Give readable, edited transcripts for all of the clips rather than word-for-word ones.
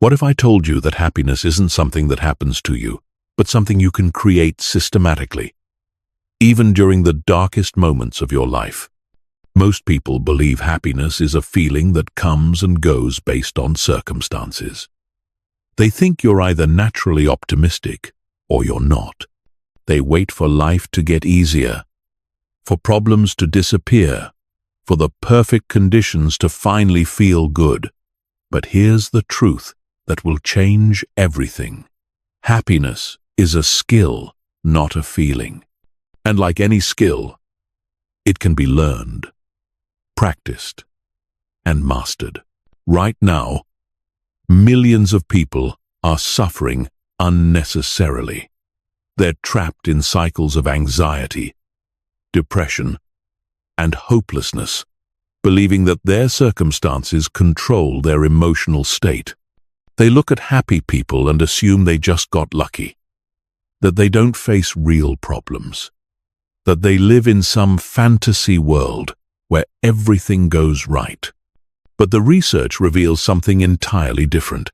What if I told you that happiness isn't something that happens to you, but something you can create systematically, even during the darkest moments of your life? Most people believe happiness is a feeling that comes and goes based on circumstances. They think you're either naturally optimistic or you're not. They wait for life to get easier, for problems to disappear, for the perfect conditions to finally feel good. But here's the truth that will change everything. Happiness is a skill, not a feeling. And like any skill, it can be learned, practiced, and mastered. Right now, millions of people are suffering unnecessarily. They're trapped in cycles of anxiety, depression, and hopelessness, believing that their circumstances control their emotional state. They look at happy people and assume they just got lucky, that they don't face real problems, that they live in some fantasy world where everything goes right. But the research reveals something entirely different.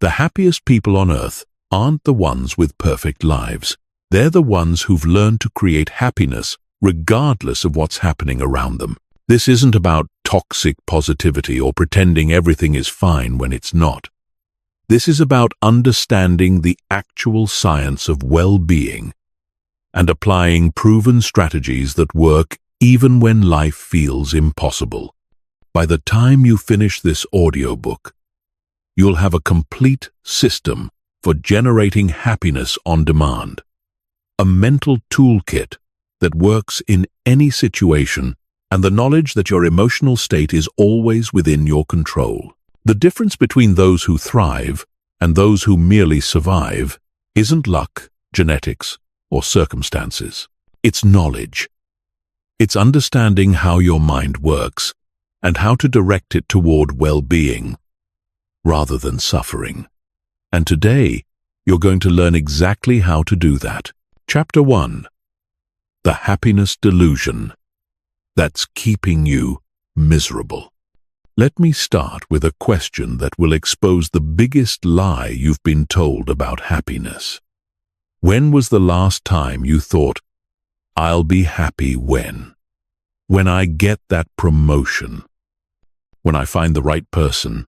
The happiest people on earth aren't the ones with perfect lives. They're the ones who've learned to create happiness regardless of what's happening around them. This isn't about toxic positivity or pretending everything is fine when it's not. This is about understanding the actual science of well-being and applying proven strategies that work even when life feels impossible. By the time you finish this audiobook, you'll have a complete system for generating happiness on demand, a mental toolkit that works in any situation, and the knowledge that your emotional state is always within your control. The difference between those who thrive and those who merely survive isn't luck, genetics, or circumstances. It's knowledge. It's understanding how your mind works and how to direct it toward well-being rather than suffering. And today, you're going to learn exactly how to do that. Chapter 1. The happiness delusion that's keeping you miserable. Let me start with a question that will expose the biggest lie you've been told about happiness. When was the last time you thought, I'll be happy when? When I get that promotion, when I find the right person,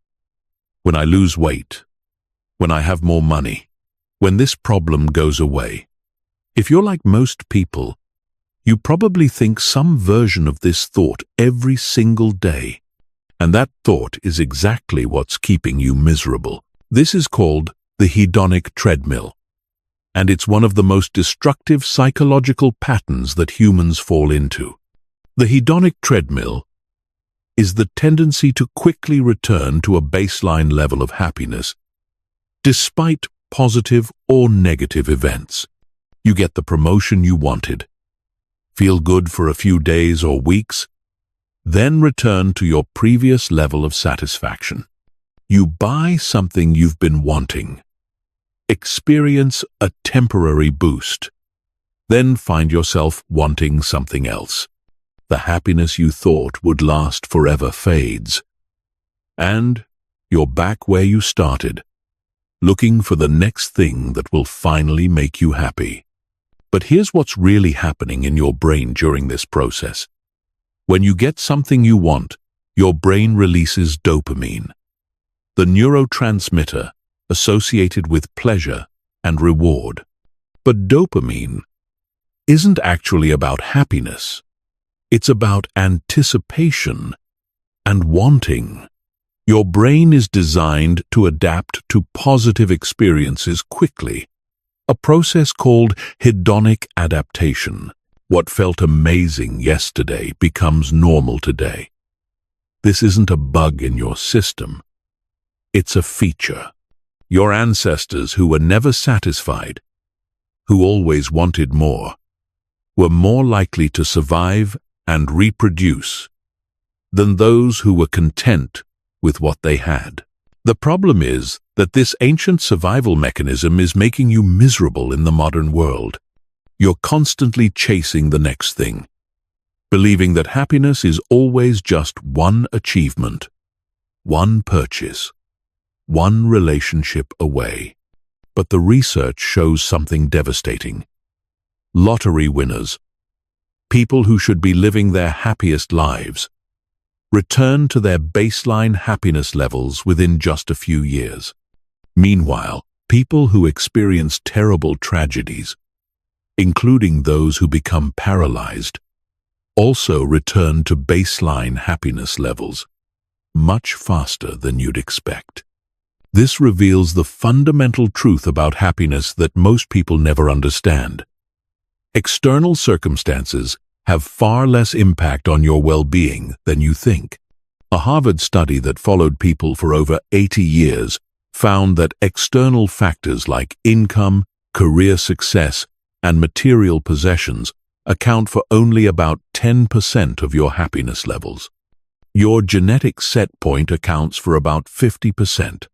when I lose weight, when I have more money, when this problem goes away. If you're like most people, you probably think some version of this thought every single day. And that thought is exactly what's keeping you miserable. This is called the hedonic treadmill. And it's one of the most destructive psychological patterns that humans fall into. The hedonic treadmill is the tendency to quickly return to a baseline level of happiness, despite positive or negative events. You get the promotion you wanted, feel good for a few days or weeks, then return to your previous level of satisfaction. You buy something you've been wanting, experience a temporary boost, then find yourself wanting something else. The happiness you thought would last forever fades, and you're back where you started, looking for the next thing that will finally make you happy. But here's what's really happening in your brain during this process. When you get something you want, your brain releases dopamine, the neurotransmitter associated with pleasure and reward. But dopamine isn't actually about happiness. It's about anticipation and wanting. Your brain is designed to adapt to positive experiences quickly, a process called hedonic adaptation. What felt amazing yesterday becomes normal today. This isn't a bug in your system. It's a feature. Your ancestors, who were never satisfied, who always wanted more, were more likely to survive and reproduce than those who were content with what they had. The problem is that this ancient survival mechanism is making you miserable in the modern world. You're constantly chasing the next thing, believing that happiness is always just one achievement, one purchase, one relationship away. But the research shows something devastating. Lottery winners, people who should be living their happiest lives, return to their baseline happiness levels within just a few years. Meanwhile, people who experience terrible tragedies, including those who become paralyzed, also return to baseline happiness levels much faster than you'd expect. This reveals the fundamental truth about happiness that most people never understand. External circumstances have far less impact on your well-being than you think. A Harvard study that followed people for over 80 years found that external factors like income, career success, and material possessions account for only about 10% of your happiness levels. Your genetic set point accounts for about 50%.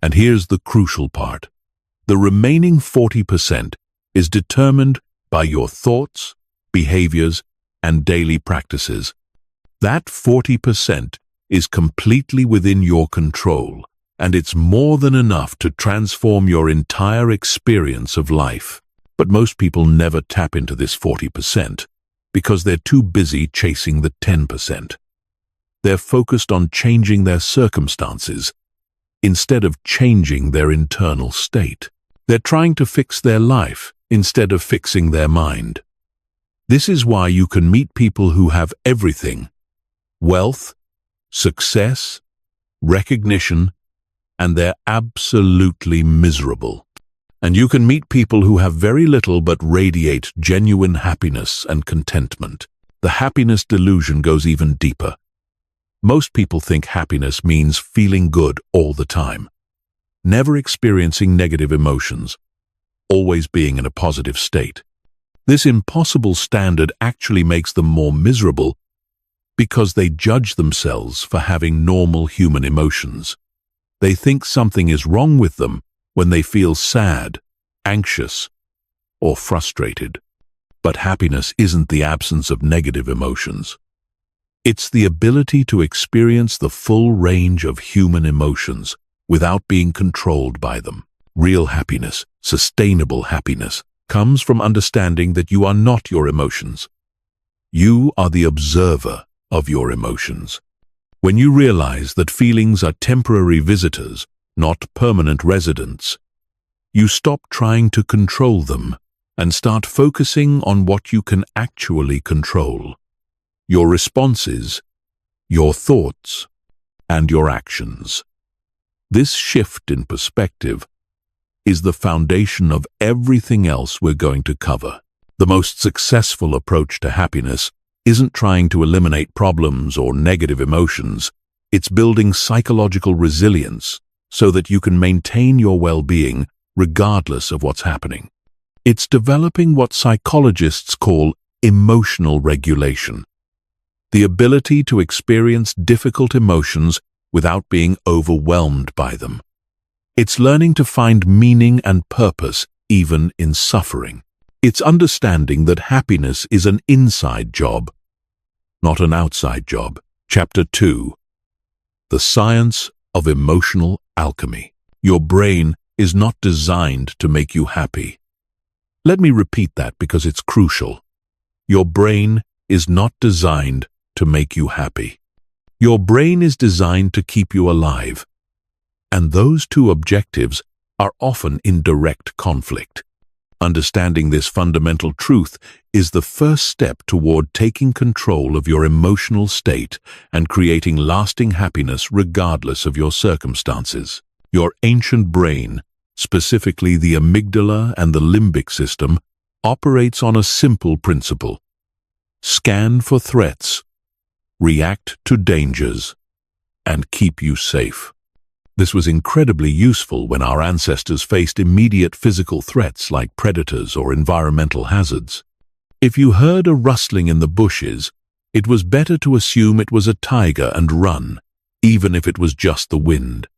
And here's the crucial part. The remaining 40% is determined by your thoughts, behaviors, and daily practices. That 40% is completely within your control, and it's more than enough to transform your entire experience of life. But most people never tap into this 40% because they're too busy chasing the 10%. They're focused on changing their circumstances instead of changing their internal state. They're trying to fix their life instead of fixing their mind. This is why you can meet people who have everything: wealth, success, recognition, and they're absolutely miserable. And you can meet people who have very little but radiate genuine happiness and contentment. The happiness delusion goes even deeper. Most people think happiness means feeling good all the time, never experiencing negative emotions, always being in a positive state. This impossible standard actually makes them more miserable because they judge themselves for having normal human emotions. They think something is wrong with them when they feel sad, anxious, or frustrated. But happiness isn't the absence of negative emotions. It's the ability to experience the full range of human emotions without being controlled by them. Real happiness, sustainable happiness, comes from understanding that you are not your emotions. You are the observer of your emotions. When you realize that feelings are temporary visitors, not permanent residents, you stop trying to control them and start focusing on what you can actually control: your responses, your thoughts, and your actions. This shift in perspective is the foundation of everything else we're going to cover. The most successful approach to happiness isn't trying to eliminate problems or negative emotions. It's building psychological resilience so that you can maintain your well-being regardless of what's happening. It's developing what psychologists call emotional regulation, the ability to experience difficult emotions without being overwhelmed by them. It's learning to find meaning and purpose even in suffering. It's understanding that happiness is an inside job, not an outside job. Chapter 2. The Science of Emotional Alchemy. Your brain is not designed to make you happy. Let me repeat that because it's crucial. Your brain is not designed to make you happy. Your brain is designed to keep you alive. And those two objectives are often in direct conflict. Understanding this fundamental truth is the first step toward taking control of your emotional state and creating lasting happiness regardless of your circumstances. Your ancient brain, specifically the amygdala and the limbic system, operates on a simple principle: scan for threats, react to dangers, and keep you safe. This was incredibly useful when our ancestors faced immediate physical threats like predators or environmental hazards. If you heard a rustling in the bushes, it was better to assume it was a tiger and run, even if it was just the wind.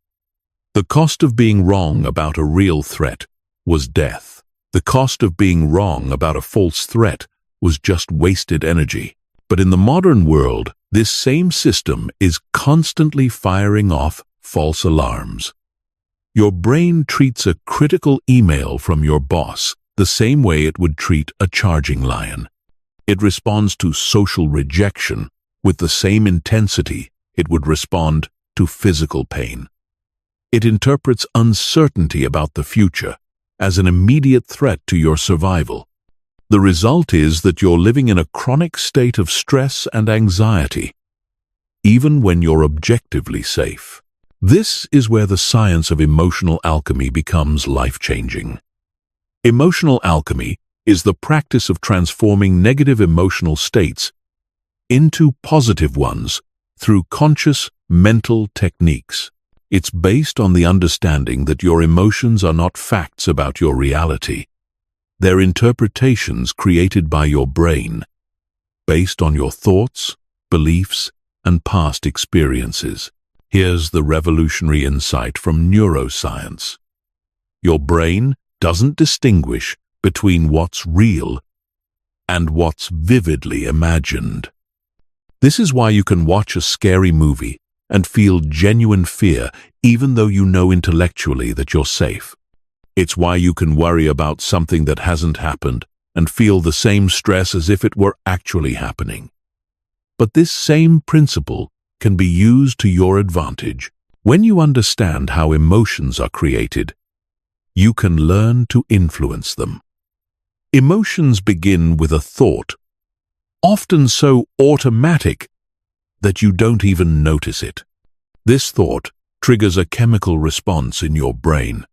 The cost of being wrong about a real threat was death. The cost of being wrong about a false threat was just wasted energy. But in the modern world, this same system is constantly firing off false alarms. Your brain treats a critical email from your boss the same way it would treat a charging lion. It responds to social rejection with the same intensity it would respond to physical pain. It interprets uncertainty about the future as an immediate threat to your survival. The result is that you're living in a chronic state of stress and anxiety, even when you're objectively safe. This is where the science of emotional alchemy becomes life-changing. Emotional alchemy is the practice of transforming negative emotional states into positive ones through conscious mental techniques. It's based on the understanding that your emotions are not facts about your reality. They're interpretations created by your brain, based on your thoughts, beliefs, and past experiences. Here's the revolutionary insight from neuroscience. Your brain doesn't distinguish between what's real and what's vividly imagined. This is why you can watch a scary movie and feel genuine fear even though you know intellectually that you're safe. It's why you can worry about something that hasn't happened and feel the same stress as if it were actually happening. But this same principle can be used to your advantage. When you understand how emotions are created, you can learn to influence them. Emotions begin with a thought, often so automatic that you don't even notice it. This thought triggers a chemical response in your brain,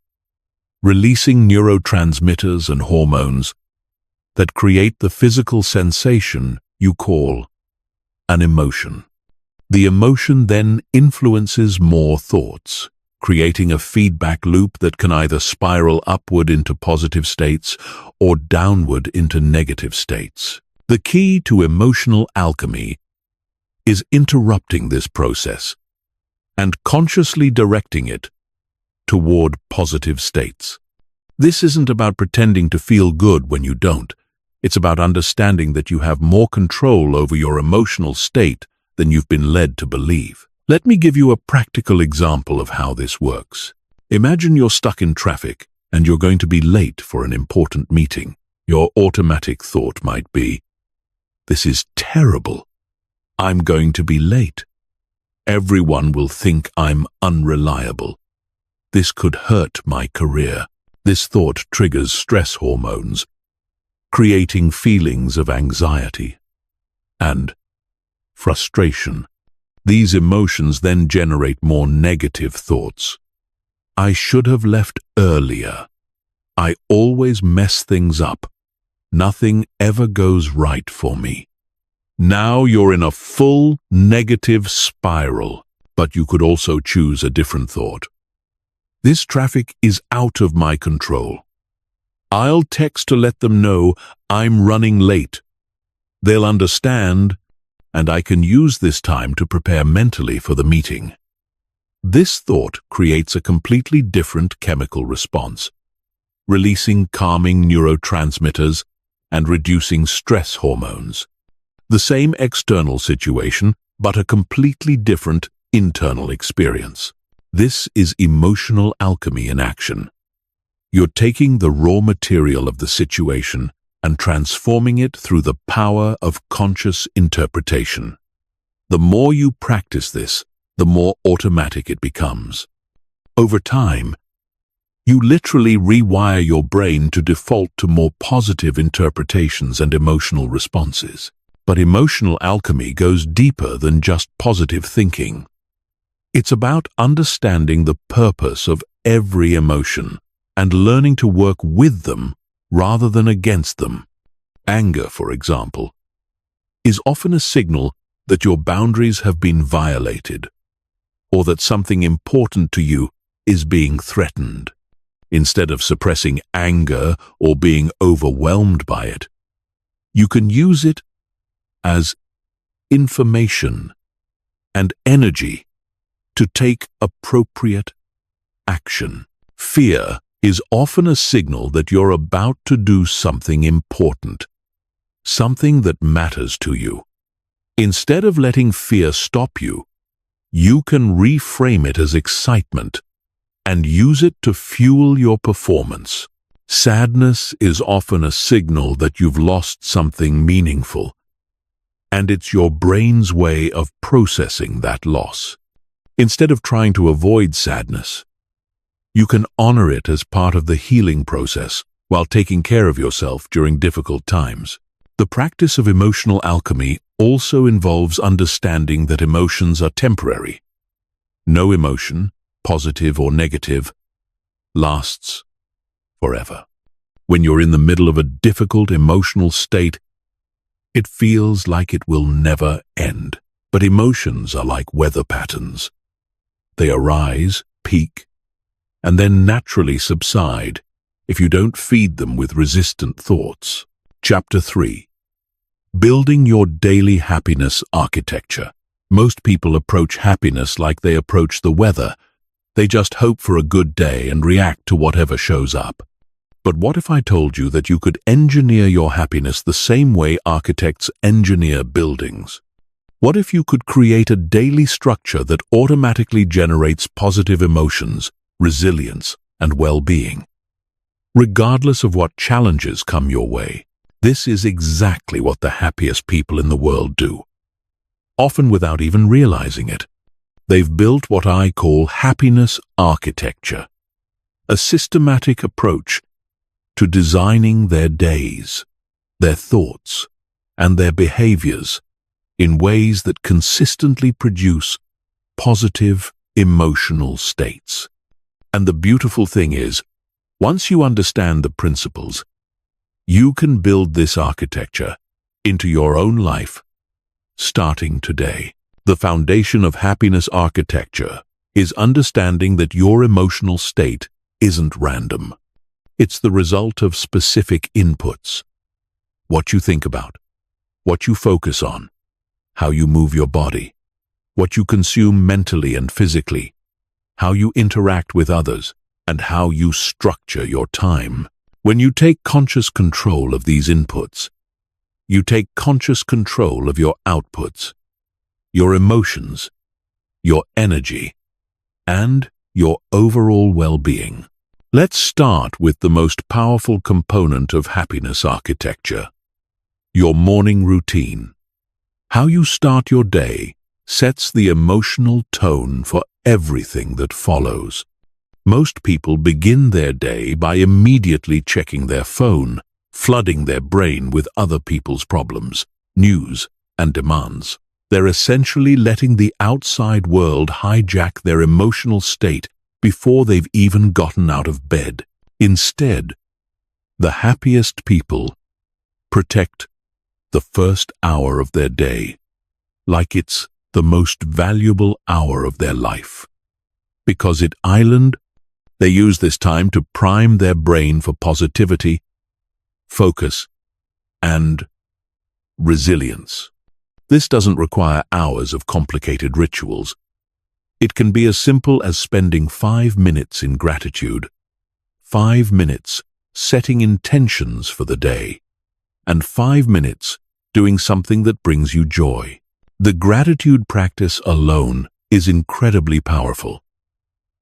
releasing neurotransmitters and hormones that create the physical sensation you call an emotion. The emotion then influences more thoughts, creating a feedback loop that can either spiral upward into positive states or downward into negative states. The key to emotional alchemy is interrupting this process and consciously directing it toward positive states. This isn't about pretending to feel good when you don't. It's about understanding that you have more control over your emotional state than you've been led to believe. Let me give you a practical example of how this works. Imagine you're stuck in traffic and you're going to be late for an important meeting. Your automatic thought might be, "This is terrible. I'm going to be late. Everyone will think I'm unreliable. This could hurt my career." This thought triggers stress hormones, creating feelings of anxiety and frustration. These emotions then generate more negative thoughts. "I should have left earlier. I always mess things up. Nothing ever goes right for me." Now you're in a full negative spiral, but you could also choose a different thought. "This traffic is out of my control. I'll text to let them know I'm running late. They'll understand, and I can use this time to prepare mentally for the meeting." This thought creates a completely different chemical response, releasing calming neurotransmitters and reducing stress hormones. The same external situation, but a completely different internal experience. This is emotional alchemy in action. You're taking the raw material of the situation and transforming it through the power of conscious interpretation. The more you practice this, the more automatic it becomes. Over time, you literally rewire your brain to default to more positive interpretations and emotional responses. But emotional alchemy goes deeper than just positive thinking. It's about understanding the purpose of every emotion and learning to work with them rather than against them. Anger, for example, is often a signal that your boundaries have been violated or that something important to you is being threatened. Instead of suppressing anger or being overwhelmed by it, you can use it as information and energy to take appropriate action. Fear is often a signal that you're about to do something important, something that matters to you. Instead of letting fear stop you, you can reframe it as excitement, and use it to fuel your performance. Sadness is often a signal that you've lost something meaningful, and it's your brain's way of processing that loss. Instead of trying to avoid sadness, you can honor it as part of the healing process while taking care of yourself during difficult times. The practice of emotional alchemy also involves understanding that emotions are temporary. No emotion, positive or negative, lasts forever. When you're in the middle of a difficult emotional state, it feels like it will never end. But emotions are like weather patterns. They arise, peak, and then naturally subside if you don't feed them with resistant thoughts. Chapter 3. Building your daily happiness architecture. Most people approach happiness like they approach the weather. They just hope for a good day and react to whatever shows up. But what if I told you that you could engineer your happiness the same way architects engineer buildings? What if you could create a daily structure that automatically generates positive emotions, resilience, and well-being? Regardless of what challenges come your way, this is exactly what the happiest people in the world do. Often without even realizing it. They've built what I call happiness architecture, a systematic approach to designing their days, their thoughts, and their behaviors in ways that consistently produce positive emotional states. And the beautiful thing is, once you understand the principles, you can build this architecture into your own life, starting today. The foundation of happiness architecture is understanding that your emotional state isn't random. It's the result of specific inputs. What you think about, what you focus on, how you move your body, what you consume mentally and physically, how you interact with others, and how you structure your time. When you take conscious control of these inputs, you take conscious control of your outputs, your emotions, your energy, and your overall well-being. Let's start with the most powerful component of happiness architecture, your morning routine. How you start your day sets the emotional tone for everything that follows. Most people begin their day by immediately checking their phone, flooding their brain with other people's problems, news, and demands. They're essentially letting the outside world hijack their emotional state before they've even gotten out of bed. Instead, the happiest people protect the first hour of their day like it's the most valuable hour of their life. Because at Island, they use this time to prime their brain for positivity, focus, and resilience. This doesn't require hours of complicated rituals. It can be as simple as spending 5 minutes in gratitude, 5 minutes setting intentions for the day, and 5 minutes doing something that brings you joy. The gratitude practice alone is incredibly powerful.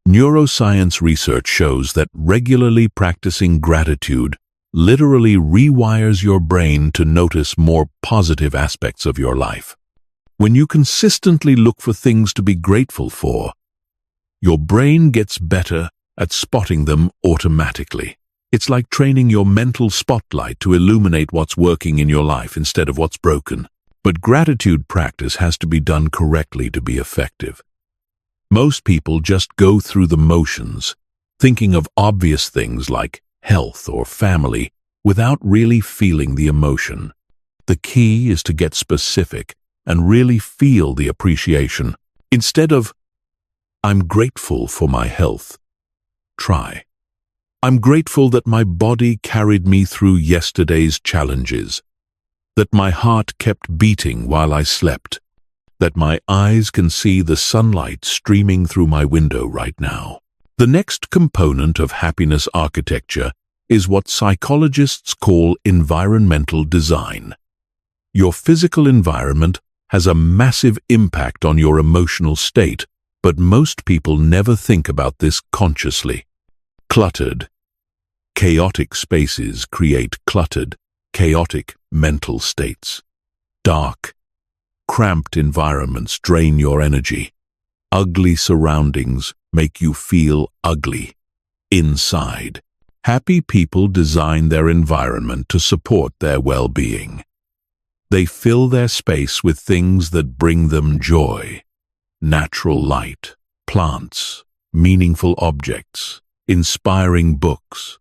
Neuroscience research shows that regularly practicing gratitude literally rewires your brain to notice more positive aspects of your life. When you consistently look for things to be grateful for, your brain gets better at spotting them automatically. It's like training your mental spotlight to illuminate what's working in your life instead of what's broken. But gratitude practice has to be done correctly to be effective. Most people just go through the motions, thinking of obvious things like health or family, without really feeling the emotion. The key is to get specific and really feel the appreciation. Instead of, "I'm grateful for my health," try, "I'm grateful that my body carried me through yesterday's challenges, that my heart kept beating while I slept, that my eyes can see the sunlight streaming through my window right now." The next component of happiness architecture is what psychologists call environmental design. Your physical environment has a massive impact on your emotional state, But most people never think about this consciously. Cluttered, chaotic spaces create cluttered, chaotic mental states. Dark, cramped environments drain your energy. Ugly surroundings make you feel ugly inside. Happy people design their environment to support their well-being. They fill their space with things that bring them joy. Natural light, plants, meaningful objects, inspiring books.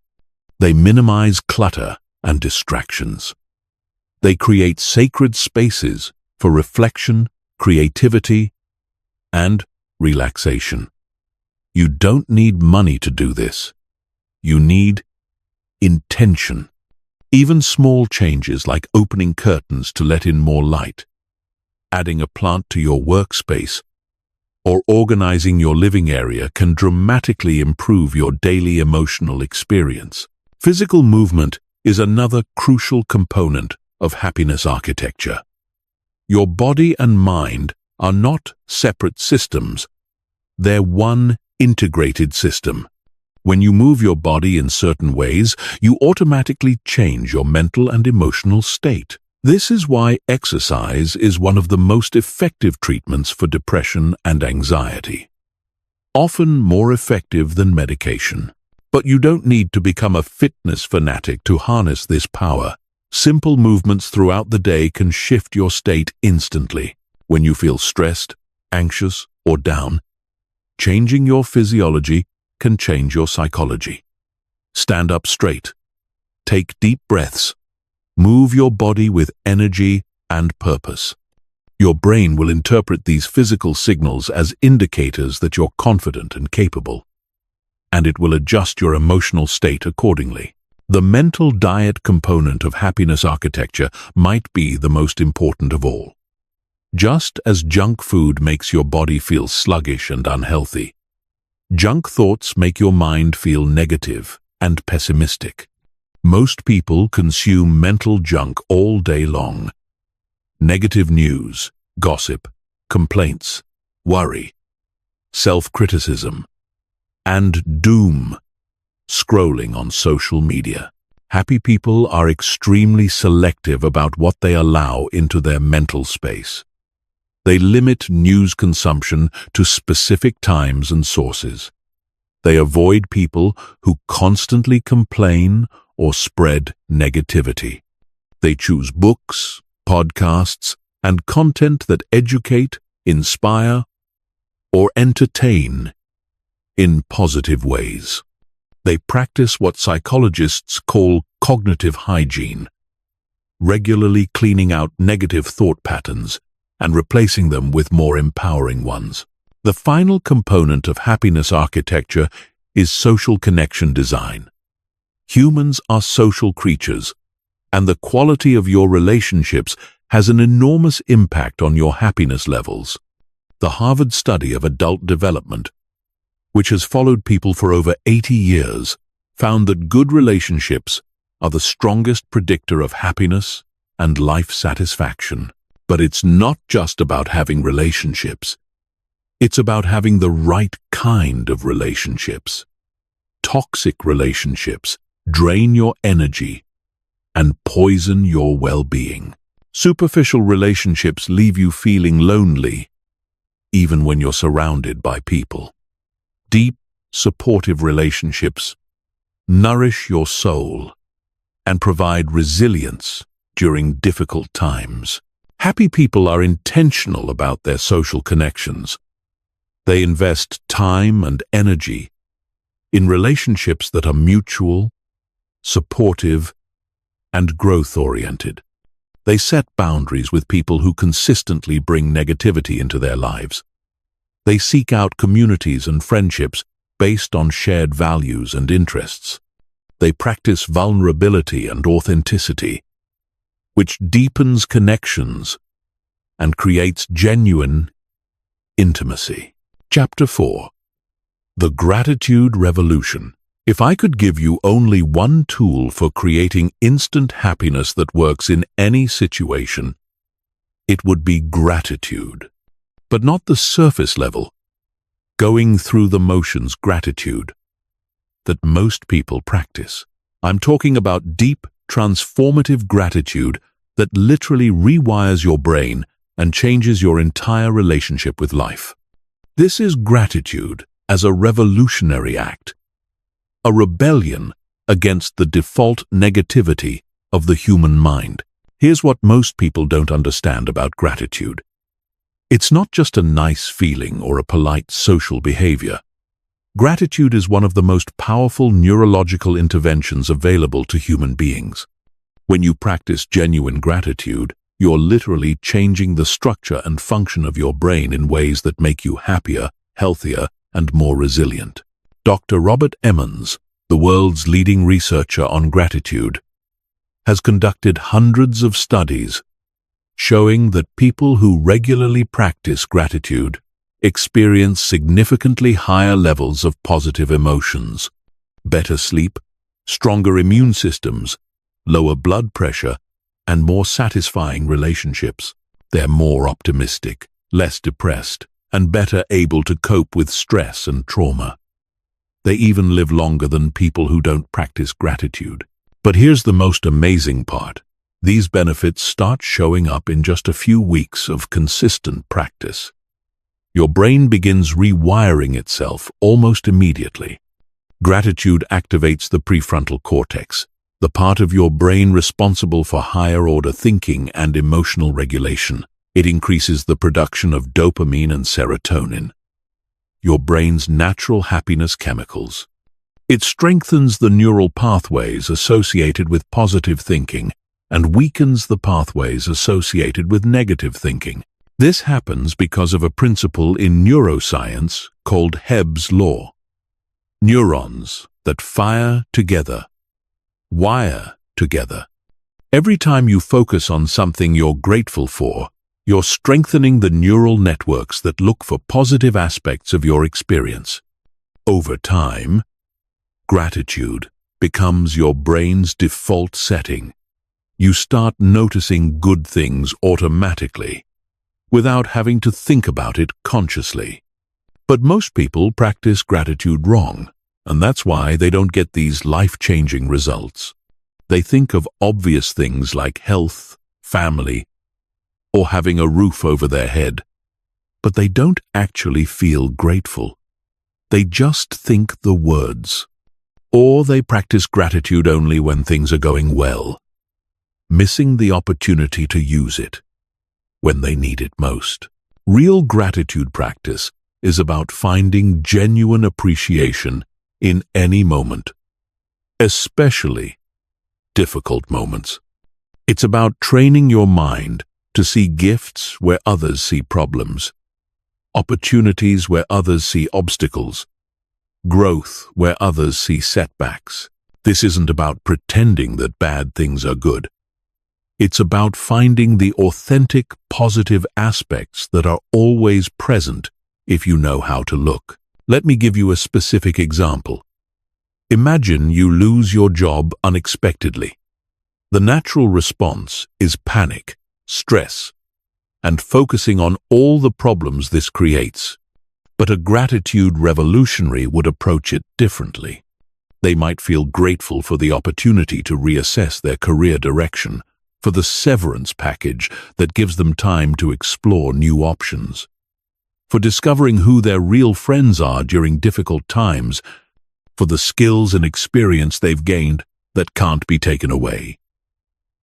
They minimize clutter and distractions. They create sacred spaces for reflection, creativity, and relaxation. You don't need money to do this. You need intention. Even small changes like opening curtains to let in more light, adding a plant to your workspace, or organizing your living area can dramatically improve your daily emotional experience. Physical movement is another crucial component of happiness architecture. Your body and mind are not separate systems. They're one integrated system. When you move your body in certain ways, you automatically change your mental and emotional state. This is why exercise is one of the most effective treatments for depression and anxiety. Often more effective than medication. But you don't need to become a fitness fanatic to harness this power. Simple movements throughout the day can shift your state instantly. When you feel stressed, anxious, or down, changing your physiology can change your psychology. Stand up straight. Take deep breaths. Move your body with energy and purpose. Your brain will interpret these physical signals as indicators that you're confident and capable, and it will adjust your emotional state accordingly. The mental diet component of happiness architecture might be the most important of all. Just as junk food makes your body feel sluggish and unhealthy, junk thoughts make your mind feel negative and pessimistic. Most people consume mental junk all day long. Negative news, gossip, complaints, worry, self-criticism, and doom scrolling on social media. Happy people are extremely selective about what they allow into their mental space. They limit news consumption to specific times and sources. They avoid people who constantly complain or spread negativity. They choose books, podcasts, and content that educate, inspire, or entertain in positive ways. They practice what psychologists call cognitive hygiene, regularly cleaning out negative thought patterns and replacing them with more empowering ones. The final component of happiness architecture is social connection design. Humans are social creatures, and the quality of your relationships has an enormous impact on your happiness levels. The Harvard study of adult development, which has followed people for over 80 years, found that good relationships are the strongest predictor of happiness and life satisfaction. But it's not just about having relationships. It's about having the right kind of relationships. Toxic relationships drain your energy and poison your well-being. Superficial relationships leave you feeling lonely, even when you're surrounded by people. Deep, supportive relationships nourish your soul and provide resilience during difficult times. Happy people are intentional about their social connections. They invest time and energy in relationships that are mutual, supportive, and growth-oriented. They set boundaries with people who consistently bring negativity into their lives. They seek out communities and friendships based on shared values and interests. They practice vulnerability and authenticity, which deepens connections and creates genuine intimacy. Chapter 4. The Gratitude Revolution. If I could give you only one tool for creating instant happiness that works in any situation, it would be gratitude. But not the surface level, going through the motions gratitude that most people practice. I'm talking about deep, transformative gratitude that literally rewires your brain and changes your entire relationship with life. This is gratitude as a revolutionary act, a rebellion against the default negativity of the human mind. Here's what most people don't understand about gratitude. It's not just a nice feeling or a polite social behavior. Gratitude is one of the most powerful neurological interventions available to human beings. When you practice genuine gratitude, you're literally changing the structure and function of your brain in ways that make you happier, healthier, and more resilient. Dr. Robert Emmons, the world's leading researcher on gratitude, has conducted hundreds of studies showing that people who regularly practice gratitude experience significantly higher levels of positive emotions, better sleep, stronger immune systems, lower blood pressure, and more satisfying relationships. They're more optimistic, less depressed, and better able to cope with stress and trauma. They even live longer than people who don't practice gratitude. But here's the most amazing part. These benefits start showing up in just a few weeks of consistent practice. Your brain begins rewiring itself almost immediately. Gratitude activates the prefrontal cortex, the part of your brain responsible for higher-order thinking and emotional regulation. It increases the production of dopamine and serotonin, your brain's natural happiness chemicals. It strengthens the neural pathways associated with positive thinking and weakens the pathways associated with negative thinking. This happens because of a principle in neuroscience called Hebb's law. Neurons that fire together wire together. Every time you focus on something you're grateful for, you're strengthening the neural networks that look for positive aspects of your experience. Over time, gratitude becomes your brain's default setting. You start noticing good things automatically, without having to think about it consciously. But most people practice gratitude wrong, and that's why they don't get these life-changing results. They think of obvious things like health, family, or having a roof over their head, but they don't actually feel grateful. They just think the words. Or they practice gratitude only when things are going well, missing the opportunity to use it when they need it most. Real gratitude practice is about finding genuine appreciation in any moment, especially difficult moments. It's about training your mind to see gifts where others see problems, opportunities where others see obstacles, growth where others see setbacks. This isn't about pretending that bad things are good. It's about finding the authentic, positive aspects that are always present if you know how to look. Let me give you a specific example. Imagine you lose your job unexpectedly. The natural response is panic, stress, and focusing on all the problems this creates. But a gratitude revolutionary would approach it differently. They might feel grateful for the opportunity to reassess their career direction, for the severance package that gives them time to explore new options, for discovering who their real friends are during difficult times, for the skills and experience they've gained that can't be taken away,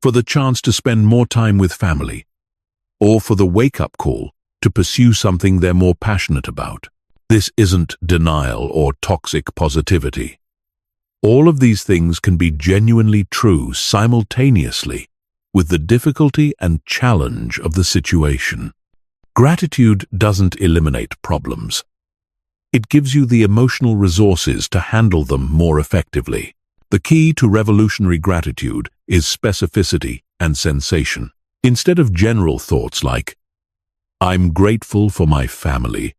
for the chance to spend more time with family, or for the wake-up call to pursue something they're more passionate about. This isn't denial or toxic positivity. All of these things can be genuinely true simultaneously with the difficulty and challenge of the situation. Gratitude doesn't eliminate problems. It gives you the emotional resources to handle them more effectively. The key to revolutionary gratitude is specificity and sensation. Instead of general thoughts like, "I'm grateful for my family,"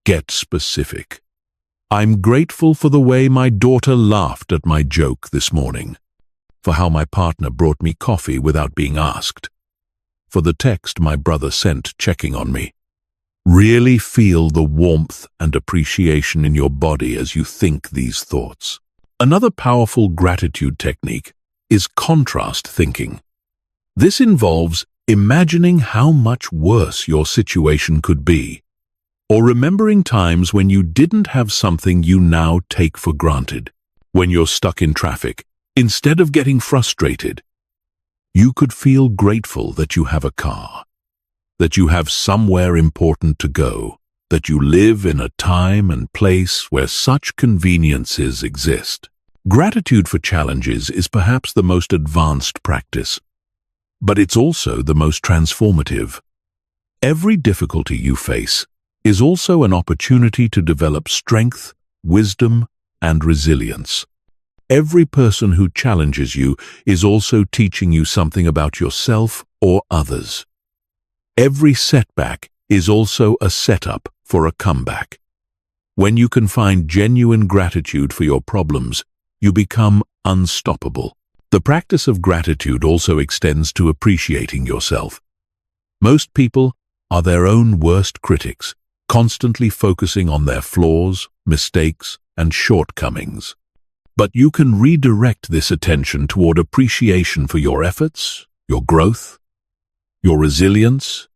get specific. "I'm grateful for the way my daughter laughed at my joke this morning, for how my partner brought me coffee without being asked, for the text my brother sent checking on me." Really feel the warmth and appreciation in your body as you think these thoughts. Another powerful gratitude technique is contrast thinking. This involves imagining how much worse your situation could be, or remembering times when you didn't have something you now take for granted. When you're stuck in traffic, instead of getting frustrated, you could feel grateful that you have a car, that you have somewhere important to go, that you live in a time and place where such conveniences exist. Gratitude for challenges is perhaps the most advanced practice, but it's also the most transformative. Every difficulty you face is also an opportunity to develop strength, wisdom, and resilience. Every person who challenges you is also teaching you something about yourself or others. Every setback is also a setup for a comeback. When you can find genuine gratitude for your problems, you become unstoppable. The practice of gratitude also extends to appreciating yourself. Most people are their own worst critics, constantly focusing on their flaws, mistakes, and shortcomings. But you can redirect this attention toward appreciation for your efforts, your growth, your resilience,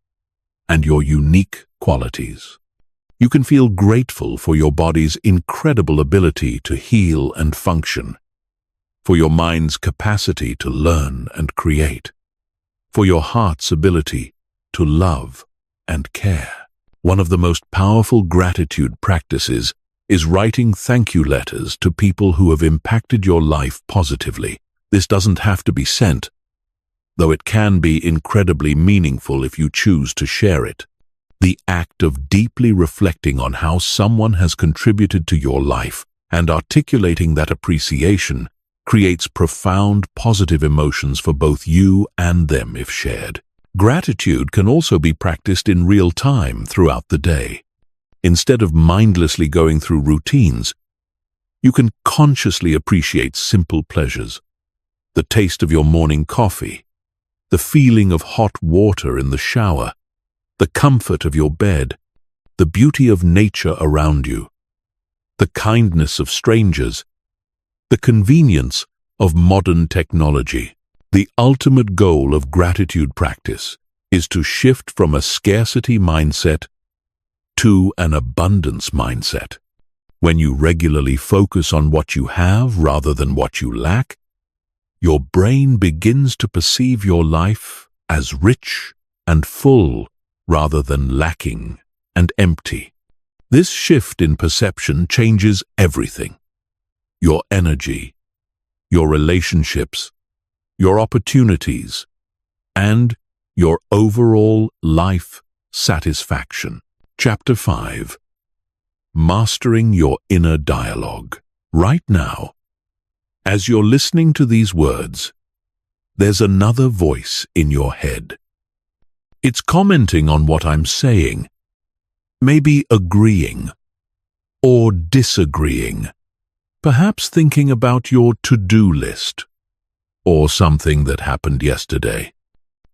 and your unique qualities. You can feel grateful for your body's incredible ability to heal and function, for your mind's capacity to learn and create, for your heart's ability to love and care. One of the most powerful gratitude practices is writing thank you letters to people who have impacted your life positively. This doesn't have to be sent, though it can be incredibly meaningful if you choose to share it. The act of deeply reflecting on how someone has contributed to your life and articulating that appreciation creates profound positive emotions for both you and them if shared. Gratitude can also be practiced in real time throughout the day. Instead of mindlessly going through routines, you can consciously appreciate simple pleasures: the taste of your morning coffee, the feeling of hot water in the shower, the comfort of your bed, the beauty of nature around you, the kindness of strangers, the convenience of modern technology. The ultimate goal of gratitude practice is to shift from a scarcity mindset to an abundance mindset. When you regularly focus on what you have rather than what you lack, your brain begins to perceive your life as rich and full rather than lacking and empty. This shift in perception changes everything: your energy, your relationships, your opportunities, and your overall life satisfaction. Chapter 5. Mastering your inner dialogue. Right now, as you're listening to these words, there's another voice in your head. It's commenting on what I'm saying, maybe agreeing or disagreeing, perhaps thinking about your to-do list or something that happened yesterday.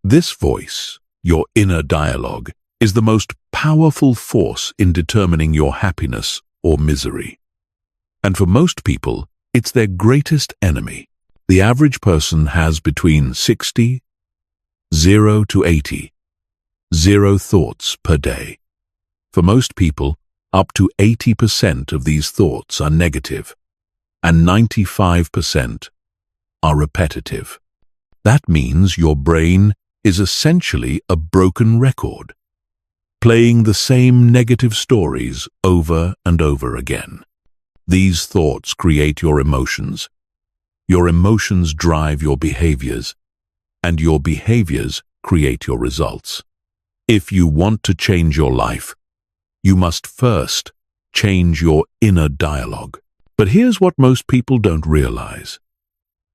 This voice, your inner dialogue, is the most powerful force in determining your happiness or misery. And for most people, it's their greatest enemy. The average person has between 60, 0 to 80, 0 thoughts per day. For most people, up to 80% of these thoughts are negative, and 95% are repetitive. That means your brain is essentially a broken record, playing the same negative stories over and over again. These thoughts create your emotions. Your emotions drive your behaviors, and your behaviors create your results. If you want to change your life, you must first change your inner dialogue. But here's what most people don't realize.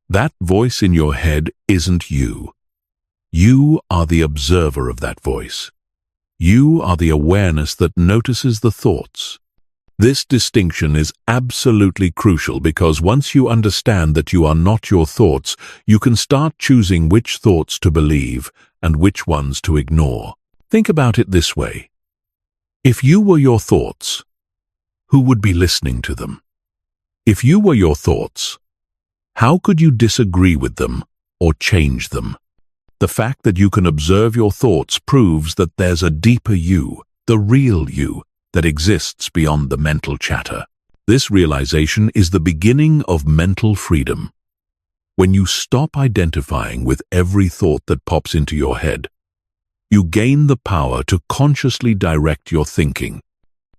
That voice in your head isn't you. You are the observer of that voice. You are the awareness that notices the thoughts. This distinction is absolutely crucial because once you understand that you are not your thoughts, you can start choosing which thoughts to believe and which ones to ignore. Think about it this way. If you were your thoughts, who would be listening to them? If you were your thoughts, how could you disagree with them or change them? The fact that you can observe your thoughts proves that there's a deeper you, the real you, that exists beyond the mental chatter. This realization is the beginning of mental freedom. When you stop identifying with every thought that pops into your head, you gain the power to consciously direct your thinking.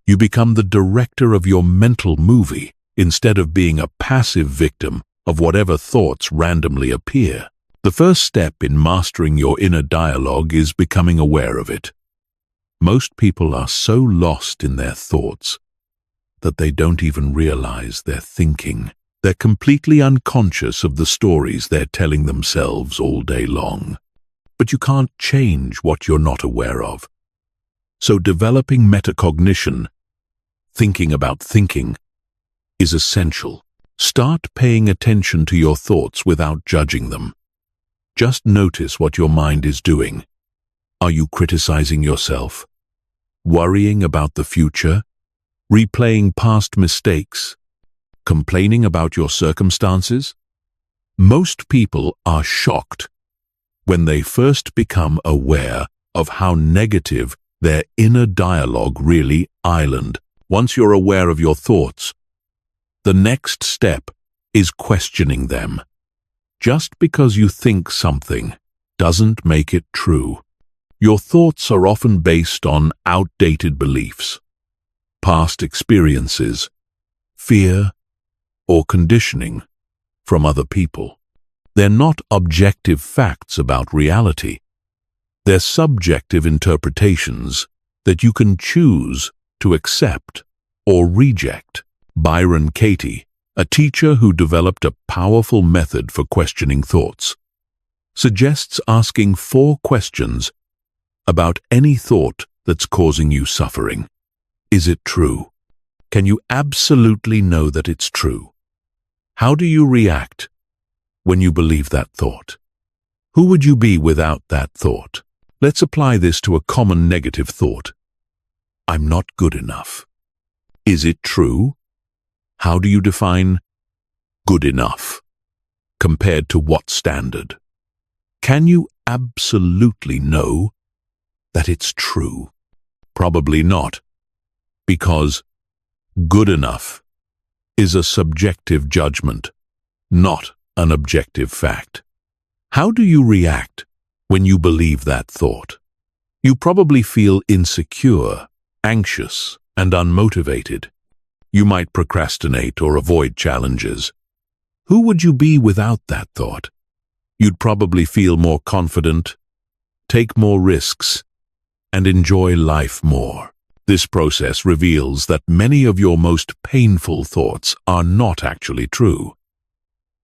You become the director of your mental movie instead of being a passive victim of whatever thoughts randomly appear. The first step in mastering your inner dialogue is becoming aware of it. Most people are so lost in their thoughts that they don't even realize they're thinking. They're completely unconscious of the stories they're telling themselves all day long. But you can't change what you're not aware of. So developing metacognition, thinking about thinking, is essential. Start paying attention to your thoughts without judging them. Just notice what your mind is doing. Are you criticizing yourself? Worrying about the future? Replaying past mistakes? Complaining about your circumstances? Most people are shocked when they first become aware of how negative their inner dialogue really is. Once you're aware of your thoughts, the next step is questioning them. Just because you think something doesn't make it true. Your thoughts are often based on outdated beliefs, past experiences, fear, or conditioning from other people. They're not objective facts about reality. They're subjective interpretations that you can choose to accept or reject. Byron Katie, a teacher who developed a powerful method for questioning thoughts, suggests asking 4 questions about any thought that's causing you suffering. Is it true? Can you absolutely know that it's true? How do you react when you believe that thought? Who would you be without that thought? Let's apply this to a common negative thought. I'm not good enough. Is it true? How do you define good enough? Compared to what standard? Can you absolutely know that it's true? Probably not, because good enough is a subjective judgment, not an objective fact. How do you react when you believe that thought? You probably feel insecure, anxious, and unmotivated. You might procrastinate or avoid challenges. Who would you be without that thought? You'd probably feel more confident, take more risks, and enjoy life more. This process reveals that many of your most painful thoughts are not actually true,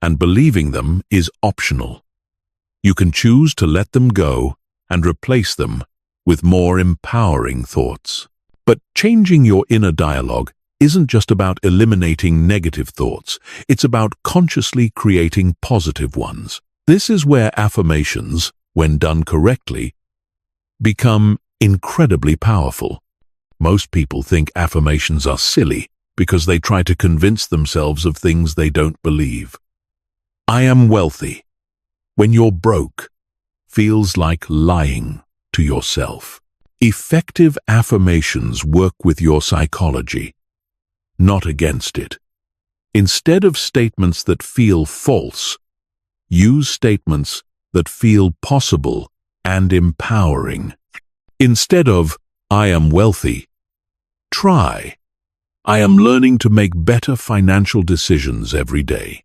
and believing them is optional. You can choose to let them go and replace them with more empowering thoughts. But changing your inner dialogue isn't just about eliminating negative thoughts, it's about consciously creating positive ones. This is where affirmations, when done correctly, become incredibly powerful. Most people think affirmations are silly because they try to convince themselves of things they don't believe. I am wealthy. When you're broke, feels like lying to yourself. Effective affirmations work with your psychology, not against it. Instead of statements that feel false, use statements that feel possible and empowering. Instead of, I am wealthy, try, I am learning to make better financial decisions every day.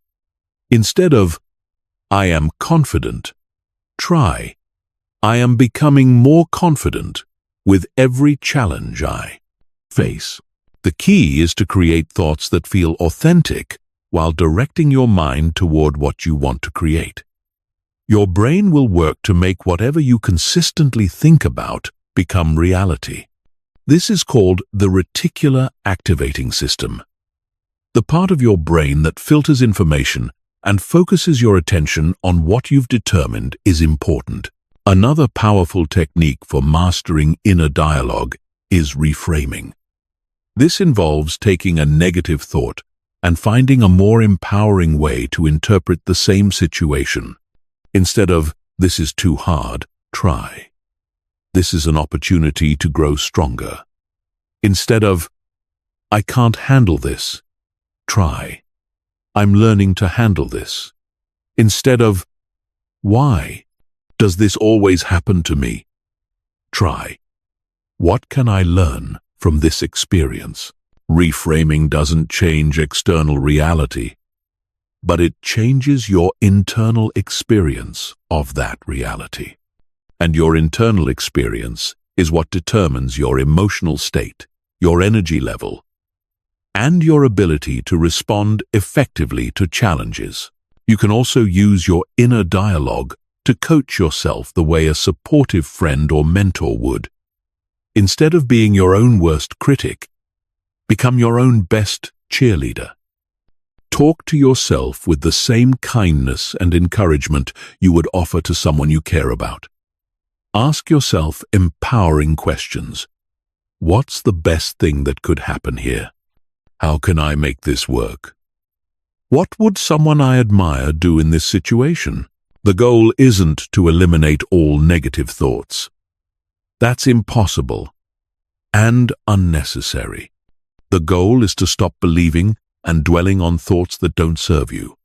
Instead of, I am confident, try, I am becoming more confident with every challenge I face. The key is to create thoughts that feel authentic while directing your mind toward what you want to create. Your brain will work to make whatever you consistently think about become reality. This is called the reticular activating system, the part of your brain that filters information and focuses your attention on what you've determined is important. Another powerful technique for mastering inner dialogue is reframing. This involves taking a negative thought and finding a more empowering way to interpret the same situation. Instead of, "This is too hard," try, "This is an opportunity to grow stronger." Instead of, "I can't handle this," try, "I'm learning to handle this." Instead of, "Why does this always happen to me?" try, "What can I learn from this experience?" Reframing doesn't change external reality, but it changes your internal experience of that reality. And your internal experience is what determines your emotional state, your energy level, and your ability to respond effectively to challenges. You can also use your inner dialogue to coach yourself the way a supportive friend or mentor would. Instead of being your own worst critic, become your own best cheerleader. Talk to yourself with the same kindness and encouragement you would offer to someone you care about. Ask yourself empowering questions. What's the best thing that could happen here? How can I make this work? What would someone I admire do in this situation? The goal isn't to eliminate all negative thoughts. That's impossible and unnecessary. The goal is to stop believing and dwelling on thoughts that don't serve you,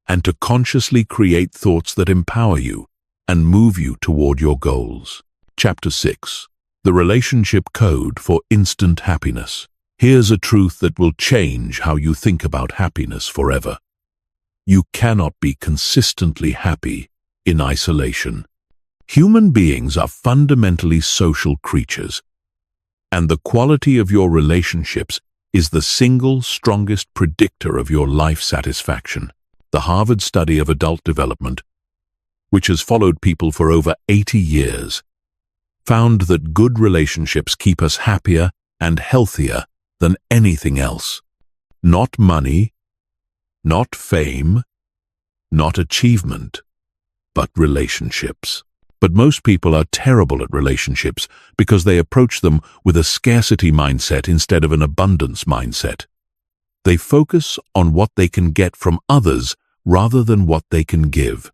and to consciously create thoughts that empower you and move you toward your goals. Chapter 6. The Relationship Code for Instant Happiness. Here's a truth that will change how you think about happiness forever. You cannot be consistently happy in isolation. Human beings are fundamentally social creatures, and the quality of your relationships is the single strongest predictor of your life satisfaction. The Harvard study of adult development, which has followed people for over 80 years, found that good relationships keep us happier and healthier than anything else. Not money, not fame, not achievement, but relationships. But most people are terrible at relationships because they approach them with a scarcity mindset instead of an abundance mindset. They focus on what they can get from others rather than what they can give.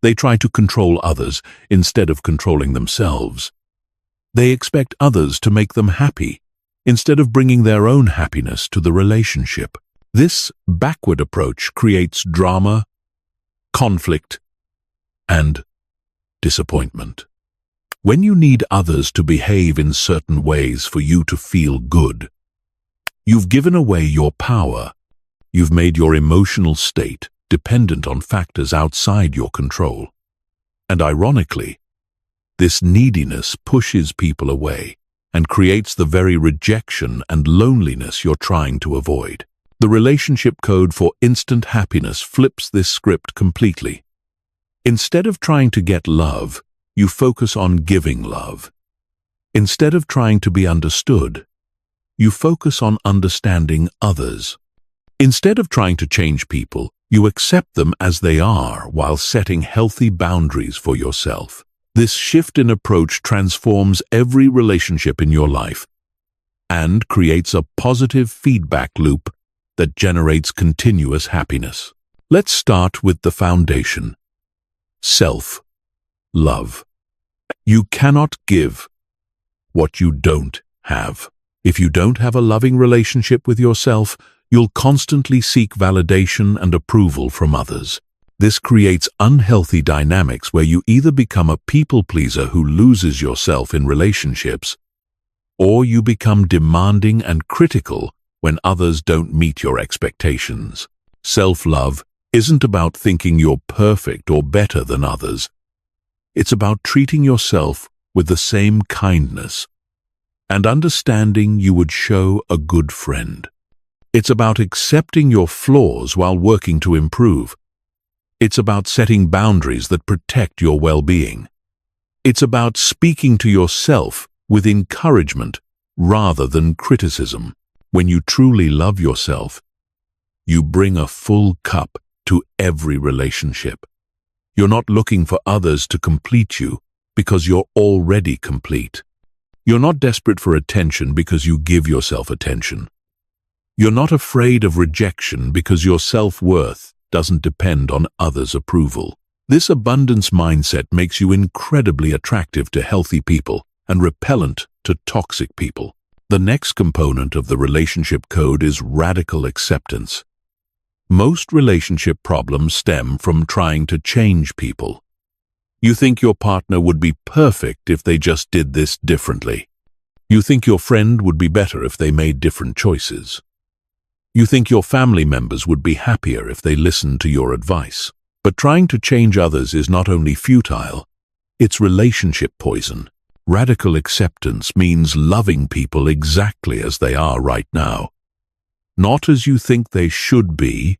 They try to control others instead of controlling themselves. They expect others to make them happy instead of bringing their own happiness to the relationship. This backward approach creates drama, conflict, and disappointment. When you need others to behave in certain ways for you to feel good, you've given away your power. You've made your emotional state dependent on factors outside your control. And ironically, this neediness pushes people away and creates the very rejection and loneliness you're trying to avoid. The relationship code for instant happiness flips this script completely. Instead of trying to get love, you focus on giving love. Instead of trying to be understood, you focus on understanding others. Instead of trying to change people, you accept them as they are while setting healthy boundaries for yourself. This shift in approach transforms every relationship in your life and creates a positive feedback loop that generates continuous happiness. Let's start with the foundation. Self-love. You cannot give what you don't have. If you don't have a loving relationship with yourself, you'll constantly seek validation and approval from others. This creates unhealthy dynamics where you either become a people pleaser who loses yourself in relationships, or you become demanding and critical when others don't meet your expectations. Self-love isn't about thinking you're perfect or better than others. It's about treating yourself with the same kindness and understanding you would show a good friend. It's about accepting your flaws while working to improve. It's about setting boundaries that protect your well-being. It's about speaking to yourself with encouragement rather than criticism. When you truly love yourself, you bring a full cup to every relationship. You're not looking for others to complete you because you're already complete. You're not desperate for attention because you give yourself attention. You're not afraid of rejection because your self-worth doesn't depend on others' approval. This abundance mindset makes you incredibly attractive to healthy people and repellent to toxic people. The next component of the relationship code is radical acceptance. Most relationship problems stem from trying to change people. You think your partner would be perfect if they just did this differently. You think your friend would be better if they made different choices. You think your family members would be happier if they listened to your advice. But trying to change others is not only futile, it's relationship poison. Radical acceptance means loving people exactly as they are right now, not as you think they should be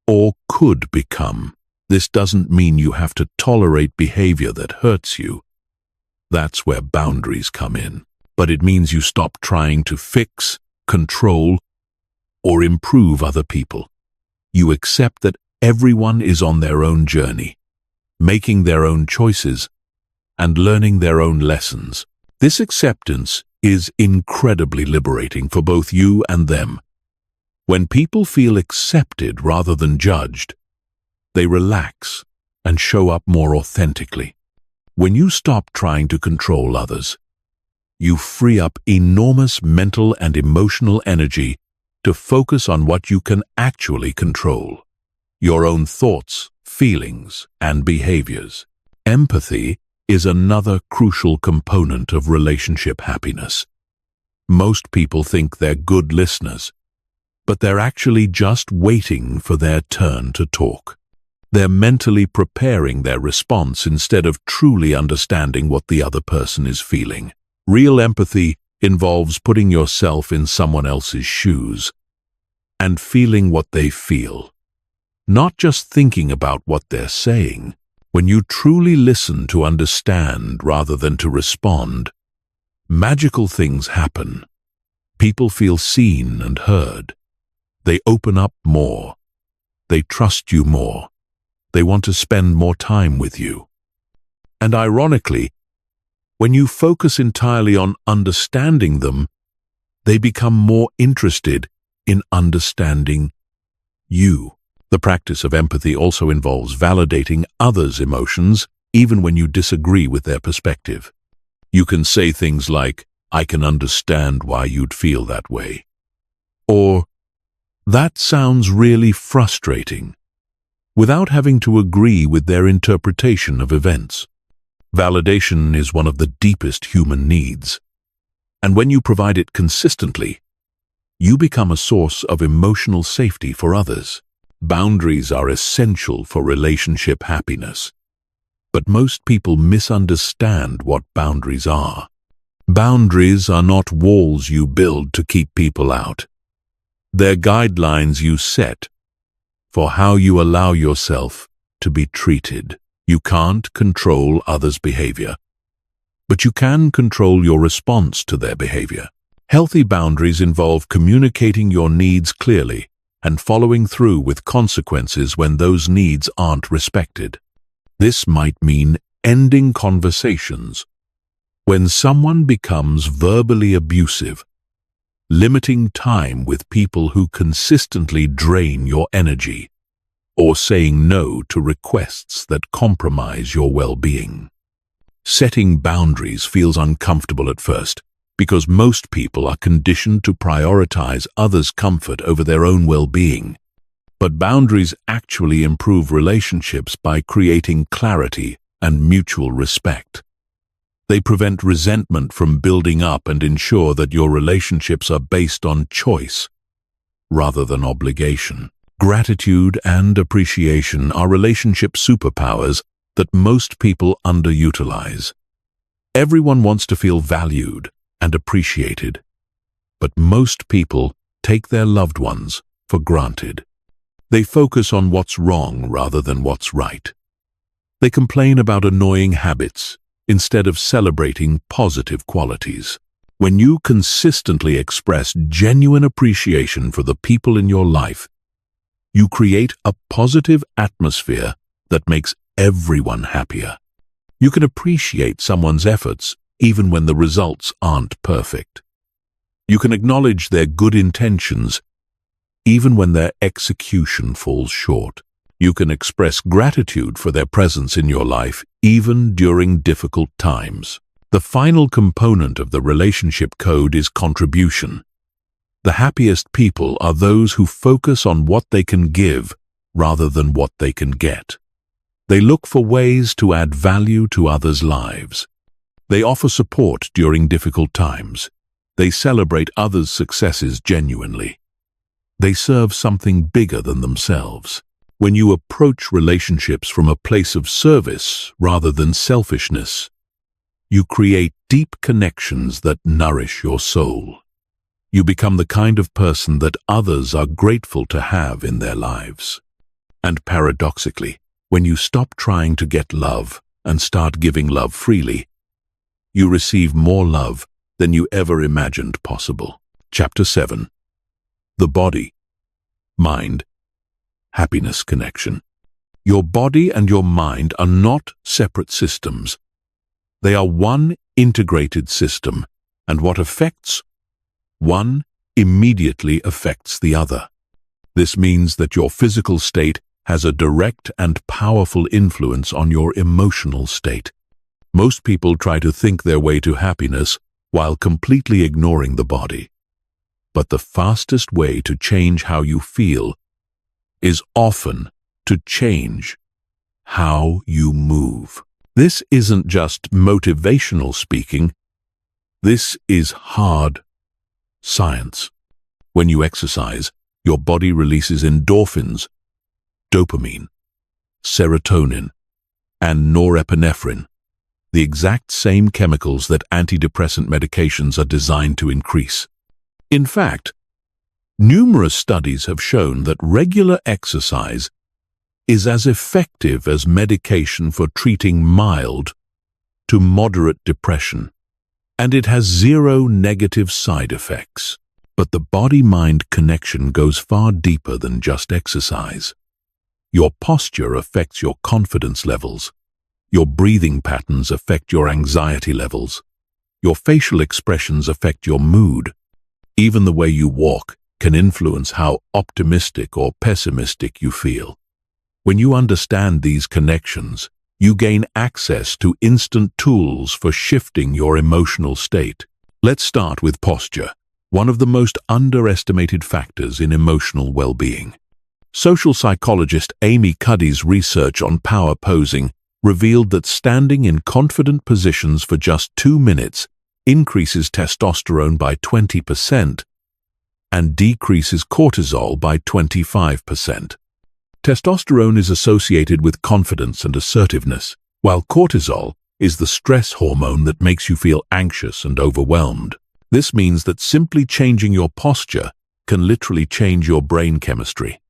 or could become. This doesn't mean you have to tolerate behavior that hurts you. That's where boundaries come in. But it means you stop trying to fix, control, or improve other people. You accept that everyone is on their own journey, making their own choices and learning their own lessons. This acceptance is incredibly liberating for both you and them. When people feel accepted rather than judged, they relax and show up more authentically. When you stop trying to control others, you free up enormous mental and emotional energy to focus on what you can actually control: your own thoughts, feelings, and behaviors. Empathy is another crucial component of relationship happiness. Most people think they're good listeners, but they're actually just waiting for their turn to talk. They're mentally preparing their response instead of truly understanding what the other person is feeling. Real empathy involves putting yourself in someone else's shoes and feeling what they feel, not just thinking about what they're saying. When you truly listen to understand rather than to respond, magical things happen. People feel seen and heard. They open up more. They trust you more. They want to spend more time with you. And ironically, when you focus entirely on understanding them, they become more interested in understanding you. The practice of empathy also involves validating others' emotions, even when you disagree with their perspective. You can say things like, "I can understand why you'd feel that way," or "That sounds really frustrating," without having to agree with their interpretation of events. Validation is one of the deepest human needs, and when you provide it consistently, you become a source of emotional safety for others. Boundaries are essential for relationship happiness, but most people misunderstand what boundaries are. Boundaries are not walls you build to keep people out. They're guidelines you set for how you allow yourself to be treated. You can't control others' behavior, but you can control your response to their behavior. Healthy boundaries involve communicating your needs clearly and following through with consequences when those needs aren't respected. This might mean ending conversations when someone becomes verbally abusive, limiting time with people who consistently drain your energy, or saying no to requests that compromise your well-being. Setting boundaries feels uncomfortable at first because most people are conditioned to prioritize others' comfort over their own well-being. But boundaries actually improve relationships by creating clarity and mutual respect. They prevent resentment from building up and ensure that your relationships are based on choice rather than obligation. Gratitude and appreciation are relationship superpowers that most people underutilize. Everyone wants to feel valued and appreciated, but most people take their loved ones for granted. They focus on what's wrong rather than what's right. They complain about annoying habits instead of celebrating positive qualities. When you consistently express genuine appreciation for the people in your life, you create a positive atmosphere that makes everyone happier. You can appreciate someone's efforts even when the results aren't perfect. You can acknowledge their good intentions, even when their execution falls short. You can express gratitude for their presence in your life, even during difficult times. The final component of the relationship code is contribution. The happiest people are those who focus on what they can give rather than what they can get. They look for ways to add value to others' lives. They offer support during difficult times. They celebrate others' successes genuinely. They serve something bigger than themselves. When you approach relationships from a place of service rather than selfishness, you create deep connections that nourish your soul. You become the kind of person that others are grateful to have in their lives. And paradoxically, when you stop trying to get love and start giving love freely, you receive more love than you ever imagined possible. Chapter 7. The Body, Mind, Happiness Connection. Your body and your mind are not separate systems. They are one integrated system, and what affects one immediately affects the other. This means that your physical state has a direct and powerful influence on your emotional state. Most people try to think their way to happiness while completely ignoring the body. But the fastest way to change how you feel is often to change how you move. This isn't just motivational speaking. This is hard science. When you exercise, your body releases endorphins, dopamine, serotonin, and norepinephrine, the exact same chemicals that antidepressant medications are designed to increase. In fact, numerous studies have shown that regular exercise is as effective as medication for treating mild to moderate depression, and it has zero negative side effects. But the body-mind connection goes far deeper than just exercise. Your posture affects your confidence levels. Your breathing patterns affect your anxiety levels. Your facial expressions affect your mood. Even the way you walk can influence how optimistic or pessimistic you feel. When you understand these connections, you gain access to instant tools for shifting your emotional state. Let's start with posture, one of the most underestimated factors in emotional well-being. Social psychologist Amy Cuddy's research on power posing revealed that standing in confident positions for just 2 minutes increases testosterone by 20% and decreases cortisol by 25%. Testosterone is associated with confidence and assertiveness, while cortisol is the stress hormone that makes you feel anxious and overwhelmed. This means that simply changing your posture can literally change your brain chemistry.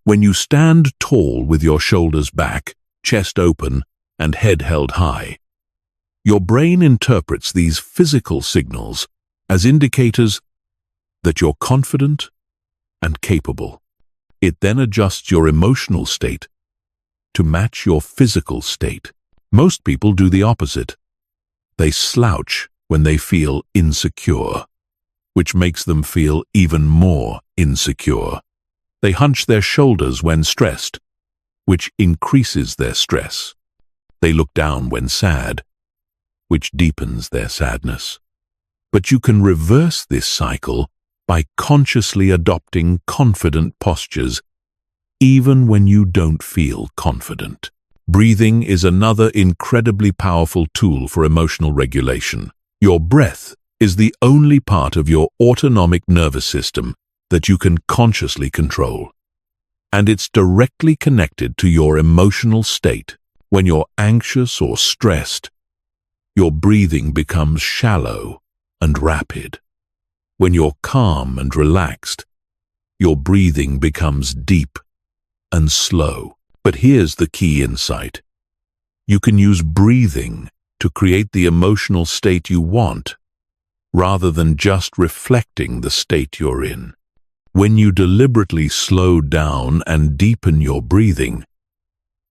When you stand tall with your shoulders back, chest open, and head held high, your brain interprets these physical signals as indicators that you're confident and capable. It then adjusts your emotional state to match your physical state. Most people do the opposite. They slouch when they feel insecure, which makes them feel even more insecure. They hunch their shoulders when stressed, which increases their stress. They look down when sad, which deepens their sadness. But you can reverse this cycle by consciously adopting confident postures, even when you don't feel confident. Breathing is another incredibly powerful tool for emotional regulation. Your breath is the only part of your autonomic nervous system that you can consciously control, and it's directly connected to your emotional state. When you're anxious or stressed, your breathing becomes shallow and rapid. When you're calm and relaxed, your breathing becomes deep and slow. But here's the key insight. You can use breathing to create the emotional state you want, rather than just reflecting the state you're in. When you deliberately slow down and deepen your breathing,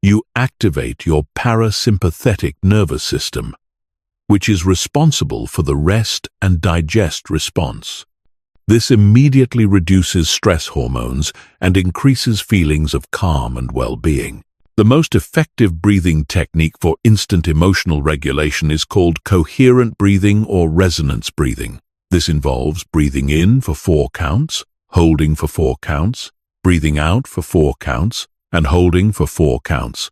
you activate your parasympathetic nervous system, which is responsible for the rest and digest response. This immediately reduces stress hormones and increases feelings of calm and well-being. The most effective breathing technique for instant emotional regulation is called coherent breathing or resonance breathing. This involves breathing in for 4 counts, holding for 4 counts, breathing out for 4 counts, and holding for 4 counts.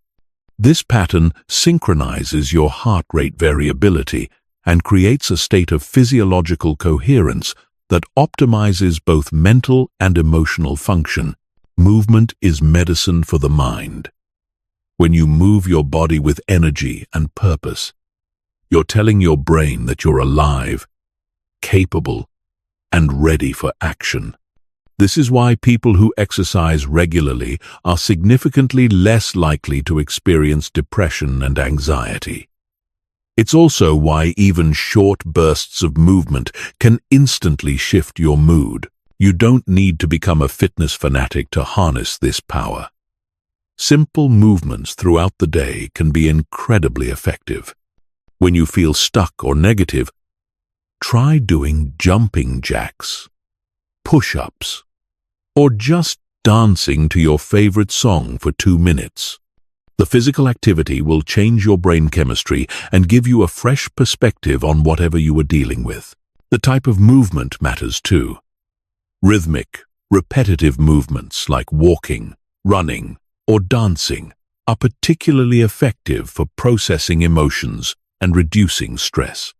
This pattern synchronizes your heart rate variability and creates a state of physiological coherence that optimizes both mental and emotional function. Movement is medicine for the mind. When you move your body with energy and purpose, you're telling your brain that you're alive, capable, and ready for action. This is why people who exercise regularly are significantly less likely to experience depression and anxiety. It's also why even short bursts of movement can instantly shift your mood. You don't need to become a fitness fanatic to harness this power. Simple movements throughout the day can be incredibly effective. When you feel stuck or negative, try doing jumping jacks, push-ups, or just dancing to your favorite song for 2 minutes. The physical activity will change your brain chemistry and give you a fresh perspective on whatever you are dealing with. The type of movement matters too. Rhythmic, repetitive movements like walking, running, or dancing are particularly effective for processing emotions and reducing stress.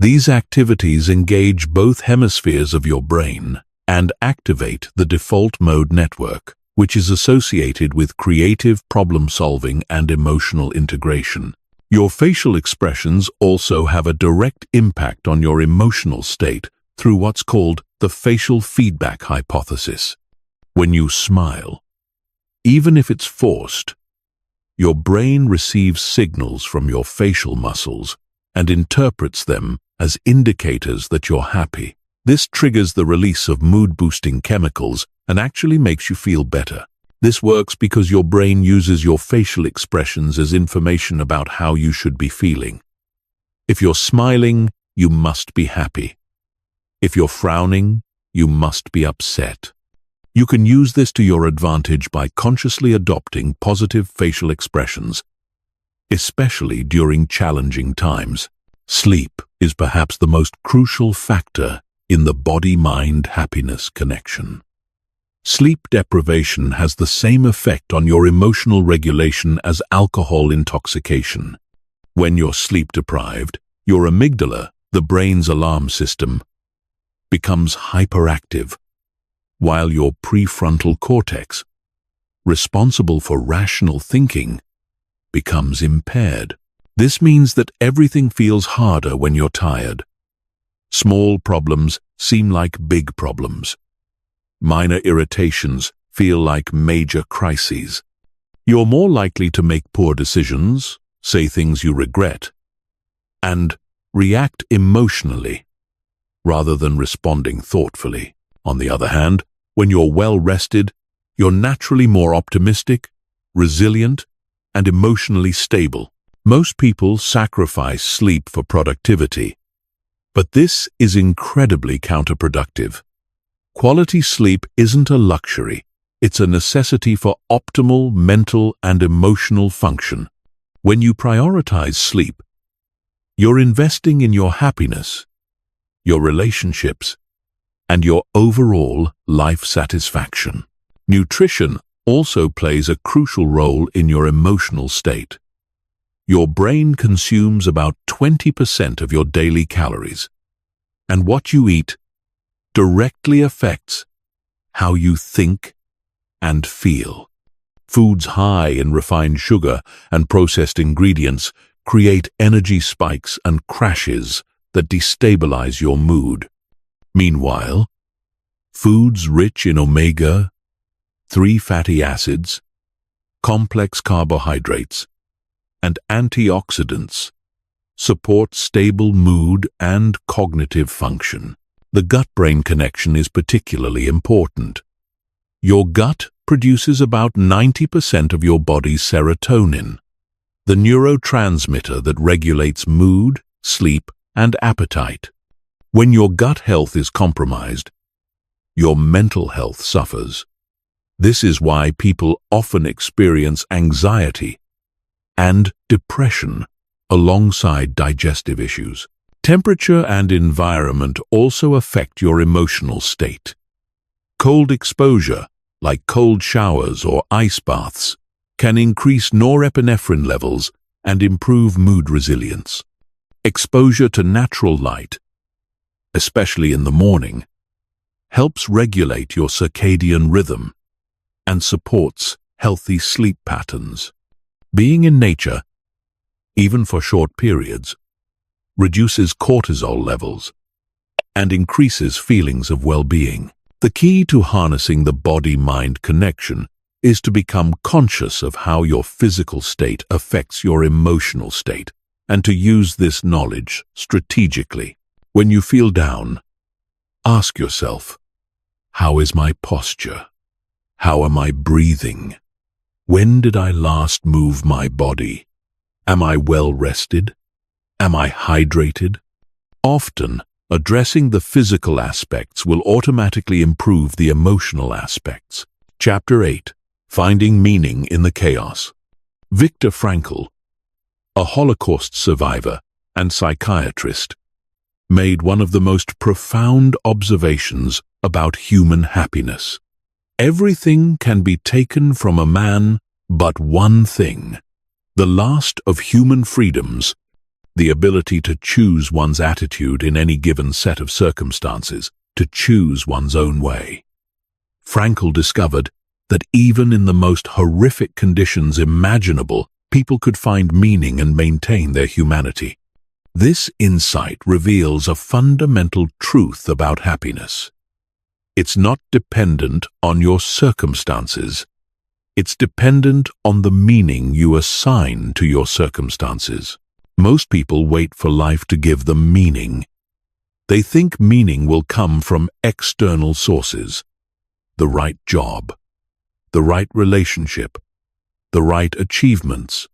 These activities engage both hemispheres of your brain and activate the default mode network, which is associated with creative problem-solving and emotional integration. Your facial expressions also have a direct impact on your emotional state through what's called the facial feedback hypothesis. When you smile, even if it's forced, your brain receives signals from your facial muscles and interprets them as indicators that you're happy. This triggers the release of mood-boosting chemicals and actually makes you feel better. This works because your brain uses your facial expressions as information about how you should be feeling. If you're smiling, you must be happy. If you're frowning, you must be upset. You can use this to your advantage by consciously adopting positive facial expressions, especially during challenging times. Sleep is perhaps the most crucial factor in the body-mind happiness connection. Sleep deprivation has the same effect on your emotional regulation as alcohol intoxication. When you're sleep-deprived, your amygdala, the brain's alarm system, becomes hyperactive, while your prefrontal cortex, responsible for rational thinking, becomes impaired. This means that everything feels harder when you're tired. Small problems seem like big problems. Minor irritations feel like major crises. You're more likely to make poor decisions, say things you regret, and react emotionally rather than responding thoughtfully. On the other hand, when you're well rested, you're naturally more optimistic, resilient, and emotionally stable. Most people sacrifice sleep for productivity, but this is incredibly counterproductive. Quality sleep isn't a luxury, it's a necessity for optimal mental and emotional function. When you prioritize sleep, you're investing in your happiness, your relationships, and your overall life satisfaction. Nutrition also plays a crucial role in your emotional state. Your brain consumes about 20% of your daily calories, and what you eat directly affects how you think and feel. Foods high in refined sugar and processed ingredients create energy spikes and crashes that destabilize your mood. Meanwhile, foods rich in omega-3 fatty acids, complex carbohydrates, and antioxidants support stable mood and cognitive function. The gut-brain connection is particularly important. Your gut produces about 90% of your body's serotonin, the neurotransmitter that regulates mood sleep, and appetite. When your gut health is compromised, your mental health suffers. This is why people often experience anxiety and depression alongside digestive issues. Temperature and environment also affect your emotional state. Cold exposure, like cold showers or ice baths, can increase norepinephrine levels and improve mood resilience. Exposure to natural light, especially in the morning, helps regulate your circadian rhythm and supports healthy sleep patterns. Being in nature, even for short periods, reduces cortisol levels and increases feelings of well-being. The key to harnessing the body-mind connection is to become conscious of how your physical state affects your emotional state, and to use this knowledge strategically. When you feel down, ask yourself, how is my posture? How am I breathing? When did I last move my body? Am I well rested? Am I hydrated? Often, addressing the physical aspects will automatically improve the emotional aspects. Chapter 8. Finding Meaning in the Chaos. Viktor Frankl, a Holocaust survivor and psychiatrist, made one of the most profound observations about human happiness. Everything can be taken from a man but one thing, the last of human freedoms, the ability to choose one's attitude in any given set of circumstances, to choose one's own way. Frankl discovered that even in the most horrific conditions imaginable, people could find meaning and maintain their humanity. This insight reveals a fundamental truth about happiness. It's not dependent on your circumstances. It's dependent on the meaning you assign to your circumstances. Most people wait for life to give them meaning. They think meaning will come from external sources: the right job, the right relationship, the right achievements,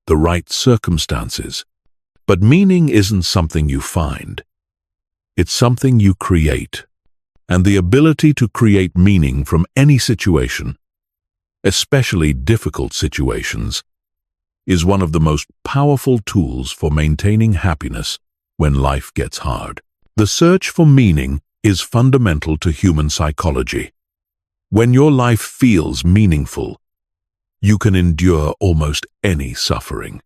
the right circumstances. But meaning isn't something you find. It's something you create. And the ability to create meaning from any situation, especially difficult situations, is one of the most powerful tools for maintaining happiness when life gets hard. The search for meaning is fundamental to human psychology. When your life feels meaningful, you can endure almost any suffering.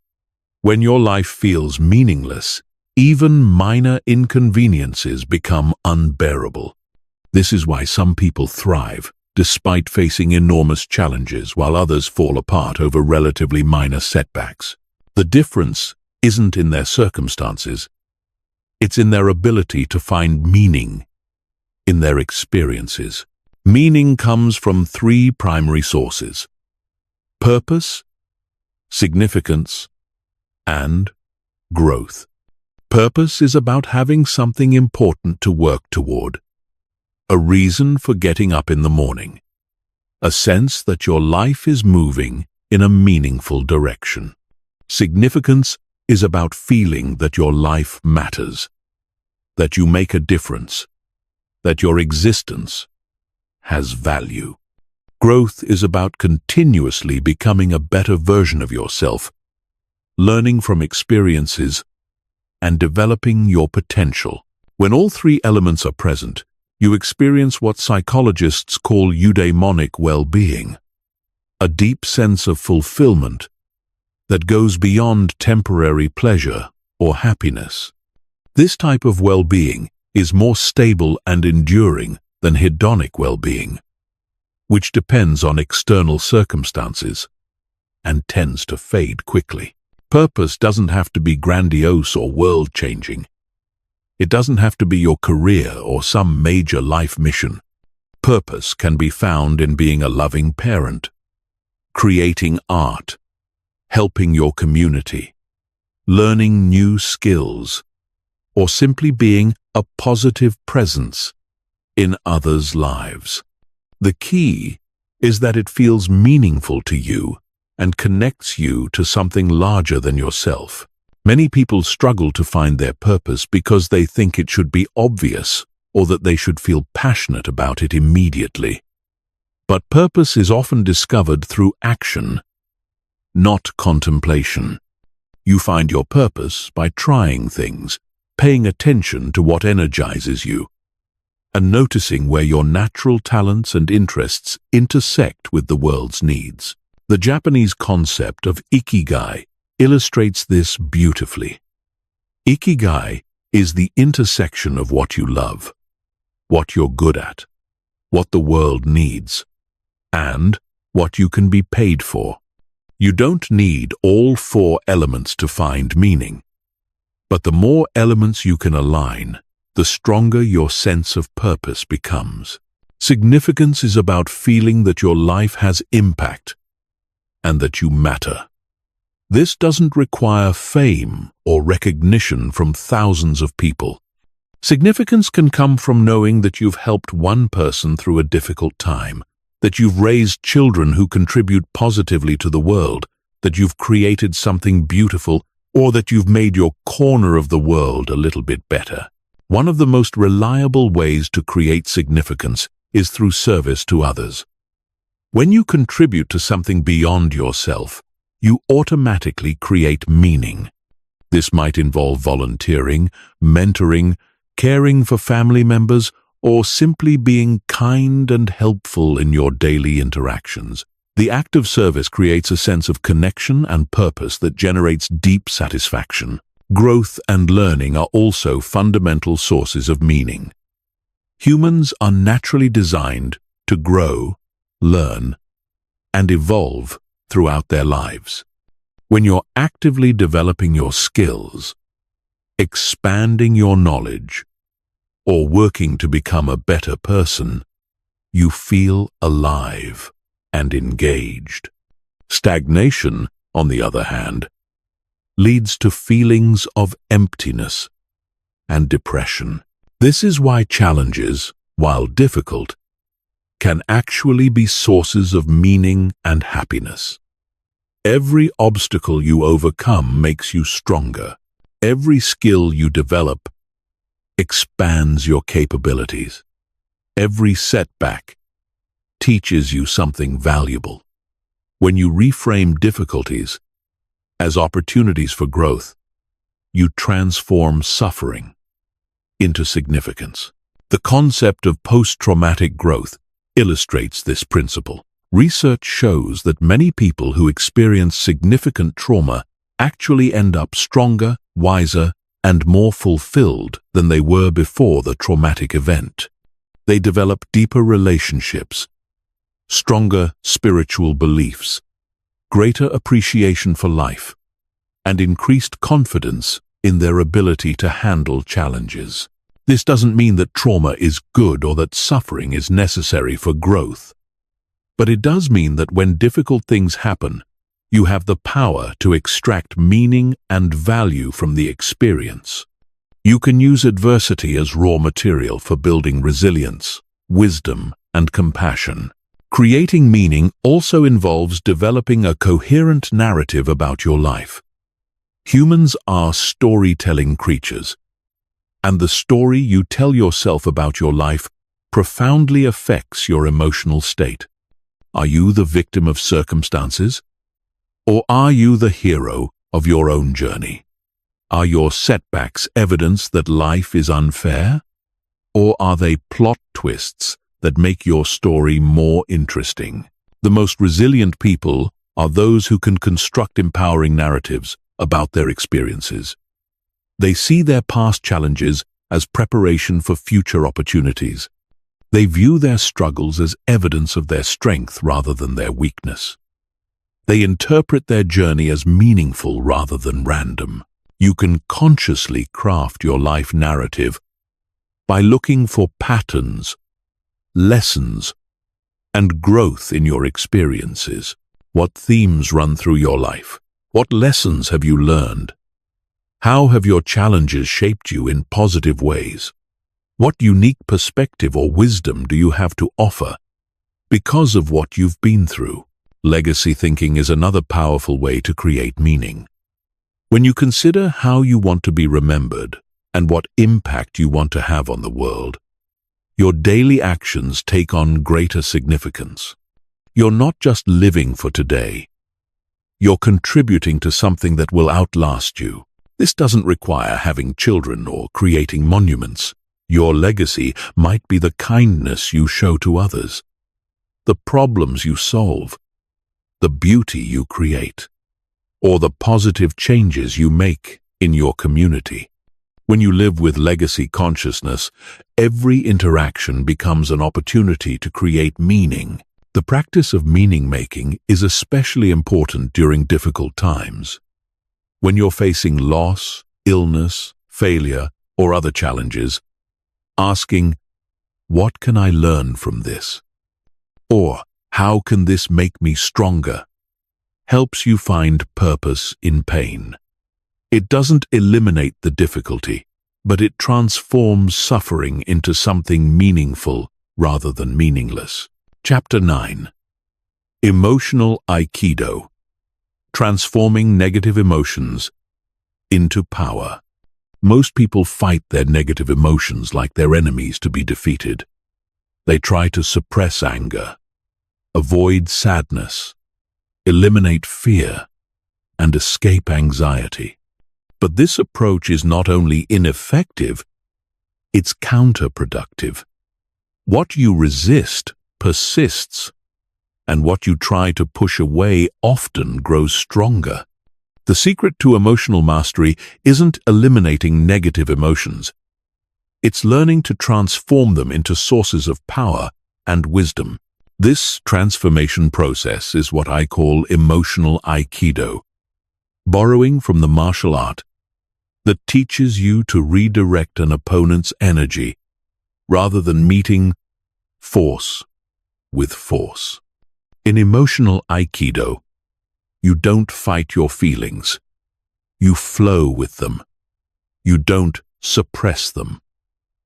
When your life feels meaningless, even minor inconveniences become unbearable. This is why some people thrive, despite facing enormous challenges, while others fall apart over relatively minor setbacks. The difference isn't in their circumstances. It's in their ability to find meaning in their experiences. Meaning comes from three primary sources: purpose, significance, and growth. Purpose is about having something important to work toward, a reason for getting up in the morning, a sense that your life is moving in a meaningful direction. Significance is about feeling that your life matters, that you make a difference, that your existence has value. Growth is about continuously becoming a better version of yourself, learning from experiences, and developing your potential. When all three elements are present, you experience what psychologists call eudaimonic well-being, a deep sense of fulfillment that goes beyond temporary pleasure or happiness. This type of well-being is more stable and enduring than hedonic well-being, which depends on external circumstances and tends to fade quickly. Purpose doesn't have to be grandiose or world-changing. It doesn't have to be your career or some major life mission. Purpose can be found in being a loving parent, creating art, helping your community, learning new skills, or simply being a positive presence in others' lives. The key is that it feels meaningful to you and connects you to something larger than yourself. Many people struggle to find their purpose because they think it should be obvious or that they should feel passionate about it immediately. But purpose is often discovered through action, not contemplation. You find your purpose by trying things, paying attention to what energizes you, and noticing where your natural talents and interests intersect with the world's needs. The Japanese concept of ikigai illustrates this beautifully. Ikigai is the intersection of what you love, what you're good at, what the world needs, and what you can be paid for. You don't need all four elements to find meaning, but the more elements you can align, the stronger your sense of purpose becomes. Significance is about feeling that your life has impact and that you matter. This doesn't require fame or recognition from thousands of people. Significance can come from knowing that you've helped one person through a difficult time, that you've raised children who contribute positively to the world, that you've created something beautiful, or that you've made your corner of the world a little bit better. One of the most reliable ways to create significance is through service to others. When you contribute to something beyond yourself, you automatically create meaning. This might involve volunteering, mentoring, caring for family members, or simply being kind and helpful in your daily interactions. The act of service creates a sense of connection and purpose that generates deep satisfaction. Growth and learning are also fundamental sources of meaning. Humans are naturally designed to grow, learn, and evolve throughout their lives. When you're actively developing your skills, expanding your knowledge, or working to become a better person, you feel alive and engaged. Stagnation, on the other hand, leads to feelings of emptiness and depression. This is why challenges, while difficult, can actually be sources of meaning and happiness. Every obstacle you overcome makes you stronger. Every skill you develop expands your capabilities. Every setback teaches you something valuable. When you reframe difficulties as opportunities for growth, you transform suffering into significance. The concept of post-traumatic growth illustrates this principle. Research shows that many people who experience significant trauma actually end up stronger, wiser, and more fulfilled than they were before the traumatic event. They develop deeper relationships, stronger spiritual beliefs, greater appreciation for life, and increased confidence in their ability to handle challenges. This doesn't mean that trauma is good or that suffering is necessary for growth. But it does mean that when difficult things happen, you have the power to extract meaning and value from the experience. You can use adversity as raw material for building resilience, wisdom, and compassion. Creating meaning also involves developing a coherent narrative about your life. Humans are storytelling creatures, and the story you tell yourself about your life profoundly affects your emotional state. Are you the victim of circumstances? Or are you the hero of your own journey? Are your setbacks evidence that life is unfair? Or are they plot twists that make your story more interesting? The most resilient people are those who can construct empowering narratives about their experiences. They see their past challenges as preparation for future opportunities. They view their struggles as evidence of their strength rather than their weakness. They interpret their journey as meaningful rather than random. You can consciously craft your life narrative by looking for patterns, lessons, and growth in your experiences. What themes run through your life? What lessons have you learned? How have your challenges shaped you in positive ways? What unique perspective or wisdom do you have to offer because of what you've been through? Legacy thinking is another powerful way to create meaning. When you consider how you want to be remembered and what impact you want to have on the world, your daily actions take on greater significance. You're not just living for today. You're contributing to something that will outlast you. This doesn't require having children or creating monuments. Your legacy might be the kindness you show to others, the problems you solve, the beauty you create, or the positive changes you make in your community. When you live with legacy consciousness, every interaction becomes an opportunity to create meaning. The practice of meaning-making is especially important during difficult times. When you're facing loss, illness, failure, or other challenges, asking, "What can I learn from this?" or "How can this make me stronger?" helps you find purpose in pain. It doesn't eliminate the difficulty, but it transforms suffering into something meaningful rather than meaningless. Chapter 9. Emotional Aikido. Transforming negative emotions into power. Most people fight their negative emotions like they're enemies to be defeated. They try to suppress anger, avoid sadness, eliminate fear, and escape anxiety. But this approach is not only ineffective, it's counterproductive. What you resist persists, and what you try to push away often grows stronger. The secret to emotional mastery isn't eliminating negative emotions. It's learning to transform them into sources of power and wisdom. This transformation process is what I call emotional Aikido, borrowing from the martial art that teaches you to redirect an opponent's energy rather than meeting force with force. In emotional Aikido, you don't fight your feelings. You flow with them. You don't suppress them.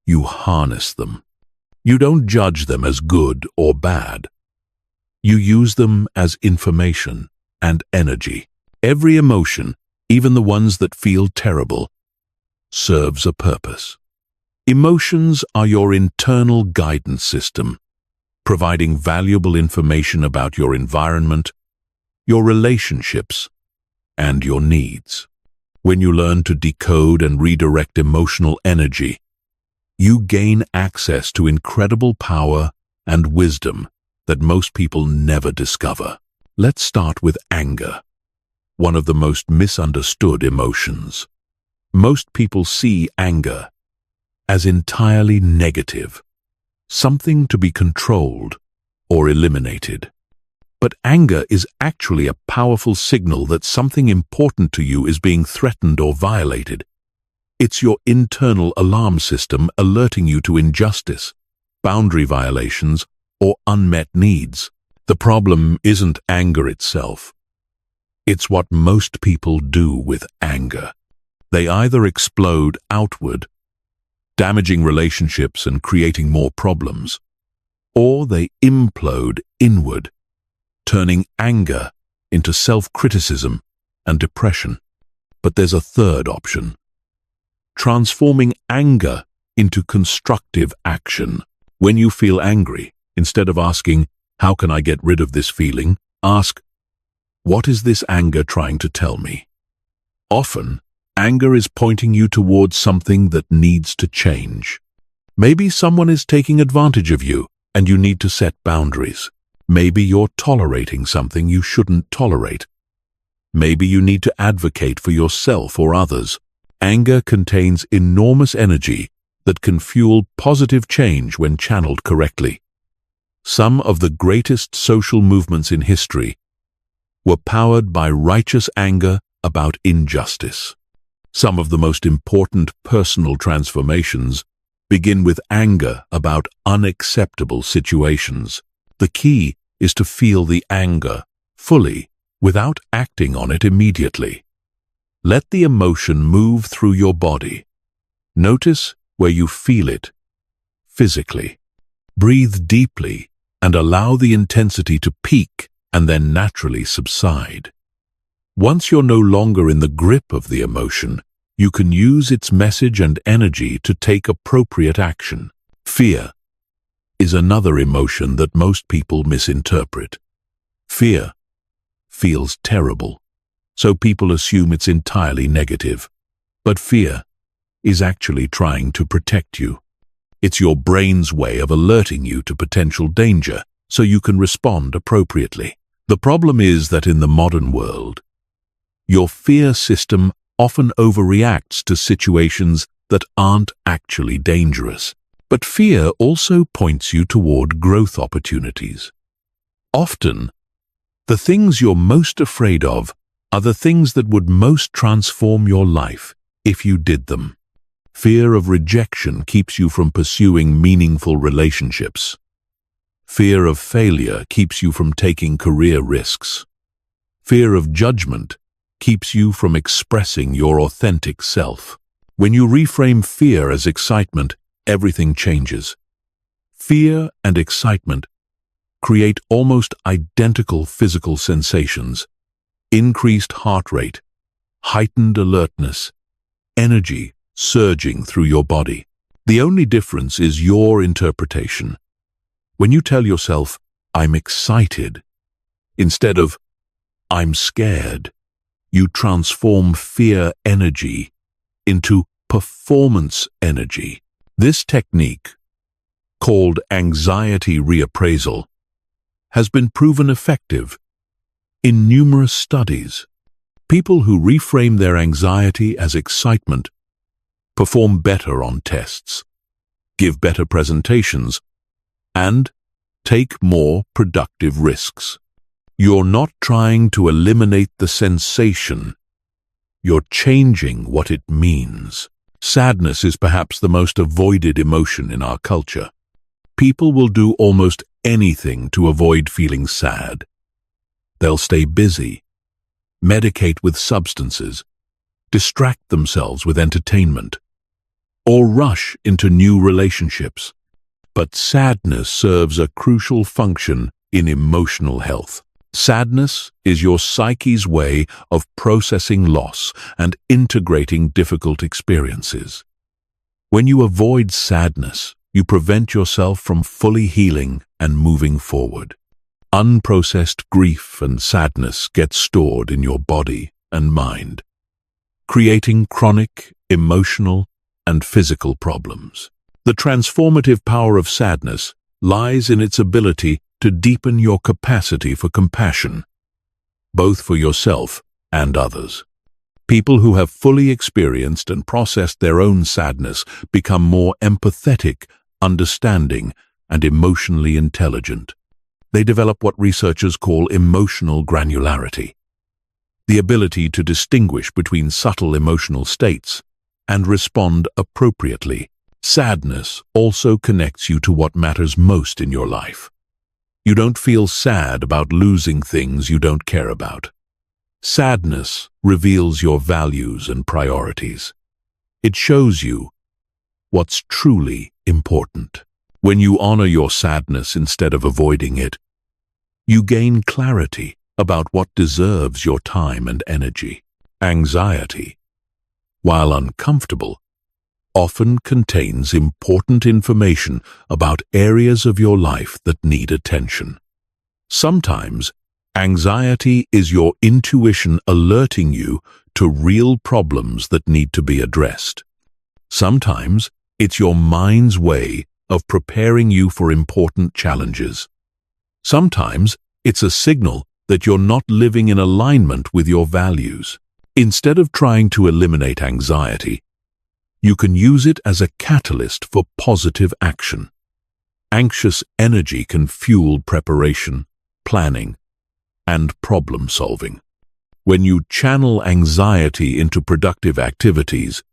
You harness them. You don't judge them as good or bad. You use them as information and energy. Every emotion, even the ones that feel terrible, serves a purpose. Emotions are your internal guidance system, providing valuable information about your environment, your relationships, and your needs. When you learn to decode and redirect emotional energy, you gain access to incredible power and wisdom that most people never discover. Let's start with anger, one of the most misunderstood emotions. Most people see anger as entirely negative, something to be controlled or eliminated. But anger is actually a powerful signal that something important to you is being threatened or violated. It's your internal alarm system alerting you to injustice, boundary violations, or unmet needs. The problem isn't anger itself. It's what most people do with anger. They either explode outward, damaging relationships and creating more problems, or they implode inward, turning anger into self-criticism and depression. But there's a third option: transforming anger into constructive action. When you feel angry, instead of asking, "How can I get rid of this feeling?" ask, "What is this anger trying to tell me?" Often, anger is pointing you towards something that needs to change. Maybe someone is taking advantage of you and you need to set boundaries. Maybe you're tolerating something you shouldn't tolerate. Maybe you need to advocate for yourself or others. Anger contains enormous energy that can fuel positive change when channeled correctly. Some of the greatest social movements in history were powered by righteous anger about injustice. Some of the most important personal transformations begin with anger about unacceptable situations. The key is to feel the anger fully without acting on it immediately. Let the emotion move through your body. Notice where you feel it physically. Breathe deeply and allow the intensity to peak and then naturally subside. Once you're no longer in the grip of the emotion, you can use its message and energy to take appropriate action. Fear is another emotion that most people misinterpret. Fear feels terrible, so people assume it's entirely negative. But fear is actually trying to protect you. It's your brain's way of alerting you to potential danger so you can respond appropriately. The problem is that in the modern world, your fear system often overreacts to situations that aren't actually dangerous. But fear also points you toward growth opportunities. Often, the things you're most afraid of are the things that would most transform your life if you did them. Fear of rejection keeps you from pursuing meaningful relationships. Fear of failure keeps you from taking career risks. Fear of judgment keeps you from expressing your authentic self. When you reframe fear as excitement, everything changes. Fear and excitement create almost identical physical sensations: increased heart rate, heightened alertness, energy surging through your body. The only difference is your interpretation. When you tell yourself, "I'm excited," instead of "I'm scared," you transform fear energy into performance energy. This technique, called anxiety reappraisal, has been proven effective in numerous studies. People who reframe their anxiety as excitement perform better on tests, give better presentations, and take more productive risks. You're not trying to eliminate the sensation. You're changing what it means. Sadness is perhaps the most avoided emotion in our culture. People will do almost anything to avoid feeling sad. They'll stay busy, medicate with substances, distract themselves with entertainment, or rush into new relationships. But sadness serves a crucial function in emotional health. Sadness is your psyche's way of processing loss and integrating difficult experiences. When you avoid sadness, you prevent yourself from fully healing and moving forward. Unprocessed grief and sadness get stored in your body and mind, creating chronic emotional and physical problems. The transformative power of sadness lies in its ability to deepen your capacity for compassion, both for yourself and others. People who have fully experienced and processed their own sadness become more empathetic, understanding, and emotionally intelligent. They develop what researchers call emotional granularity, the ability to distinguish between subtle emotional states and respond appropriately. Sadness also connects you to what matters most in your life. You don't feel sad about losing things you don't care about. Sadness reveals your values and priorities. It shows you what's truly important. When you honor your sadness instead of avoiding it, you gain clarity about what deserves your time and energy. Anxiety, while uncomfortable, often contains important information about areas of your life that need attention. Sometimes, anxiety is your intuition alerting you to real problems that need to be addressed. Sometimes, it's your mind's way of preparing you for important challenges. Sometimes, it's a signal that you're not living in alignment with your values. Instead of trying to eliminate anxiety, you can use it as a catalyst for positive action. Anxious energy can fuel preparation, planning, and problem-solving. When you channel anxiety into productive activities,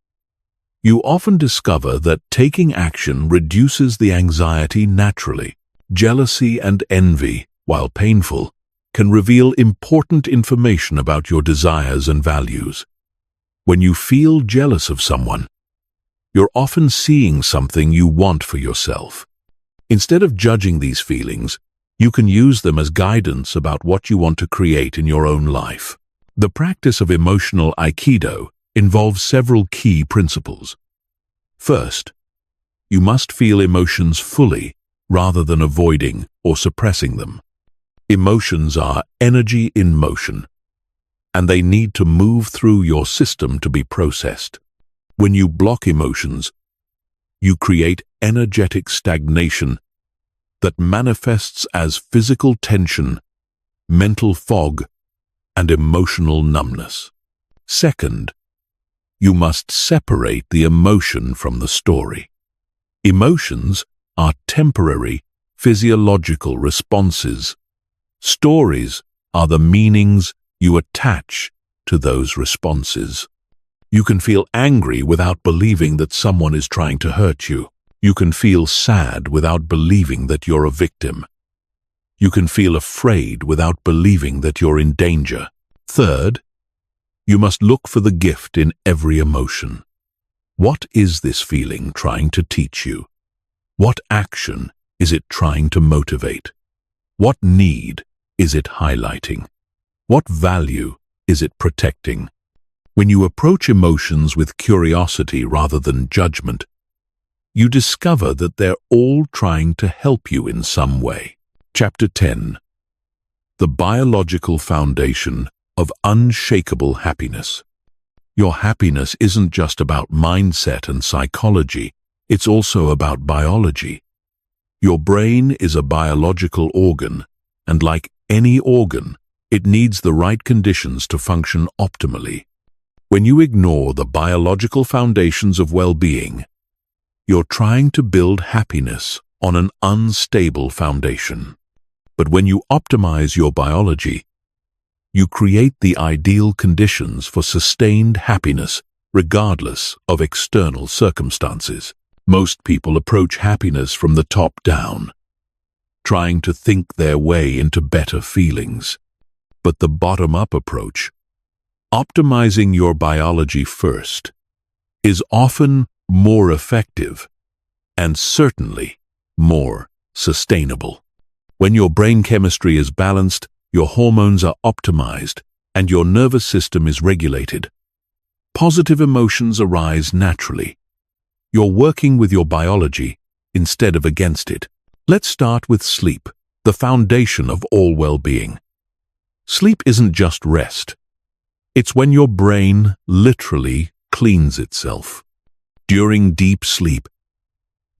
you often discover that taking action reduces the anxiety naturally. Jealousy and envy, while painful, can reveal important information about your desires and values. When you feel jealous of someone, you're often seeing something you want for yourself. Instead of judging these feelings, you can use them as guidance about what you want to create in your own life. The practice of emotional Aikido involves several key principles. First, you must feel emotions fully rather than avoiding or suppressing them. Emotions are energy in motion, and they need to move through your system to be processed. When you block emotions, you create energetic stagnation that manifests as physical tension, mental fog, and emotional numbness. Second, you must separate the emotion from the story. Emotions are temporary, physiological responses. Stories are the meanings you attach to those responses. You can feel angry without believing that someone is trying to hurt you. You can feel sad without believing that you're a victim. You can feel afraid without believing that you're in danger. Third, you must look for the gift in every emotion. What is this feeling trying to teach you? What action is it trying to motivate? What need is it highlighting? What value is it protecting? When you approach emotions with curiosity rather than judgment, you discover that they're all trying to help you in some way. Chapter 10. The Biological Foundation of Unshakable Happiness. Your happiness isn't just about mindset and psychology, it's also about biology. Your brain is a biological organ, and like any organ, it needs the right conditions to function optimally. When you ignore the biological foundations of well-being, you're trying to build happiness on an unstable foundation. But when you optimize your biology, you create the ideal conditions for sustained happiness regardless of external circumstances. Most people approach happiness from the top down, trying to think their way into better feelings. But the bottom-up approach, optimizing your biology first, is often more effective and certainly more sustainable. When your brain chemistry is balanced, your hormones are optimized, and your nervous system is regulated, positive emotions arise naturally. You're working with your biology instead of against it. Let's start with sleep, the foundation of all well-being. Sleep isn't just rest. It's when your brain literally cleans itself. During deep sleep,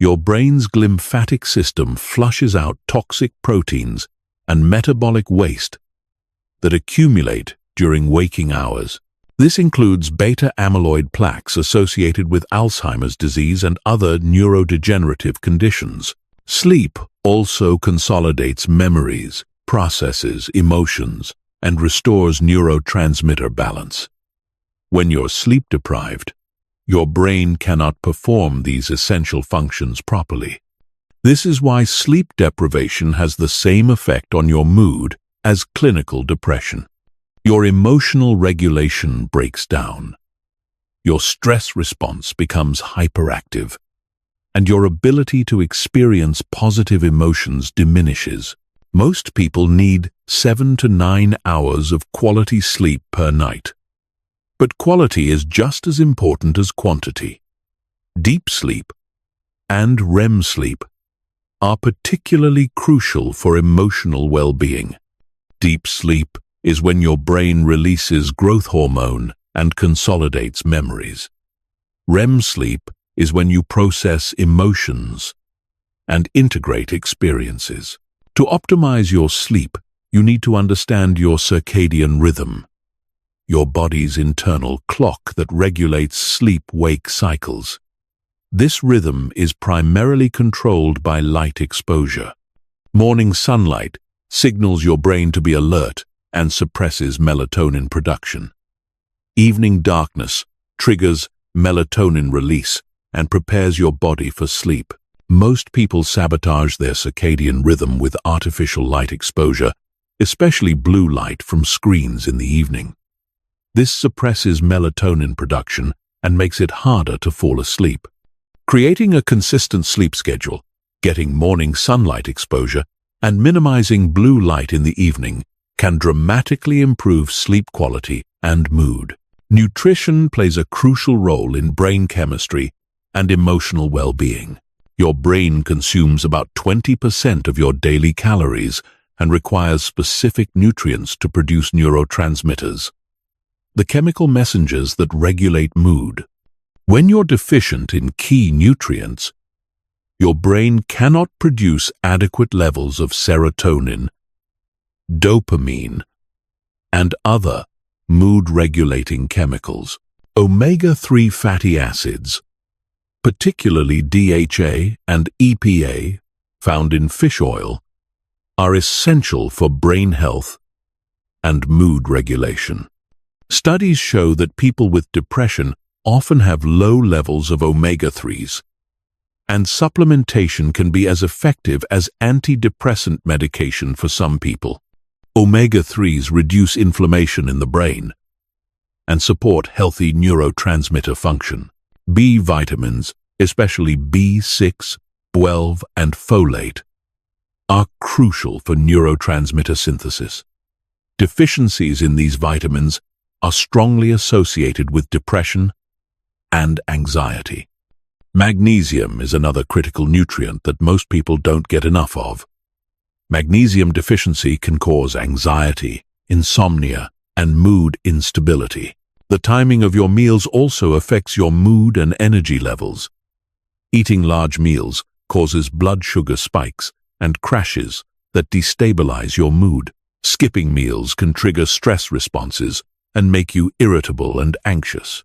your brain's glymphatic system flushes out toxic proteins and metabolic waste that accumulate during waking hours. This includes beta-amyloid plaques associated with Alzheimer's disease and other neurodegenerative conditions. Sleep also consolidates memories, processes emotions, and restores neurotransmitter balance. When you're sleep-deprived, your brain cannot perform these essential functions properly. This is why sleep deprivation has the same effect on your mood as clinical depression. Your emotional regulation breaks down. Your stress response becomes hyperactive, and your ability to experience positive emotions diminishes. Most people need 7 to 9 hours of quality sleep per night. But quality is just as important as quantity. Deep sleep and REM sleep are particularly crucial for emotional well-being. Deep sleep is when your brain releases growth hormone and consolidates memories. REM sleep is when you process emotions and integrate experiences. To optimize your sleep, you need to understand your circadian rhythm, your body's internal clock that regulates sleep-wake cycles. This rhythm is primarily controlled by light exposure. Morning sunlight signals your brain to be alert and suppresses melatonin production. Evening darkness triggers melatonin release and prepares your body for sleep. Most people sabotage their circadian rhythm with artificial light exposure, especially blue light from screens in the evening. This suppresses melatonin production and makes it harder to fall asleep. Creating a consistent sleep schedule, getting morning sunlight exposure, and minimizing blue light in the evening can dramatically improve sleep quality and mood. Nutrition plays a crucial role in brain chemistry and emotional well-being. Your brain consumes about 20% of your daily calories and requires specific nutrients to produce neurotransmitters, the chemical messengers that regulate mood. When you're deficient in key nutrients, your brain cannot produce adequate levels of serotonin, dopamine, and other mood-regulating chemicals. Omega-3 fatty acids, particularly DHA and EPA, found in fish oil, are essential for brain health and mood regulation. Studies show that people with depression often have low levels of omega-3s, and supplementation can be as effective as antidepressant medication for some people. Omega-3s reduce inflammation in the brain and support healthy neurotransmitter function. B vitamins, especially B6, B12, and folate, are crucial for neurotransmitter synthesis. Deficiencies in these vitamins are strongly associated with depression and anxiety. Magnesium is another critical nutrient that most people don't get enough of. Magnesium deficiency can cause anxiety, insomnia, and mood instability. The timing of your meals also affects your mood and energy levels. Eating large meals causes blood sugar spikes and crashes that destabilize your mood. Skipping meals can trigger stress responses and make you irritable and anxious.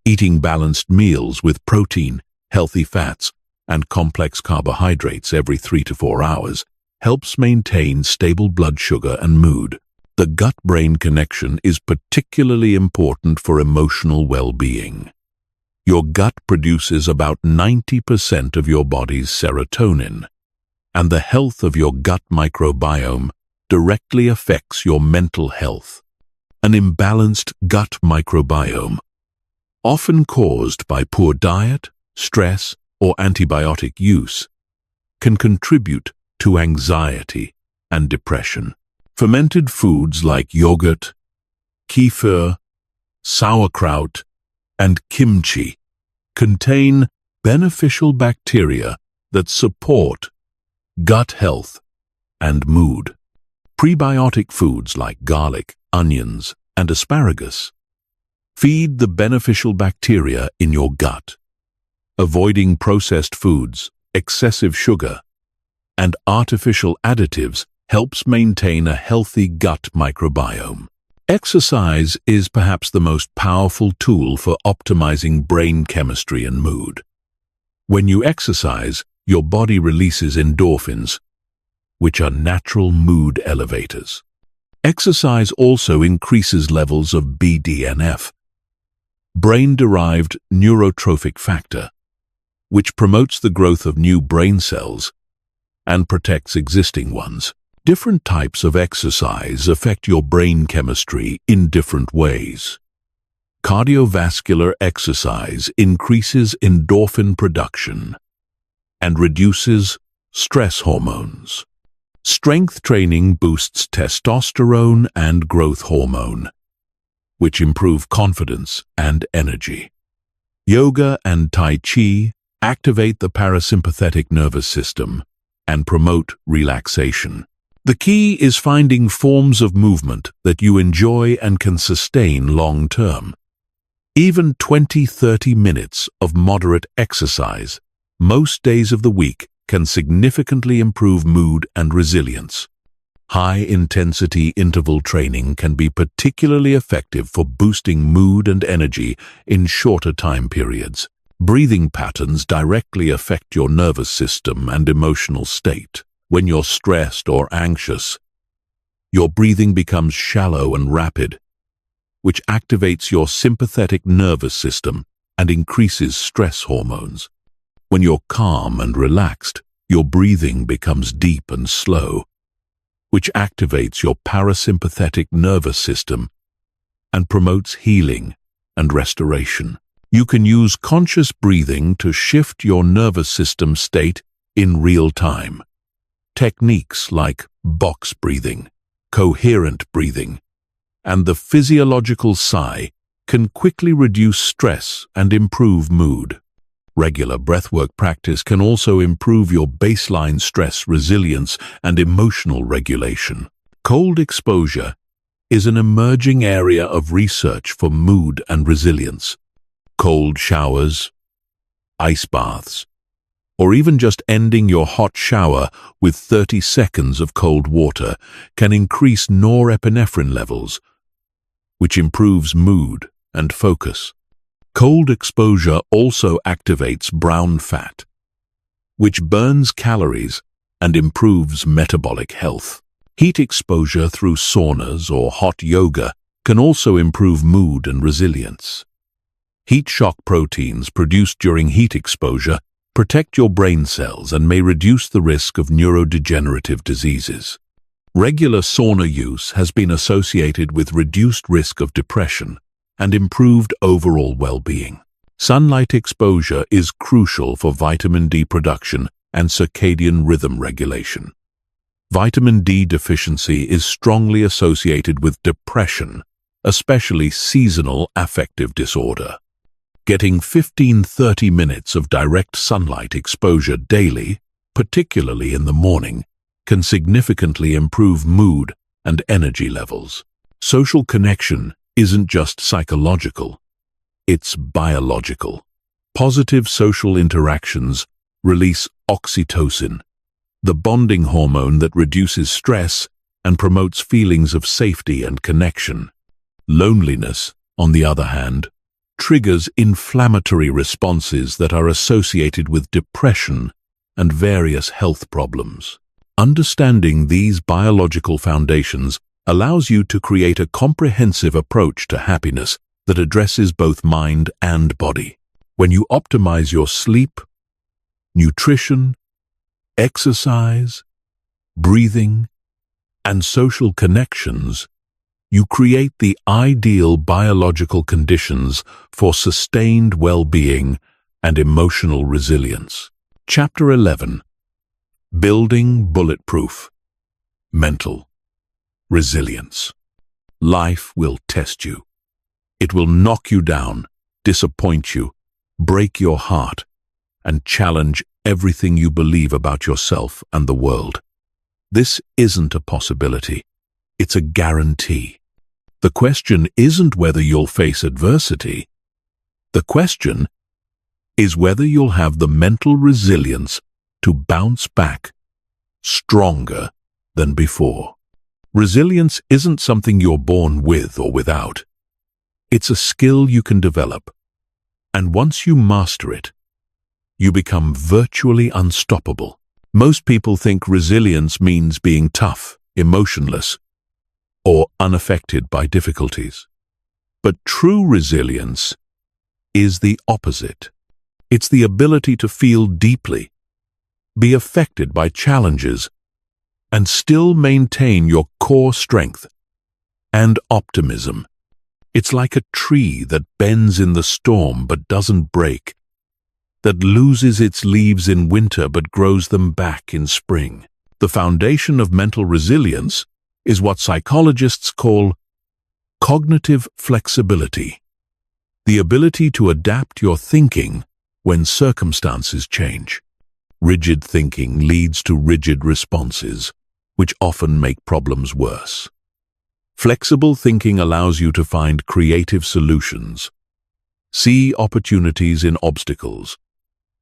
Eating balanced meals with protein, healthy fats, and complex carbohydrates every 3 to 4 hours helps maintain stable blood sugar and mood. The gut-brain connection is particularly important for emotional well-being. Your gut produces about 90% of your body's serotonin, and the health of your gut microbiome directly affects your mental health. An imbalanced gut microbiome, often caused by poor diet, stress, or antibiotic use, can contribute to anxiety and depression. Fermented foods like yogurt, kefir, sauerkraut, and kimchi contain beneficial bacteria that support gut health and mood. Prebiotic foods like garlic, onions, and asparagus feed the beneficial bacteria in your gut. Avoiding processed foods, excessive sugar, and artificial additives helps maintain a healthy gut microbiome. Exercise is perhaps the most powerful tool for optimizing brain chemistry and mood. When you exercise, your body releases endorphins, which are natural mood elevators. Exercise also increases levels of BDNF, brain-derived neurotrophic factor, which promotes the growth of new brain cells and protects existing ones. Different types of exercise affect your brain chemistry in different ways. Cardiovascular exercise increases endorphin production and reduces stress hormones. Strength training boosts testosterone and growth hormone, which improve confidence and energy. Yoga and Tai Chi activate the parasympathetic nervous system and promote relaxation. The key is finding forms of movement that you enjoy and can sustain long-term. Even 20-30 minutes of moderate exercise most days of the week can significantly improve mood and resilience. High-intensity interval training can be particularly effective for boosting mood and energy in shorter time periods. Breathing patterns directly affect your nervous system and emotional state. When you're stressed or anxious, your breathing becomes shallow and rapid, which activates your sympathetic nervous system and increases stress hormones. When you're calm and relaxed, your breathing becomes deep and slow, which activates your parasympathetic nervous system and promotes healing and restoration. You can use conscious breathing to shift your nervous system state in real time. Techniques like box breathing, coherent breathing, and the physiological sigh can quickly reduce stress and improve mood. Regular breathwork practice can also improve your baseline stress resilience and emotional regulation. Cold exposure is an emerging area of research for mood and resilience. Cold showers, ice baths, or even just ending your hot shower with 30 seconds of cold water can increase norepinephrine levels, which improves mood and focus. Cold exposure also activates brown fat, which burns calories and improves metabolic health. Heat exposure through saunas or hot yoga can also improve mood and resilience. Heat shock proteins produced during heat exposure protect your brain cells and may reduce the risk of neurodegenerative diseases. Regular sauna use has been associated with reduced risk of depression and improved overall well-being. Sunlight exposure is crucial for vitamin D production and circadian rhythm regulation. Vitamin D deficiency is strongly associated with depression, especially seasonal affective disorder. Getting 15–30 minutes of direct sunlight exposure daily, particularly in the morning, can significantly improve mood and energy levels. Social connection isn't just psychological, it's biological. Positive social interactions release oxytocin, the bonding hormone that reduces stress and promotes feelings of safety and connection. Loneliness, on the other hand, triggers inflammatory responses that are associated with depression and various health problems. Understanding these biological foundations allows you to create a comprehensive approach to happiness that addresses both mind and body. When you optimize your sleep, nutrition, exercise, breathing, and social connections, you create the ideal biological conditions for sustained well-being and emotional resilience. Chapter 11. Building Bulletproof Mental Resilience. Life will test you. It will knock you down, disappoint you, break your heart, and challenge everything you believe about yourself and the world. This isn't a possibility. It's a guarantee. The question isn't whether you'll face adversity. The question is whether you'll have the mental resilience to bounce back stronger than before. Resilience isn't something you're born with or without. It's a skill you can develop. And once you master it, you become virtually unstoppable. Most people think resilience means being tough, emotionless, or unaffected by difficulties. But true resilience is the opposite. It's the ability to feel deeply, be affected by challenges, and still maintain your core strength and optimism. It's like a tree that bends in the storm but doesn't break, that loses its leaves in winter but grows them back in spring. The foundation of mental resilience is what psychologists call cognitive flexibility, the ability to adapt your thinking when circumstances change. Rigid thinking leads to rigid responses, which often make problems worse. Flexible thinking allows you to find creative solutions, see opportunities in obstacles,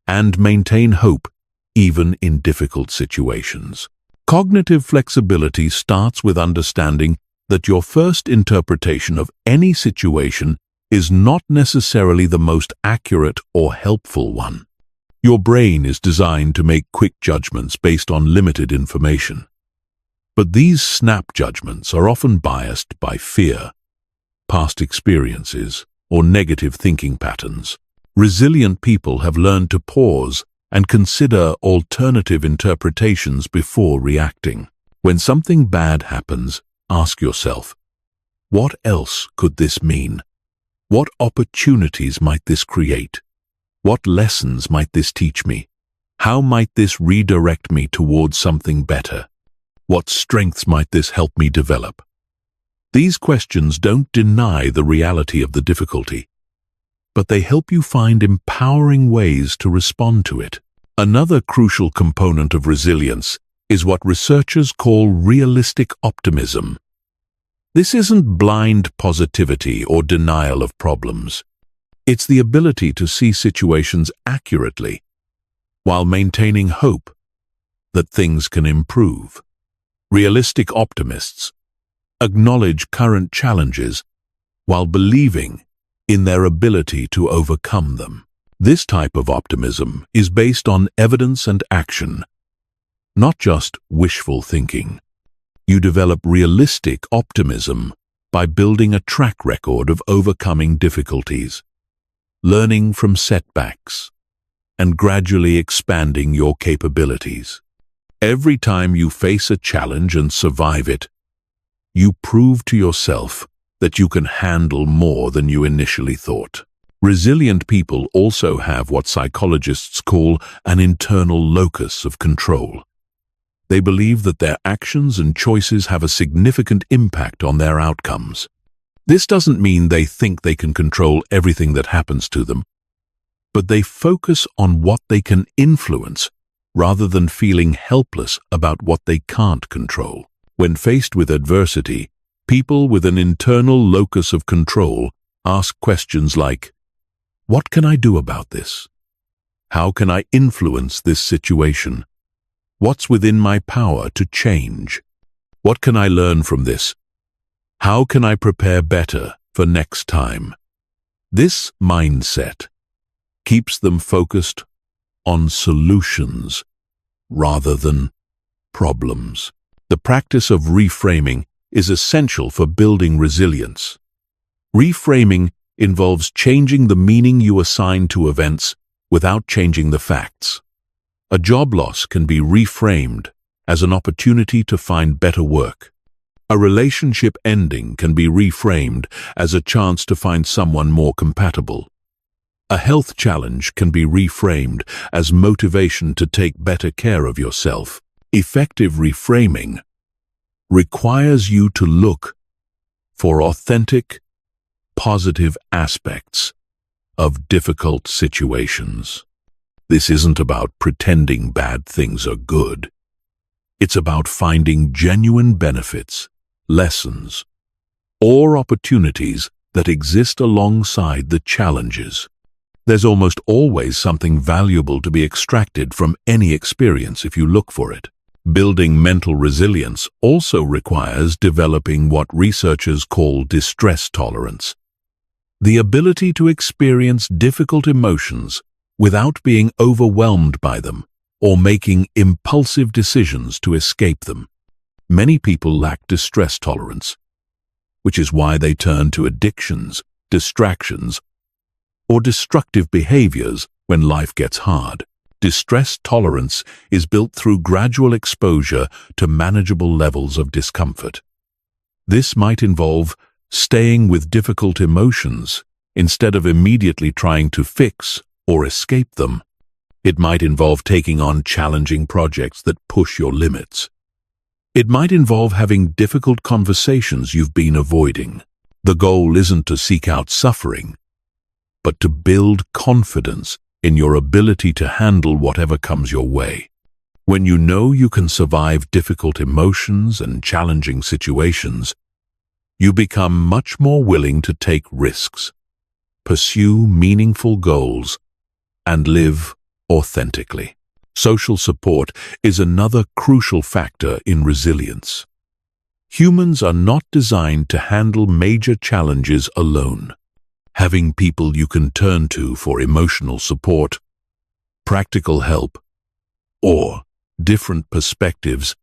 and maintain hope even in difficult situations. Cognitive flexibility starts with understanding that your first interpretation of any situation is not necessarily the most accurate or helpful one. Your brain is designed to make quick judgments based on limited information. But these snap judgments are often biased by fear, past experiences, or negative thinking patterns. Resilient people have learned to pause and consider alternative interpretations before reacting. When something bad happens, ask yourself, what else could this mean? What opportunities might this create? What lessons might this teach me? How might this redirect me towards something better? What strengths might this help me develop? These questions don't deny the reality of the difficulty, but they help you find empowering ways to respond to it. Another crucial component of resilience is what researchers call realistic optimism. This isn't blind positivity or denial of problems. It's the ability to see situations accurately while maintaining hope that things can improve. Realistic optimists acknowledge current challenges while believing in their ability to overcome them. This type of optimism is based on evidence and action, not just wishful thinking. You develop realistic optimism by building a track record of overcoming difficulties, learning from setbacks, and gradually expanding your capabilities. Every time you face a challenge and survive it, you prove to yourself that you can handle more than you initially thought. Resilient people also have what psychologists call an internal locus of control. They believe that their actions and choices have a significant impact on their outcomes. This doesn't mean they think they can control everything that happens to them, but they focus on what they can influence rather than feeling helpless about what they can't control. When faced with adversity, people with an internal locus of control ask questions like, "What can I do about this? How can I influence this situation? What's within my power to change? What can I learn from this? How can I prepare better for next time?" This mindset keeps them focused on solutions rather than problems. The practice of reframing is essential for building resilience. Reframing involves changing the meaning you assign to events without changing the facts. A job loss can be reframed as an opportunity to find better work. A relationship ending can be reframed as a chance to find someone more compatible. A health challenge can be reframed as motivation to take better care of yourself. Effective reframing requires you to look for authentic, positive aspects of difficult situations. This isn't about pretending bad things are good. It's about finding genuine benefits, lessons, or opportunities that exist alongside the challenges. There's almost always something valuable to be extracted from any experience if you look for it. Building mental resilience also requires developing what researchers call distress tolerance, the ability to experience difficult emotions without being overwhelmed by them or making impulsive decisions to escape them. Many people lack distress tolerance, which is why they turn to addictions, distractions, or destructive behaviors when life gets hard. Distress tolerance is built through gradual exposure to manageable levels of discomfort. This might involve staying with difficult emotions instead of immediately trying to fix or escape them. It might involve taking on challenging projects that push your limits. It might involve having difficult conversations you've been avoiding. The goal isn't to seek out suffering, but to build confidence in your ability to handle whatever comes your way. When you know you can survive difficult emotions and challenging situations, you become much more willing to take risks, pursue meaningful goals, and live authentically. Social support is another crucial factor in resilience. Humans are not designed to handle major challenges alone. Having people you can turn to for emotional support, practical help, or different perspectives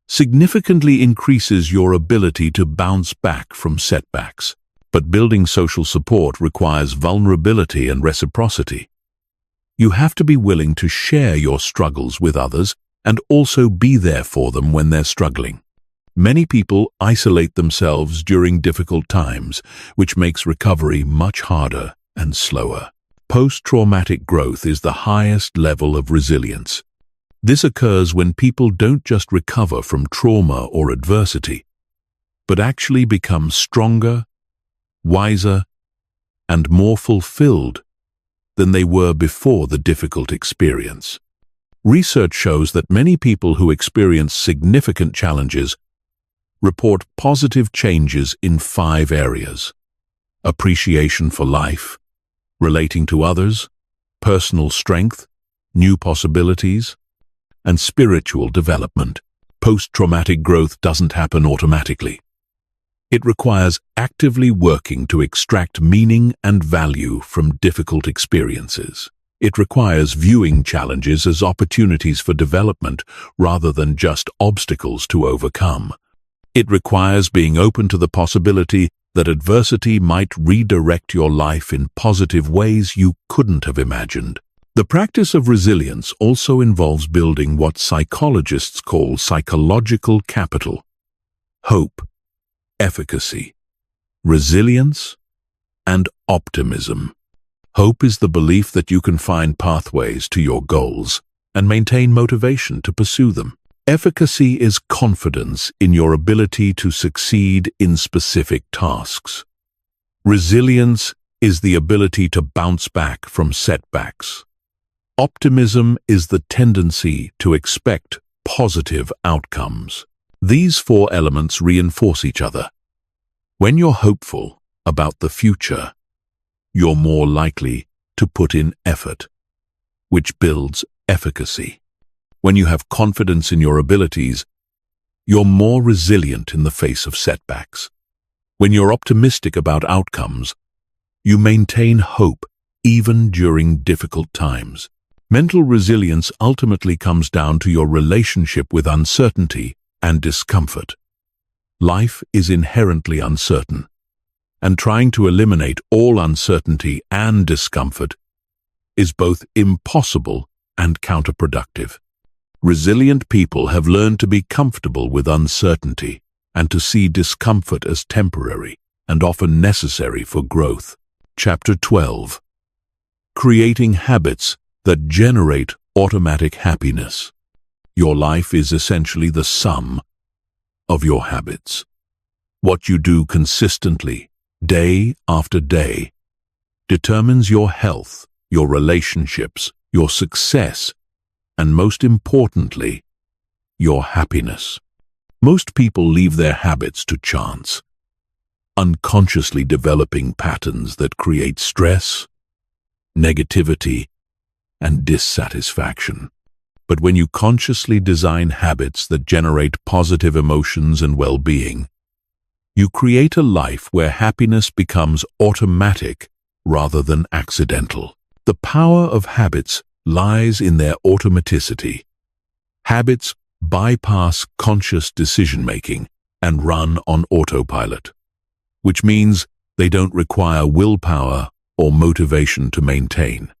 significantly increases your ability to bounce back from setbacks. But building social support requires vulnerability and reciprocity. You have to be willing to share your struggles with others and also be there for them when they're struggling. Many people isolate themselves during difficult times, which makes recovery much harder and slower. Post-traumatic growth is the highest level of resilience. This occurs when people don't just recover from trauma or adversity, but actually become stronger, wiser, and more fulfilled than they were before the difficult experience. Research shows that many people who experience significant challenges report positive changes in 5 areas: appreciation for life, relating to others, personal strength, new possibilities, and spiritual development. Post-traumatic growth doesn't happen automatically. It requires actively working to extract meaning and value from difficult experiences. It requires viewing challenges as opportunities for development rather than just obstacles to overcome. It requires being open to the possibility that adversity might redirect your life in positive ways you couldn't have imagined. The practice of resilience also involves building what psychologists call psychological capital: hope, efficacy, resilience, and optimism. Hope is the belief that you can find pathways to your goals and maintain motivation to pursue them. Efficacy is confidence in your ability to succeed in specific tasks. Resilience is the ability to bounce back from setbacks. Optimism is the tendency to expect positive outcomes. These 4 elements reinforce each other. When you're hopeful about the future, you're more likely to put in effort, which builds efficacy. When you have confidence in your abilities, you're more resilient in the face of setbacks. When you're optimistic about outcomes, you maintain hope even during difficult times. Mental resilience ultimately comes down to your relationship with uncertainty and discomfort. Life is inherently uncertain, and trying to eliminate all uncertainty and discomfort is both impossible and counterproductive. Resilient people have learned to be comfortable with uncertainty and to see discomfort as temporary and often necessary for growth. Chapter 12. Creating habits that generate automatic happiness. Your life is essentially the sum of your habits. What you do consistently, day after day, determines your health, your relationships, your success, and most importantly, your happiness. Most people leave their habits to chance, unconsciously developing patterns that create stress, negativity, and dissatisfaction. But when you consciously design habits that generate positive emotions and well-being, you create a life where happiness becomes automatic rather than accidental. The power of habits lies in their automaticity. Habits bypass conscious decision-making and run on autopilot, which means they don't require willpower or motivation to maintain.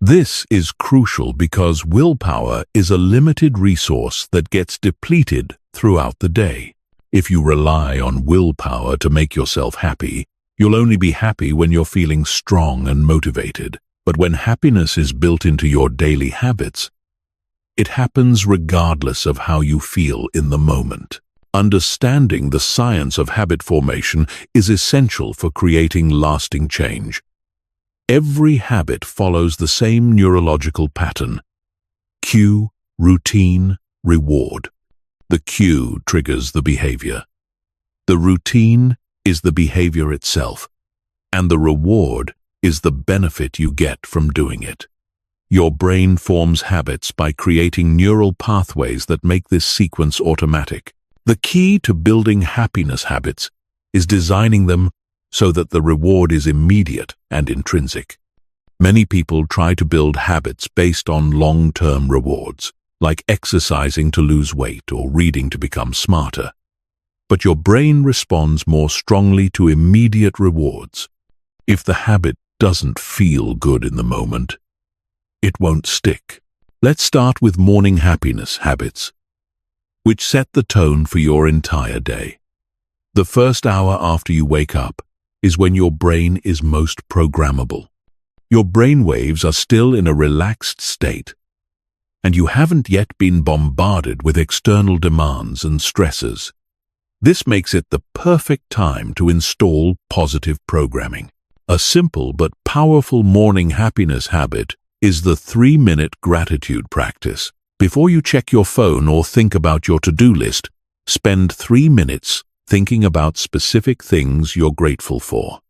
This is crucial because willpower is a limited resource that gets depleted throughout the day. If you rely on willpower to make yourself happy, you'll only be happy when you're feeling strong and motivated. But when happiness is built into your daily habits, it happens regardless of how you feel in the moment. Understanding the science of habit formation is essential for creating lasting change. Every habit follows the same neurological pattern: cue, routine, reward. The cue triggers the behavior. The routine is the behavior itself, and the reward is the benefit you get from doing it. Your brain forms habits by creating neural pathways that make this sequence automatic. The key to building happiness habits is designing them so that the reward is immediate and intrinsic. Many people try to build habits based on long-term rewards, like exercising to lose weight or reading to become smarter. But your brain responds more strongly to immediate rewards. If the habit doesn't feel good in the moment, it won't stick. Let's start with morning happiness habits, which set the tone for your entire day. The first hour after you wake up is when your brain is most programmable. Your brain waves are still in a relaxed state, and you haven't yet been bombarded with external demands and stresses. This makes it the perfect time to install positive programming. A simple but powerful morning happiness habit is the 3-minute gratitude practice. Before you check your phone or think about your to-do list, spend 3 minutes thinking about specific things you're grateful for.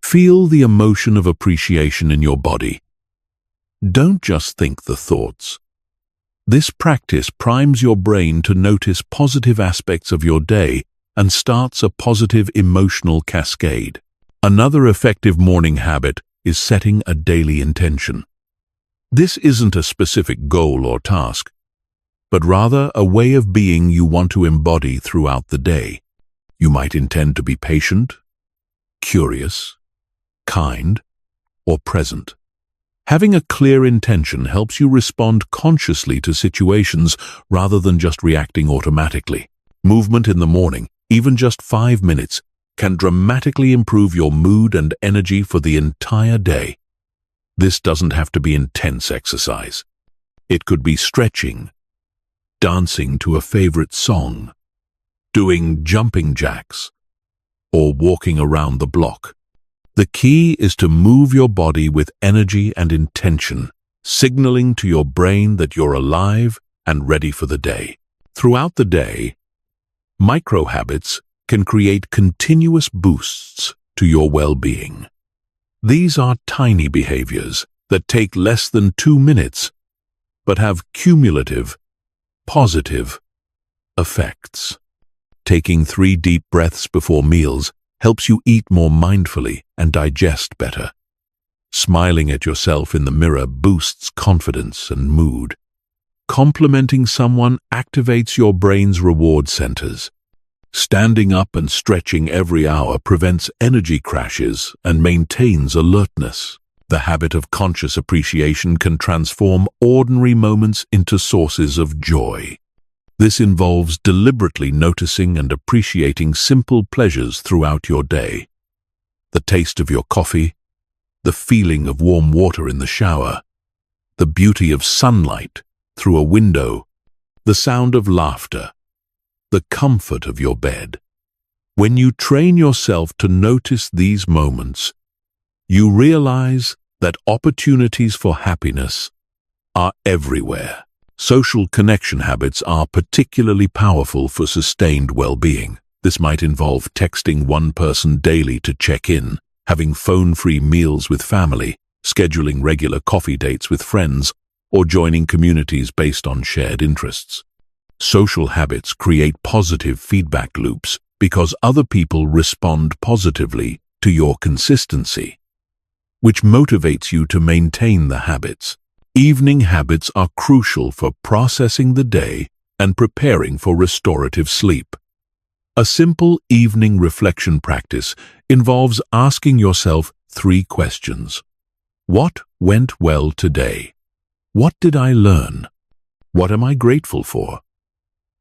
Feel the emotion of appreciation in your body. Don't just think the thoughts. This practice primes your brain to notice positive aspects of your day and starts a positive emotional cascade. Another effective morning habit is setting a daily intention. This isn't a specific goal or task, but rather a way of being you want to embody throughout the day. You might intend to be patient, curious, kind, or present. Having a clear intention helps you respond consciously to situations rather than just reacting automatically. Movement in the morning, even just 5 minutes, can dramatically improve your mood and energy for the entire day. This doesn't have to be intense exercise. It could be stretching, dancing to a favorite song, doing jumping jacks, or walking around the block. The key is to move your body with energy and intention, signaling to your brain that you're alive and ready for the day. Throughout the day, micro habits can create continuous boosts to your well-being. These are tiny behaviors that take less than 2 minutes, but have cumulative, positive effects. Taking 3 deep breaths before meals helps you eat more mindfully and digest better. Smiling at yourself in the mirror boosts confidence and mood. Complimenting someone activates your brain's reward centers. Standing up and stretching every hour prevents energy crashes and maintains alertness. The habit of conscious appreciation can transform ordinary moments into sources of joy. This involves deliberately noticing and appreciating simple pleasures throughout your day. The taste of your coffee, the feeling of warm water in the shower, the beauty of sunlight through a window, the sound of laughter, the comfort of your bed. When you train yourself to notice these moments, you realize that opportunities for happiness are everywhere. Social connection habits are particularly powerful for sustained well-being. This might involve texting one person daily to check in, having phone-free meals with family, scheduling regular coffee dates with friends, or joining communities based on shared interests. Social habits create positive feedback loops because other people respond positively to your consistency, which motivates you to maintain the habits. Evening habits are crucial for processing the day and preparing for restorative sleep. A simple evening reflection practice involves asking yourself 3 questions. What went well today? What did I learn? What am I grateful for?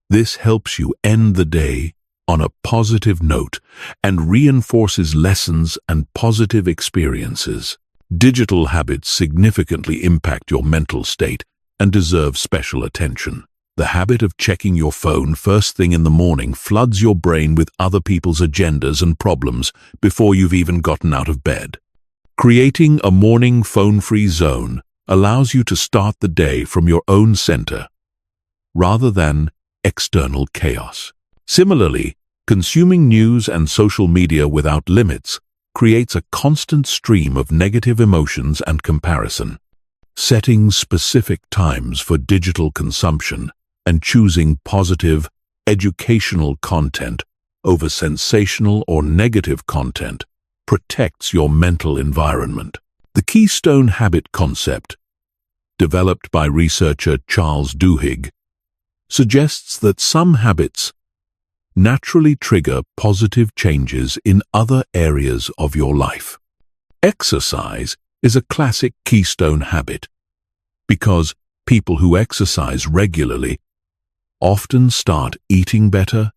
This helps you end the day on a positive note and reinforces lessons and positive experiences. Digital habits significantly impact your mental state and deserve special attention. The habit of checking your phone first thing in the morning floods your brain with other people's agendas and problems before you've even gotten out of bed. Creating a morning phone-free zone allows you to start the day from your own center, rather than external chaos. Similarly, consuming news and social media without limits creates a constant stream of negative emotions and comparison. Setting specific times for digital consumption and choosing positive, educational content over sensational or negative content protects your mental environment. The Keystone Habit concept, developed by researcher Charles Duhigg, suggests that some habits naturally trigger positive changes in other areas of your life. Exercise is a classic keystone habit because people who exercise regularly often start eating better,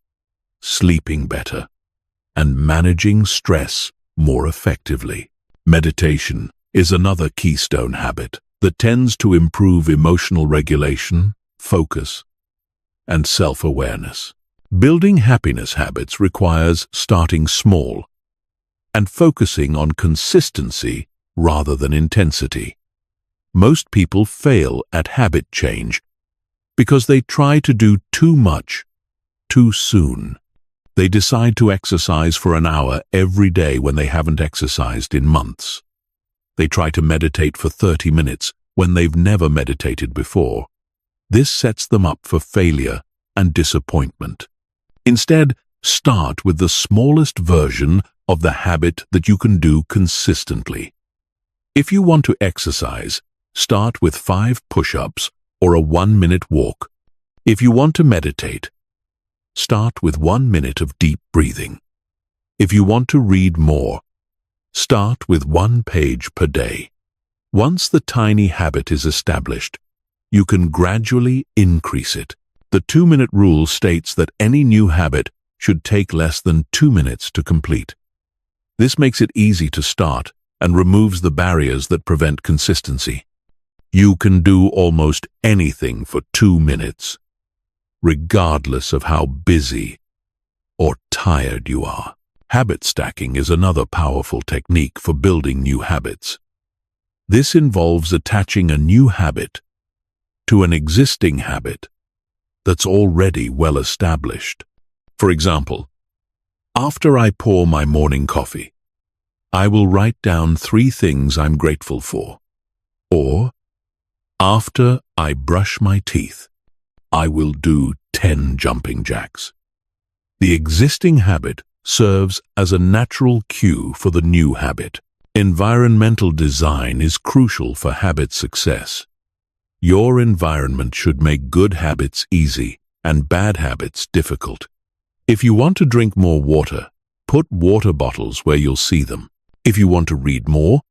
sleeping better, and managing stress more effectively. Meditation is another keystone habit. that tends to improve emotional regulation, focus, and self-awareness. Building happiness habits requires starting small and focusing on consistency rather than intensity. Most people fail at habit change because they try to do too much too soon. They decide to exercise for an hour every day when they haven't exercised in months. They try to meditate for 30 minutes when they've never meditated before. This sets them up for failure and disappointment. Instead, start with the smallest version of the habit that you can do consistently. If you want to exercise, start with 5 push-ups or a 1-minute walk. If you want to meditate, start with 1 minute of deep breathing. If you want to read more, start with 1 page per day. Once the tiny habit is established, you can gradually increase it. The 2-minute rule states that any new habit should take less than 2 minutes to complete. This makes it easy to start and removes the barriers that prevent consistency. You can do almost anything for 2 minutes, regardless of how busy or tired you are. Habit stacking is another powerful technique for building new habits. This involves attaching a new habit to an existing habit that's already well established. For example, after I pour my morning coffee, I will write down 3 things I'm grateful for. Or, after I brush my teeth, I will do 10 jumping jacks. The existing habit serves as a natural cue for the new habit. Environmental design is crucial for habit success. Your environment should make good habits easy and bad habits difficult. If you want to drink more water, put water bottles where you'll see them. If you want to read more,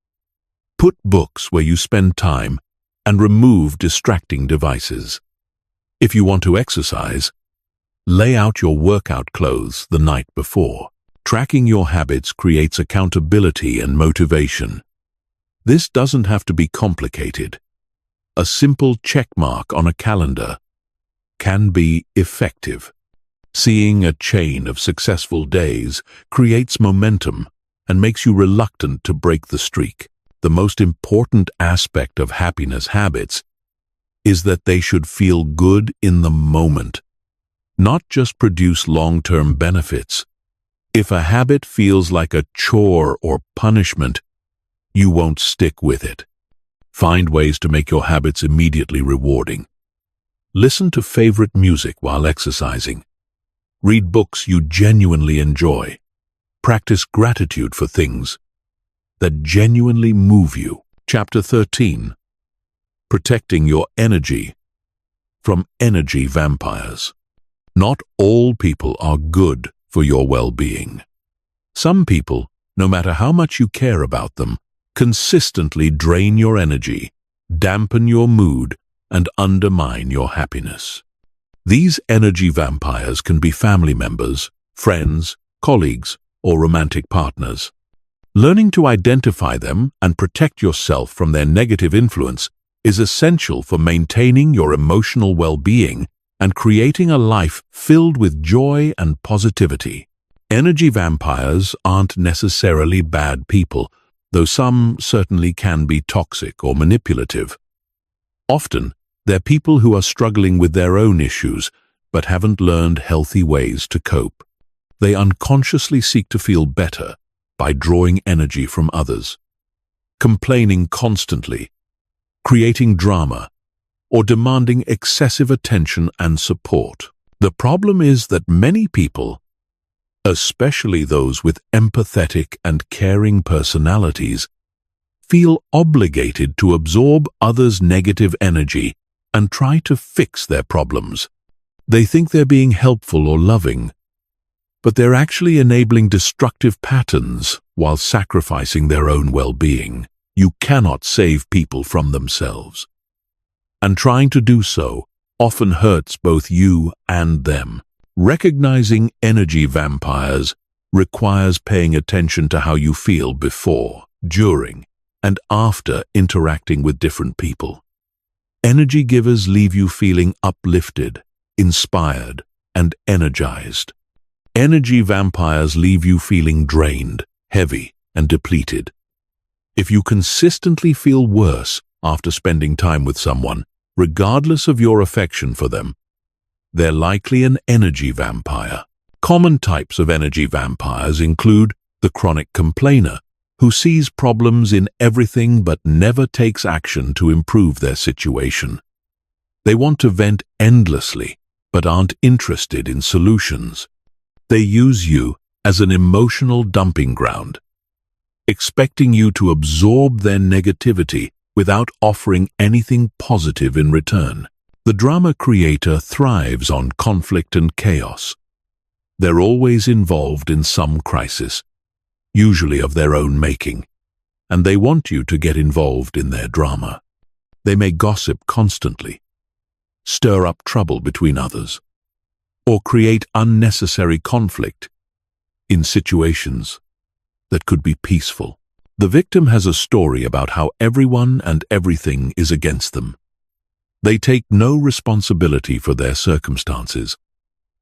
put books where you spend time and remove distracting devices. If you want to exercise, lay out your workout clothes the night before. Tracking your habits creates accountability and motivation. This doesn't have to be complicated. A simple check mark on a calendar can be effective. Seeing a chain of successful days creates momentum and makes you reluctant to break the streak. The most important aspect of happiness habits is that they should feel good in the moment, not just produce long-term benefits. If a habit feels like a chore or punishment, you won't stick with it. Find ways to make your habits immediately rewarding. Listen to favorite music while exercising. Read books you genuinely enjoy. Practice gratitude for things that genuinely move you. Chapter 13. Protecting your energy from energy vampires. Not all people are good for your well-being. Some people, no matter how much you care about them, consistently drain your energy, dampen your mood, and undermine your happiness. These energy vampires can be family members, friends, colleagues, or romantic partners. Learning to identify them and protect yourself from their negative influence is essential for maintaining your emotional well-being and creating a life filled with joy and positivity. Energy vampires aren't necessarily bad people, though some certainly can be toxic or manipulative. Often, they're people who are struggling with their own issues but haven't learned healthy ways to cope. They unconsciously seek to feel better by drawing energy from others, complaining constantly, creating drama, or demanding excessive attention and support. The problem is that many people, especially those with empathetic and caring personalities, feel obligated to absorb others' negative energy and try to fix their problems. They think they're being helpful or loving, but they're actually enabling destructive patterns while sacrificing their own well-being. You cannot save people from themselves, and trying to do so often hurts both you and them. Recognizing energy vampires requires paying attention to how you feel before, during, and after interacting with different people. Energy givers leave you feeling uplifted, inspired, and energized. Energy vampires leave you feeling drained, heavy, and depleted. If you consistently feel worse after spending time with someone, regardless of your affection for them, they're likely an energy vampire. Common types of energy vampires include the chronic complainer, who sees problems in everything but never takes action to improve their situation. They want to vent endlessly, but aren't interested in solutions. They use you as an emotional dumping ground, expecting you to absorb their negativity without offering anything positive in return. The drama creator thrives on conflict and chaos. They're always involved in some crisis, usually of their own making, and they want you to get involved in their drama. They may gossip constantly, stir up trouble between others, or create unnecessary conflict in situations that could be peaceful. The victim has a story about how everyone and everything is against them. They take no responsibility for their circumstances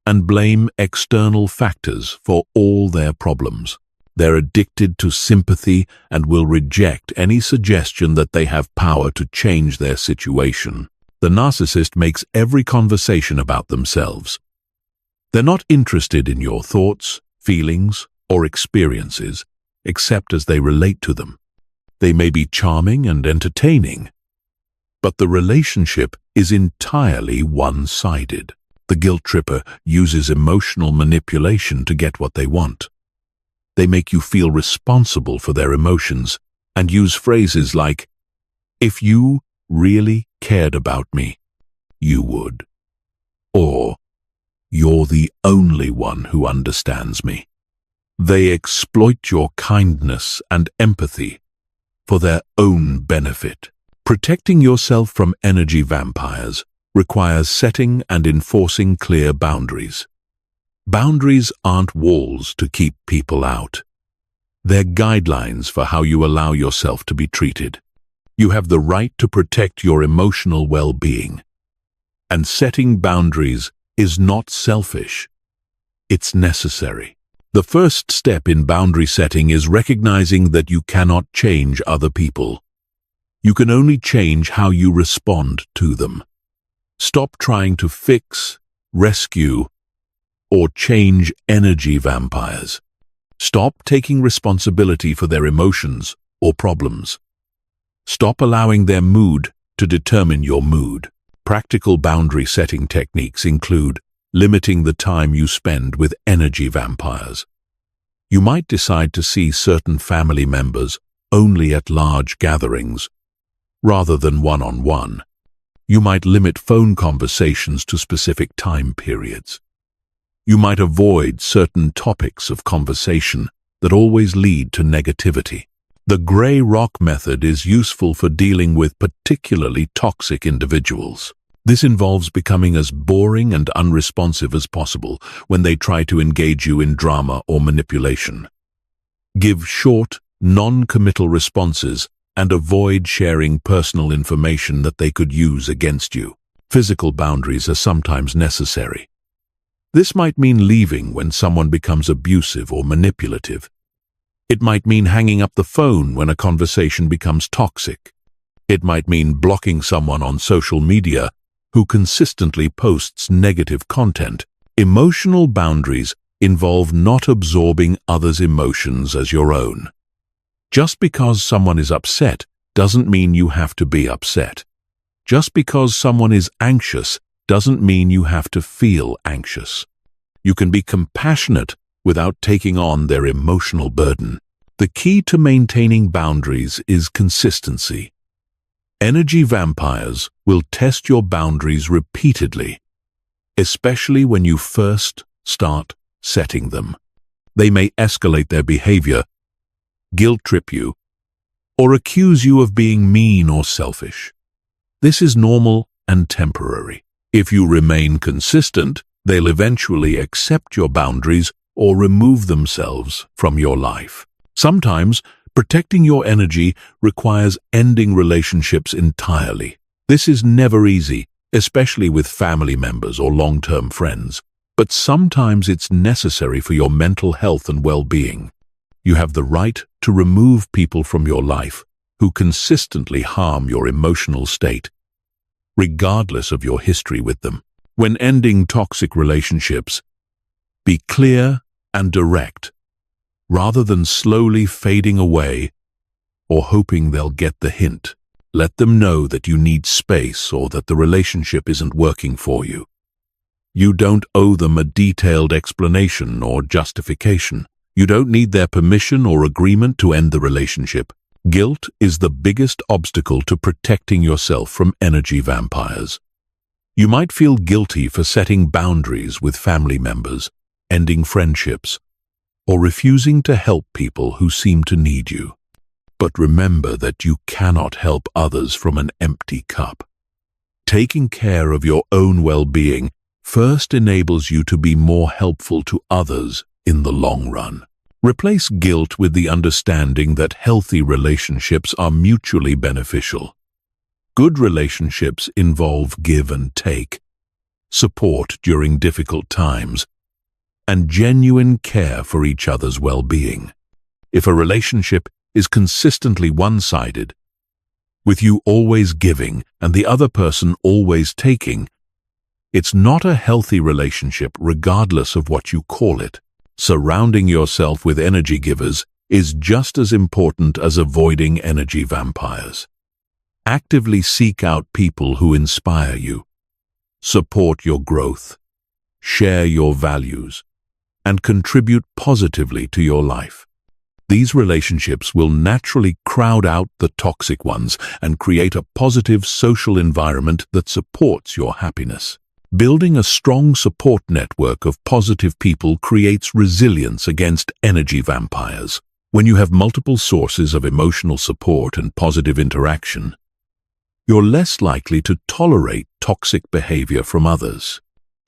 and blame external factors for all their problems. They're addicted to sympathy and will reject any suggestion that they have power to change their situation. The narcissist makes every conversation about themselves. They're not interested in your thoughts, feelings, or experiences, except as they relate to them. They may be charming and entertaining, but the relationship is entirely one-sided. The guilt tripper uses emotional manipulation to get what they want. They make you feel responsible for their emotions and use phrases like, "If you really cared about me, you would," or "You're the only one who understands me." They exploit your kindness and empathy for their own benefit. Protecting yourself from energy vampires requires setting and enforcing clear boundaries. Boundaries aren't walls to keep people out. They're guidelines for how you allow yourself to be treated. You have the right to protect your emotional well-being. And setting boundaries is not selfish. It's necessary. The first step in boundary setting is recognizing that you cannot change other people. You can only change how you respond to them. Stop trying to fix, rescue, or change energy vampires. Stop taking responsibility for their emotions or problems. Stop allowing their mood to determine your mood. Practical boundary setting techniques include limiting the time you spend with energy vampires. You might decide to see certain family members only at large gatherings, rather than one-on-one. You might limit phone conversations to specific time periods. You might avoid certain topics of conversation that always lead to negativity. The gray rock method is useful for dealing with particularly toxic individuals. This involves becoming as boring and unresponsive as possible when they try to engage you in drama or manipulation. Give short, non-committal responses and avoid sharing personal information that they could use against you. Physical boundaries are sometimes necessary. This might mean leaving when someone becomes abusive or manipulative. It might mean hanging up the phone when a conversation becomes toxic. It might mean blocking someone on social media who consistently posts negative content. Emotional boundaries involve not absorbing others' emotions as your own. Just because someone is upset doesn't mean you have to be upset. Just because someone is anxious doesn't mean you have to feel anxious. You can be compassionate without taking on their emotional burden. The key to maintaining boundaries is consistency. Energy vampires will test your boundaries repeatedly, especially when you first start setting them. They may escalate their behavior, guilt-trip you, or accuse you of being mean or selfish. This is normal and temporary. If you remain consistent, they'll eventually accept your boundaries or remove themselves from your life. Sometimes Protecting your energy requires ending relationships entirely. This is never easy, especially with family members or long-term friends, but sometimes it's necessary for your mental health and well-being. You have the right to remove people from your life who consistently harm your emotional state, regardless of your history with them. When ending toxic relationships, be clear and direct, rather than slowly fading away or hoping they'll get the hint. Let them know that you need space or that the relationship isn't working for you. You don't owe them a detailed explanation or justification. You don't need their permission or agreement to end the relationship. Guilt is the biggest obstacle to protecting yourself from energy vampires. You might feel guilty for setting boundaries with family members, ending friendships, or refusing to help people who seem to need you. But remember that you cannot help others from an empty cup. Taking care of your own well-being first enables you to be more helpful to others in the long run. Replace guilt with the understanding that healthy relationships are mutually beneficial. Good relationships involve give and take, support during difficult times, and genuine care for each other's well-being. If a relationship is consistently one-sided, with you always giving and the other person always taking, it's not a healthy relationship regardless of what you call it. Surrounding yourself with energy givers is just as important as avoiding energy vampires. Actively seek out people who inspire you, support your growth, share your values, and contribute positively to your life. These relationships will naturally crowd out the toxic ones and create a positive social environment that supports your happiness. Building a strong support network of positive people creates resilience against energy vampires. When you have multiple sources of emotional support and positive interaction, you're less likely to tolerate toxic behavior from others.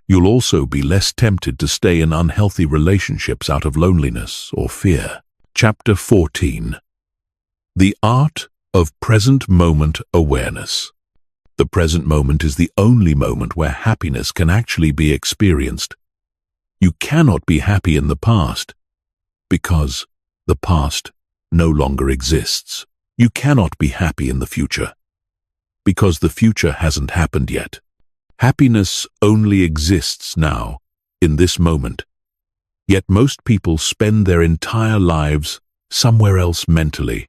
You'll also be less tempted to stay in unhealthy relationships out of loneliness or fear. Chapter 14. The Art of Present Moment Awareness. The present moment is the only moment where happiness can actually be experienced. You cannot be happy in the past because the past no longer exists. You cannot be happy in the future because the future hasn't happened yet. Happiness only exists now, in this moment. Yet most people spend their entire lives somewhere else mentally,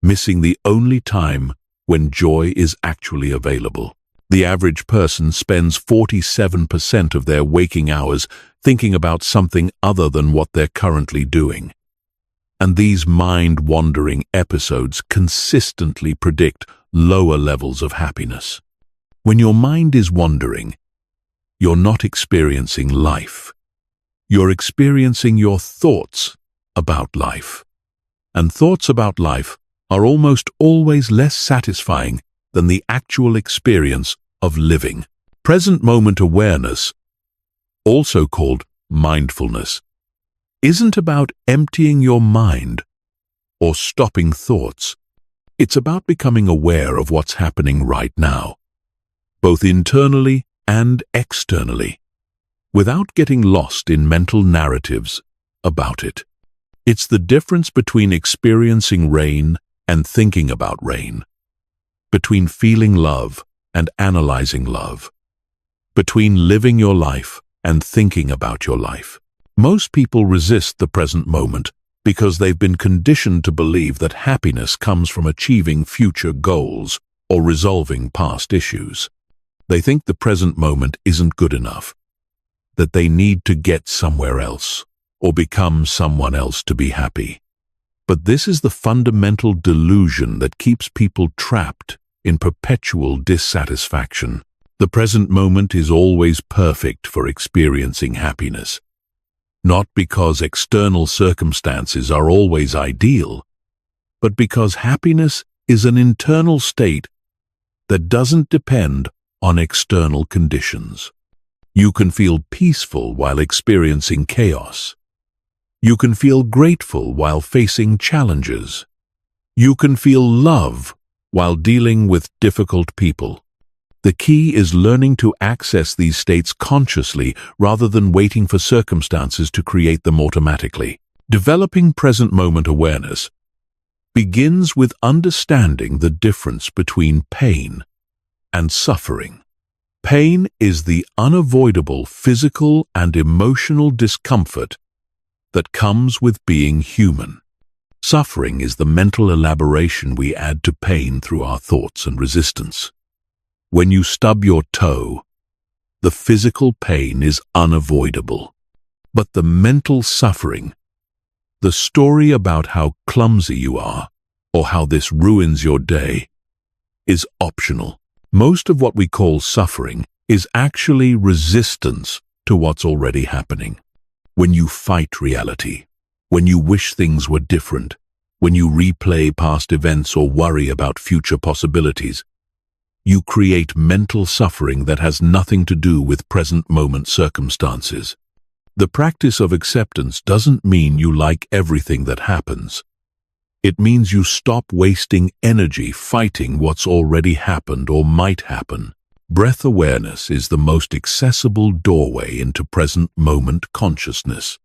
missing the only time when joy is actually available. The average person spends 47% of their waking hours thinking about something other than what they're currently doing. And these mind-wandering episodes consistently predict lower levels of happiness. When your mind is wandering, you're not experiencing life. You're experiencing your thoughts about life. And thoughts about life are almost always less satisfying than the actual experience of living. Present moment awareness, also called mindfulness, isn't about emptying your mind or stopping thoughts. It's about becoming aware of what's happening right now, both internally and externally, without getting lost in mental narratives about it. It's the difference between experiencing rain and thinking about rain, between feeling love and analyzing love, between living your life and thinking about your life. Most people resist the present moment because they've been conditioned to believe that happiness comes from achieving future goals or resolving past issues. They think the present moment isn't good enough, that they need to get somewhere else or become someone else to be happy. But this is the fundamental delusion that keeps people trapped in perpetual dissatisfaction. The present moment is always perfect for experiencing happiness, not because external circumstances are always ideal, but because happiness is an internal state that doesn't depend on external conditions. You can feel peaceful while experiencing chaos. You can feel grateful while facing challenges. You can feel love while dealing with difficult people. The key is learning to access these states consciously rather than waiting for circumstances to create them automatically. Developing present moment awareness begins with understanding the difference between pain and suffering. Pain is the unavoidable physical and emotional discomfort that comes with being human. Suffering is the mental elaboration we add to pain through our thoughts and resistance. When you stub your toe, the physical pain is unavoidable. But the mental suffering, the story about how clumsy you are, or how this ruins your day, is optional. Most of what we call suffering is actually resistance to what's already happening. When you fight reality, when you wish things were different, when you replay past events or worry about future possibilities, you create mental suffering that has nothing to do with present moment circumstances. The practice of acceptance doesn't mean you like everything that happens. It means you stop wasting energy fighting what's already happened or might happen. Breath awareness is the most accessible doorway into present moment consciousness.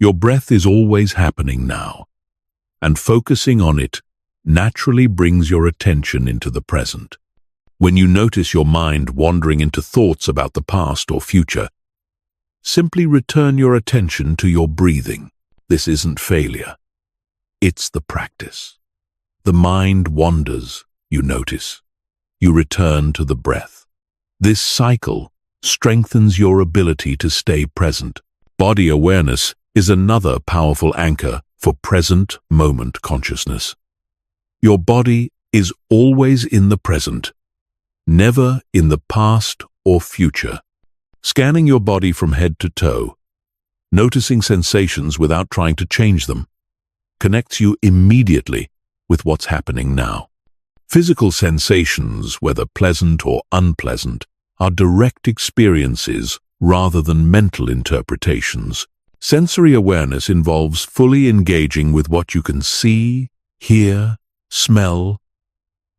Your breath is always happening now, and focusing on it naturally brings your attention into the present. When you notice your mind wandering into thoughts about the past or future, simply return your attention to your breathing. This isn't failure. It's the practice. The mind wanders, you notice. You return to the breath. This cycle strengthens your ability to stay present. Body awareness is another powerful anchor for present moment consciousness. Your body is always in the present, never in the past or future. Scanning your body from head to toe, noticing sensations without trying to change them, connects you immediately with what's happening now. Physical sensations, whether pleasant or unpleasant, are direct experiences rather than mental interpretations. Sensory awareness involves fully engaging with what you can see, hear, smell,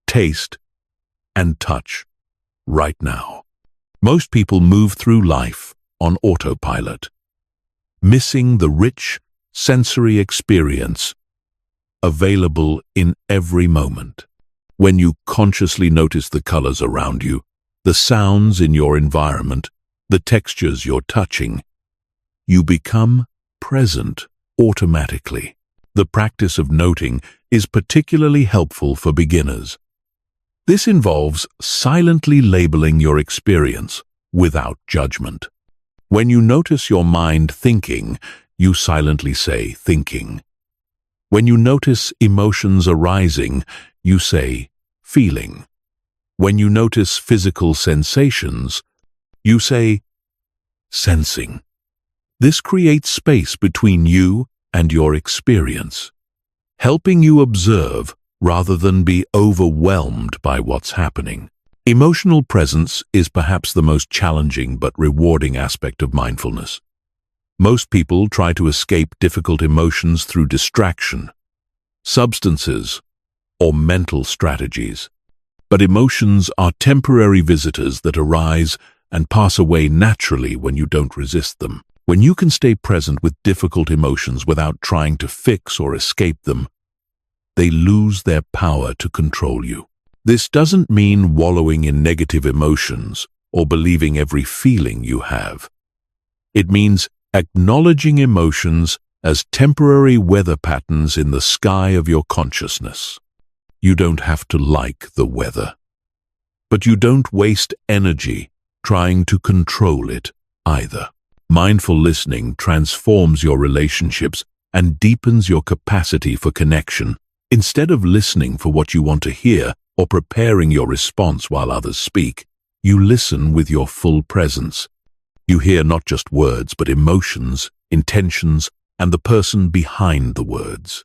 taste, and touch right now. Most people move through life on autopilot, missing the rich sensory experience available in every moment. When you consciously notice the colors around you, the sounds in your environment, the textures you're touching, you become present automatically. The practice of noting is particularly helpful for beginners. This involves silently labeling your experience without judgment. When you notice your mind thinking, you silently say thinking. When you notice emotions arising, you say feeling. When you notice physical sensations, you say sensing. This creates space between you and your experience, helping you observe rather than be overwhelmed by what's happening. Emotional presence is perhaps the most challenging but rewarding aspect of mindfulness. Most people try to escape difficult emotions through distraction, substances, or mental strategies. But emotions are temporary visitors that arise and pass away naturally when you don't resist them. When you can stay present with difficult emotions without trying to fix or escape them, they lose their power to control you. This doesn't mean wallowing in negative emotions or believing every feeling you have. It means acknowledging emotions as temporary weather patterns in the sky of your consciousness. You don't have to like the weather, but you don't waste energy trying to control it either. Mindful listening transforms your relationships and deepens your capacity for connection. Instead of listening for what you want to hear or preparing your response while others speak, you listen with your full presence. You hear not just words, but emotions, intentions, and the person behind the words.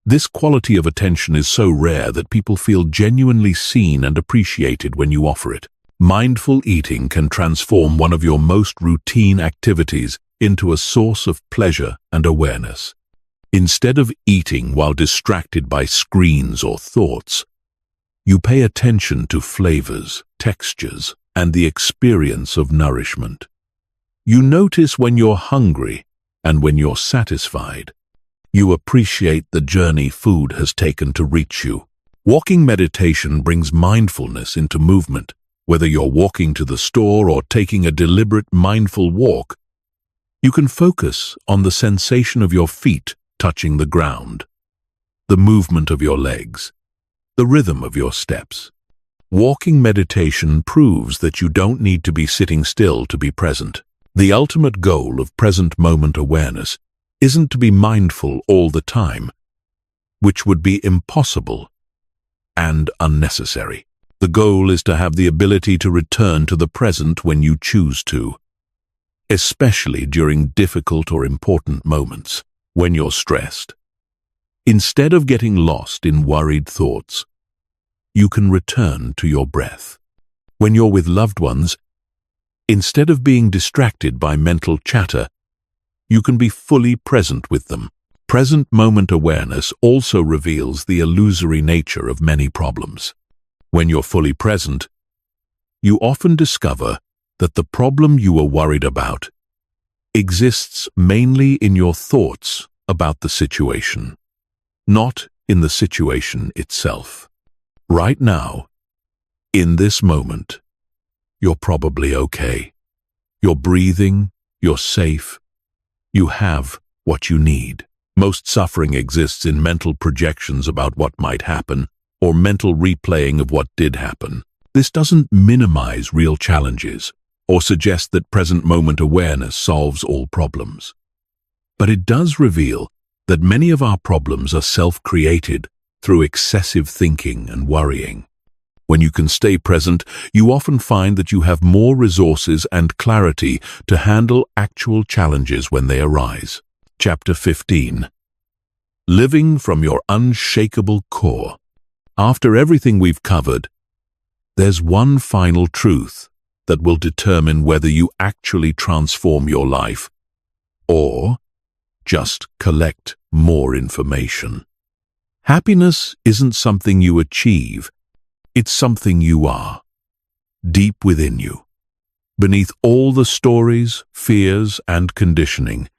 This quality of attention is so rare that people feel genuinely seen and appreciated when you offer it. Mindful eating can transform one of your most routine activities into a source of pleasure and awareness. Instead of eating while distracted by screens or thoughts, you pay attention to flavors, textures, and the experience of nourishment. You notice when you're hungry and when you're satisfied. You appreciate the journey food has taken to reach you. Walking meditation brings mindfulness into movement. Whether you're walking to the store or taking a deliberate, mindful walk, you can focus on the sensation of your feet touching the ground, the movement of your legs, the rhythm of your steps. Walking meditation proves that you don't need to be sitting still to be present. The ultimate goal of present moment awareness isn't to be mindful all the time, which would be impossible and unnecessary. The goal is to have the ability to return to the present when you choose to, especially during difficult or important moments, when you're stressed. Instead of getting lost in worried thoughts, you can return to your breath. When you're with loved ones, instead of being distracted by mental chatter, you can be fully present with them. Present moment awareness also reveals the illusory nature of many problems. When you're fully present, you often discover that the problem you were worried about exists mainly in your thoughts about the situation, not in the situation itself. Right now, in this moment, you're probably okay. You're breathing, you're safe, you have what you need. Most suffering exists in mental projections about what might happen, or mental replaying of what did happen. This doesn't minimize real challenges or suggest that present moment awareness solves all problems. But it does reveal that many of our problems are self-created through excessive thinking and worrying. When you can stay present, you often find that you have more resources and clarity to handle actual challenges when they arise. Chapter 15. Living from your unshakable core. After everything we've covered, there's one final truth that will determine whether you actually transform your life or just collect more information. Happiness isn't something you achieve, it's something you are, deep within you. Beneath all the stories, fears, and conditioning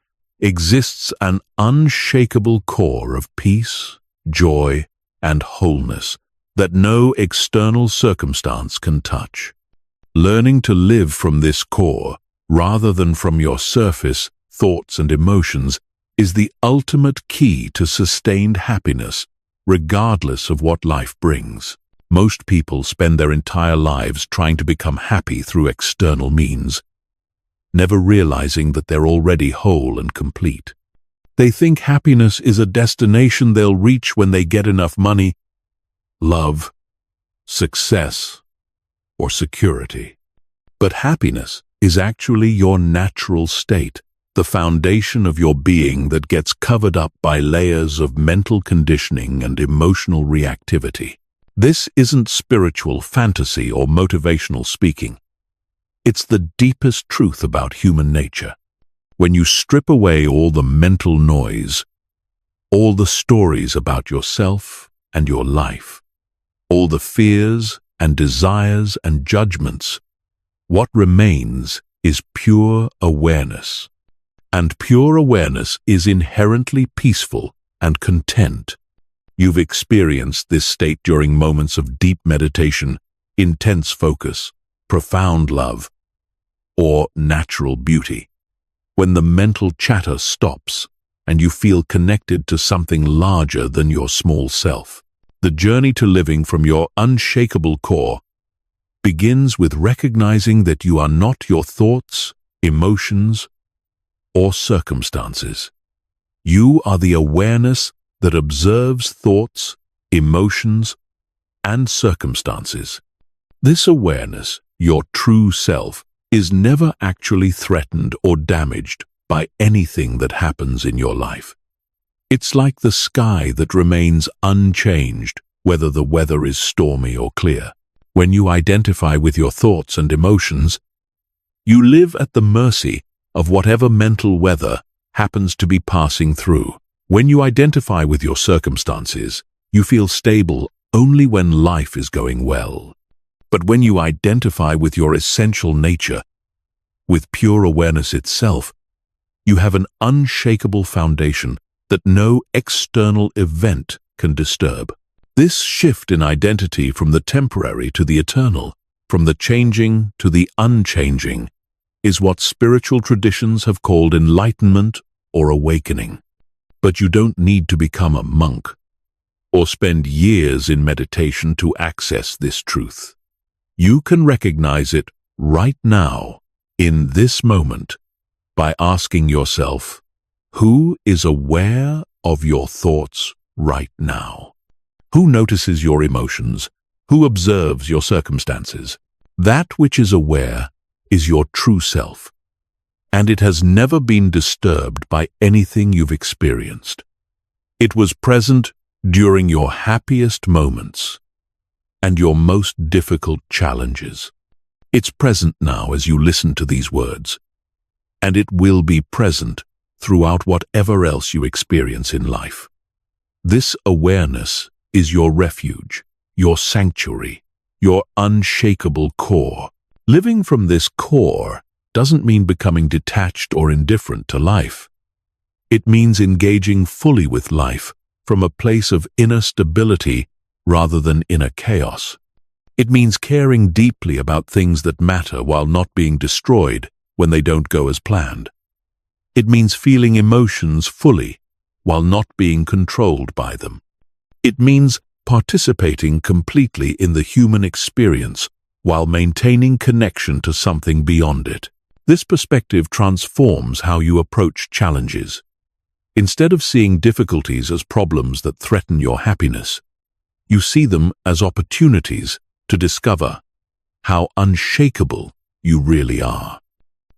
exists an unshakable core of peace, joy, and wholeness that no external circumstance can touch. Learning to live from this core, rather than from your surface, thoughts and emotions, is the ultimate key to sustained happiness, regardless of what life brings. Most people spend their entire lives trying to become happy through external means, never realizing that they're already whole and complete. They think happiness is a destination they'll reach when they get enough money, love, success, or security. But happiness is actually your natural state, the foundation of your being that gets covered up by layers of mental conditioning and emotional reactivity. This isn't spiritual fantasy or motivational speaking. It's the deepest truth about human nature. When you strip away all the mental noise, all the stories about yourself and your life, all the fears and desires and judgments, what remains is pure awareness. And pure awareness is inherently peaceful and content. You've experienced this state during moments of deep meditation, intense focus, profound love, or natural beauty. When the mental chatter stops and you feel connected to something larger than your small self. The journey to living from your unshakable core begins with recognizing that you are not your thoughts, emotions, or circumstances. You are the awareness that observes thoughts, emotions, and circumstances. This awareness, your true self, is never actually threatened or damaged by anything that happens in your life. It's like the sky that remains unchanged, whether the weather is stormy or clear. When you identify with your thoughts and emotions, you live at the mercy of whatever mental weather happens to be passing through. When you identify with your circumstances, you feel stable only when life is going well. But when you identify with your essential nature, with pure awareness itself, you have an unshakable foundation that no external event can disturb. This shift in identity from the temporary to the eternal, from the changing to the unchanging, is what spiritual traditions have called enlightenment or awakening. But you don't need to become a monk or spend years in meditation to access this truth. You can recognize it right now, in this moment, by asking yourself, who is aware of your thoughts right now? Who notices your emotions? Who observes your circumstances? That which is aware is your true self, and it has never been disturbed by anything you've experienced. It was present during your happiest moments and your most difficult challenges. It's present now as you listen to these words, and it will be present throughout whatever else you experience in life. This awareness is your refuge, your sanctuary, your unshakable core. Living from this core doesn't mean becoming detached or indifferent to life. It means engaging fully with life from a place of inner stability rather than inner chaos. It means caring deeply about things that matter while not being destroyed when they don't go as planned. It means feeling emotions fully while not being controlled by them. It means participating completely in the human experience while maintaining connection to something beyond it. This perspective transforms how you approach challenges. Instead of seeing difficulties as problems that threaten your happiness, you see them as opportunities to discover how unshakable you really are.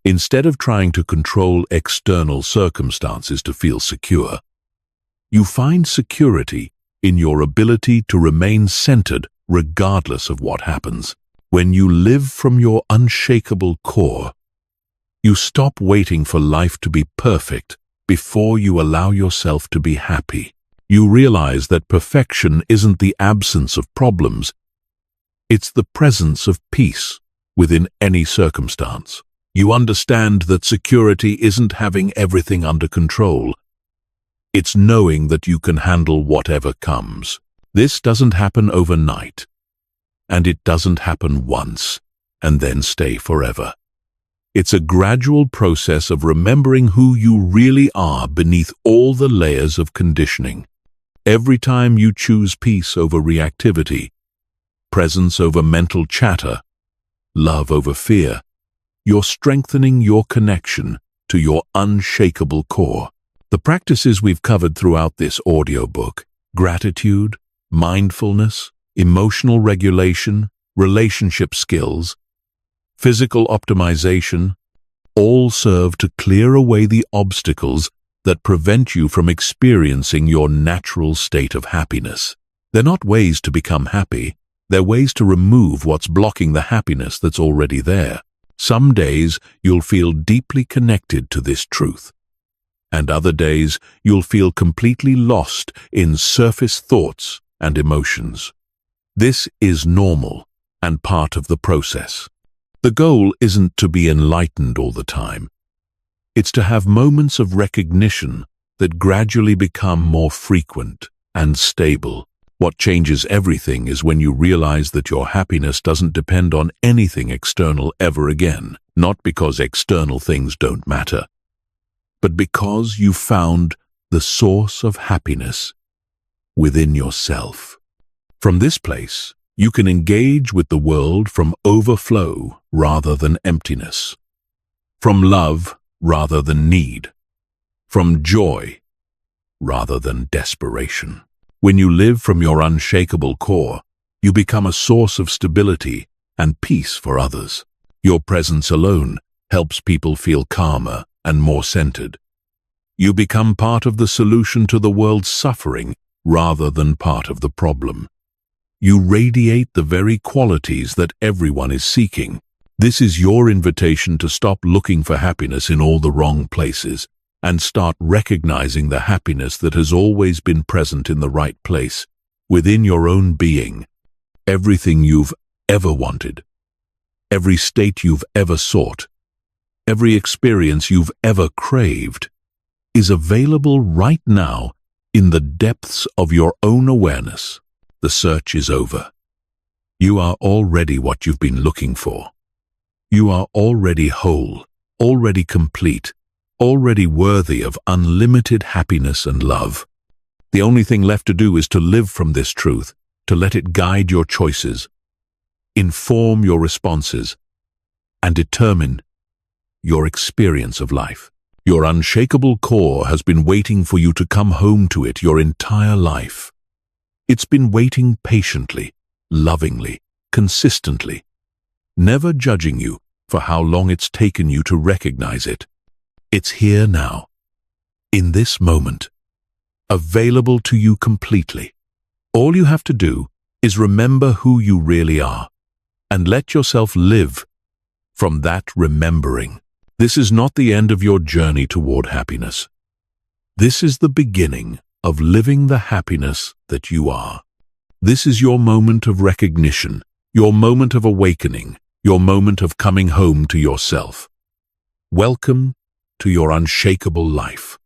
Instead of trying to control external circumstances to feel secure, you find security in your ability to remain centered regardless of what happens. When you live from your unshakable core, you stop waiting for life to be perfect before you allow yourself to be happy. You realize that perfection isn't the absence of problems, it's the presence of peace within any circumstance. You understand that security isn't having everything under control. It's knowing that you can handle whatever comes. This doesn't happen overnight, and it doesn't happen once and then stay forever. It's a gradual process of remembering who you really are beneath all the layers of conditioning. Every time you choose peace over reactivity, presence over mental chatter, love over fear, you're strengthening your connection to your unshakable core. The practices we've covered throughout this audiobook, gratitude, mindfulness, emotional regulation, relationship skills, physical optimization, all serve to clear away the obstacles that prevent you from experiencing your natural state of happiness. They're not ways to become happy, they're ways to remove what's blocking the happiness that's already there. Some days you'll feel deeply connected to this truth, and other days you'll feel completely lost in surface thoughts and emotions. This is normal and part of the process. The goal isn't to be enlightened all the time. It's to have moments of recognition that gradually become more frequent and stable. What changes everything is when you realize that your happiness doesn't depend on anything external ever again, not because external things don't matter, but because you found the source of happiness within yourself. From this place, you can engage with the world from overflow rather than emptiness, from love rather than need, from joy rather than desperation. When you live from your unshakable core, you become a source of stability and peace for others. Your presence alone helps people feel calmer and more centered. You become part of the solution to the world's suffering rather than part of the problem. You radiate the very qualities that everyone is seeking. This is your invitation to stop looking for happiness in all the wrong places and start recognizing the happiness that has always been present in the right place, within your own being. Everything you've ever wanted, every state you've ever sought, every experience you've ever craved, is available right now in the depths of your own awareness. The search is over. You are already what you've been looking for. You are already whole, already complete, already worthy of unlimited happiness and love. The only thing left to do is to live from this truth, to let it guide your choices, inform your responses, and determine your experience of life. Your unshakable core has been waiting for you to come home to it your entire life. It's been waiting patiently, lovingly, consistently, never judging you for how long it's taken you to recognize it. It's here now, in this moment, available to you completely. All you have to do is remember who you really are, and let yourself live from that remembering. This is not the end of your journey toward happiness. This is the beginning of living the happiness that you are. This is your moment of recognition, your moment of awakening, your moment of coming home to yourself. Welcome to your unshakable life.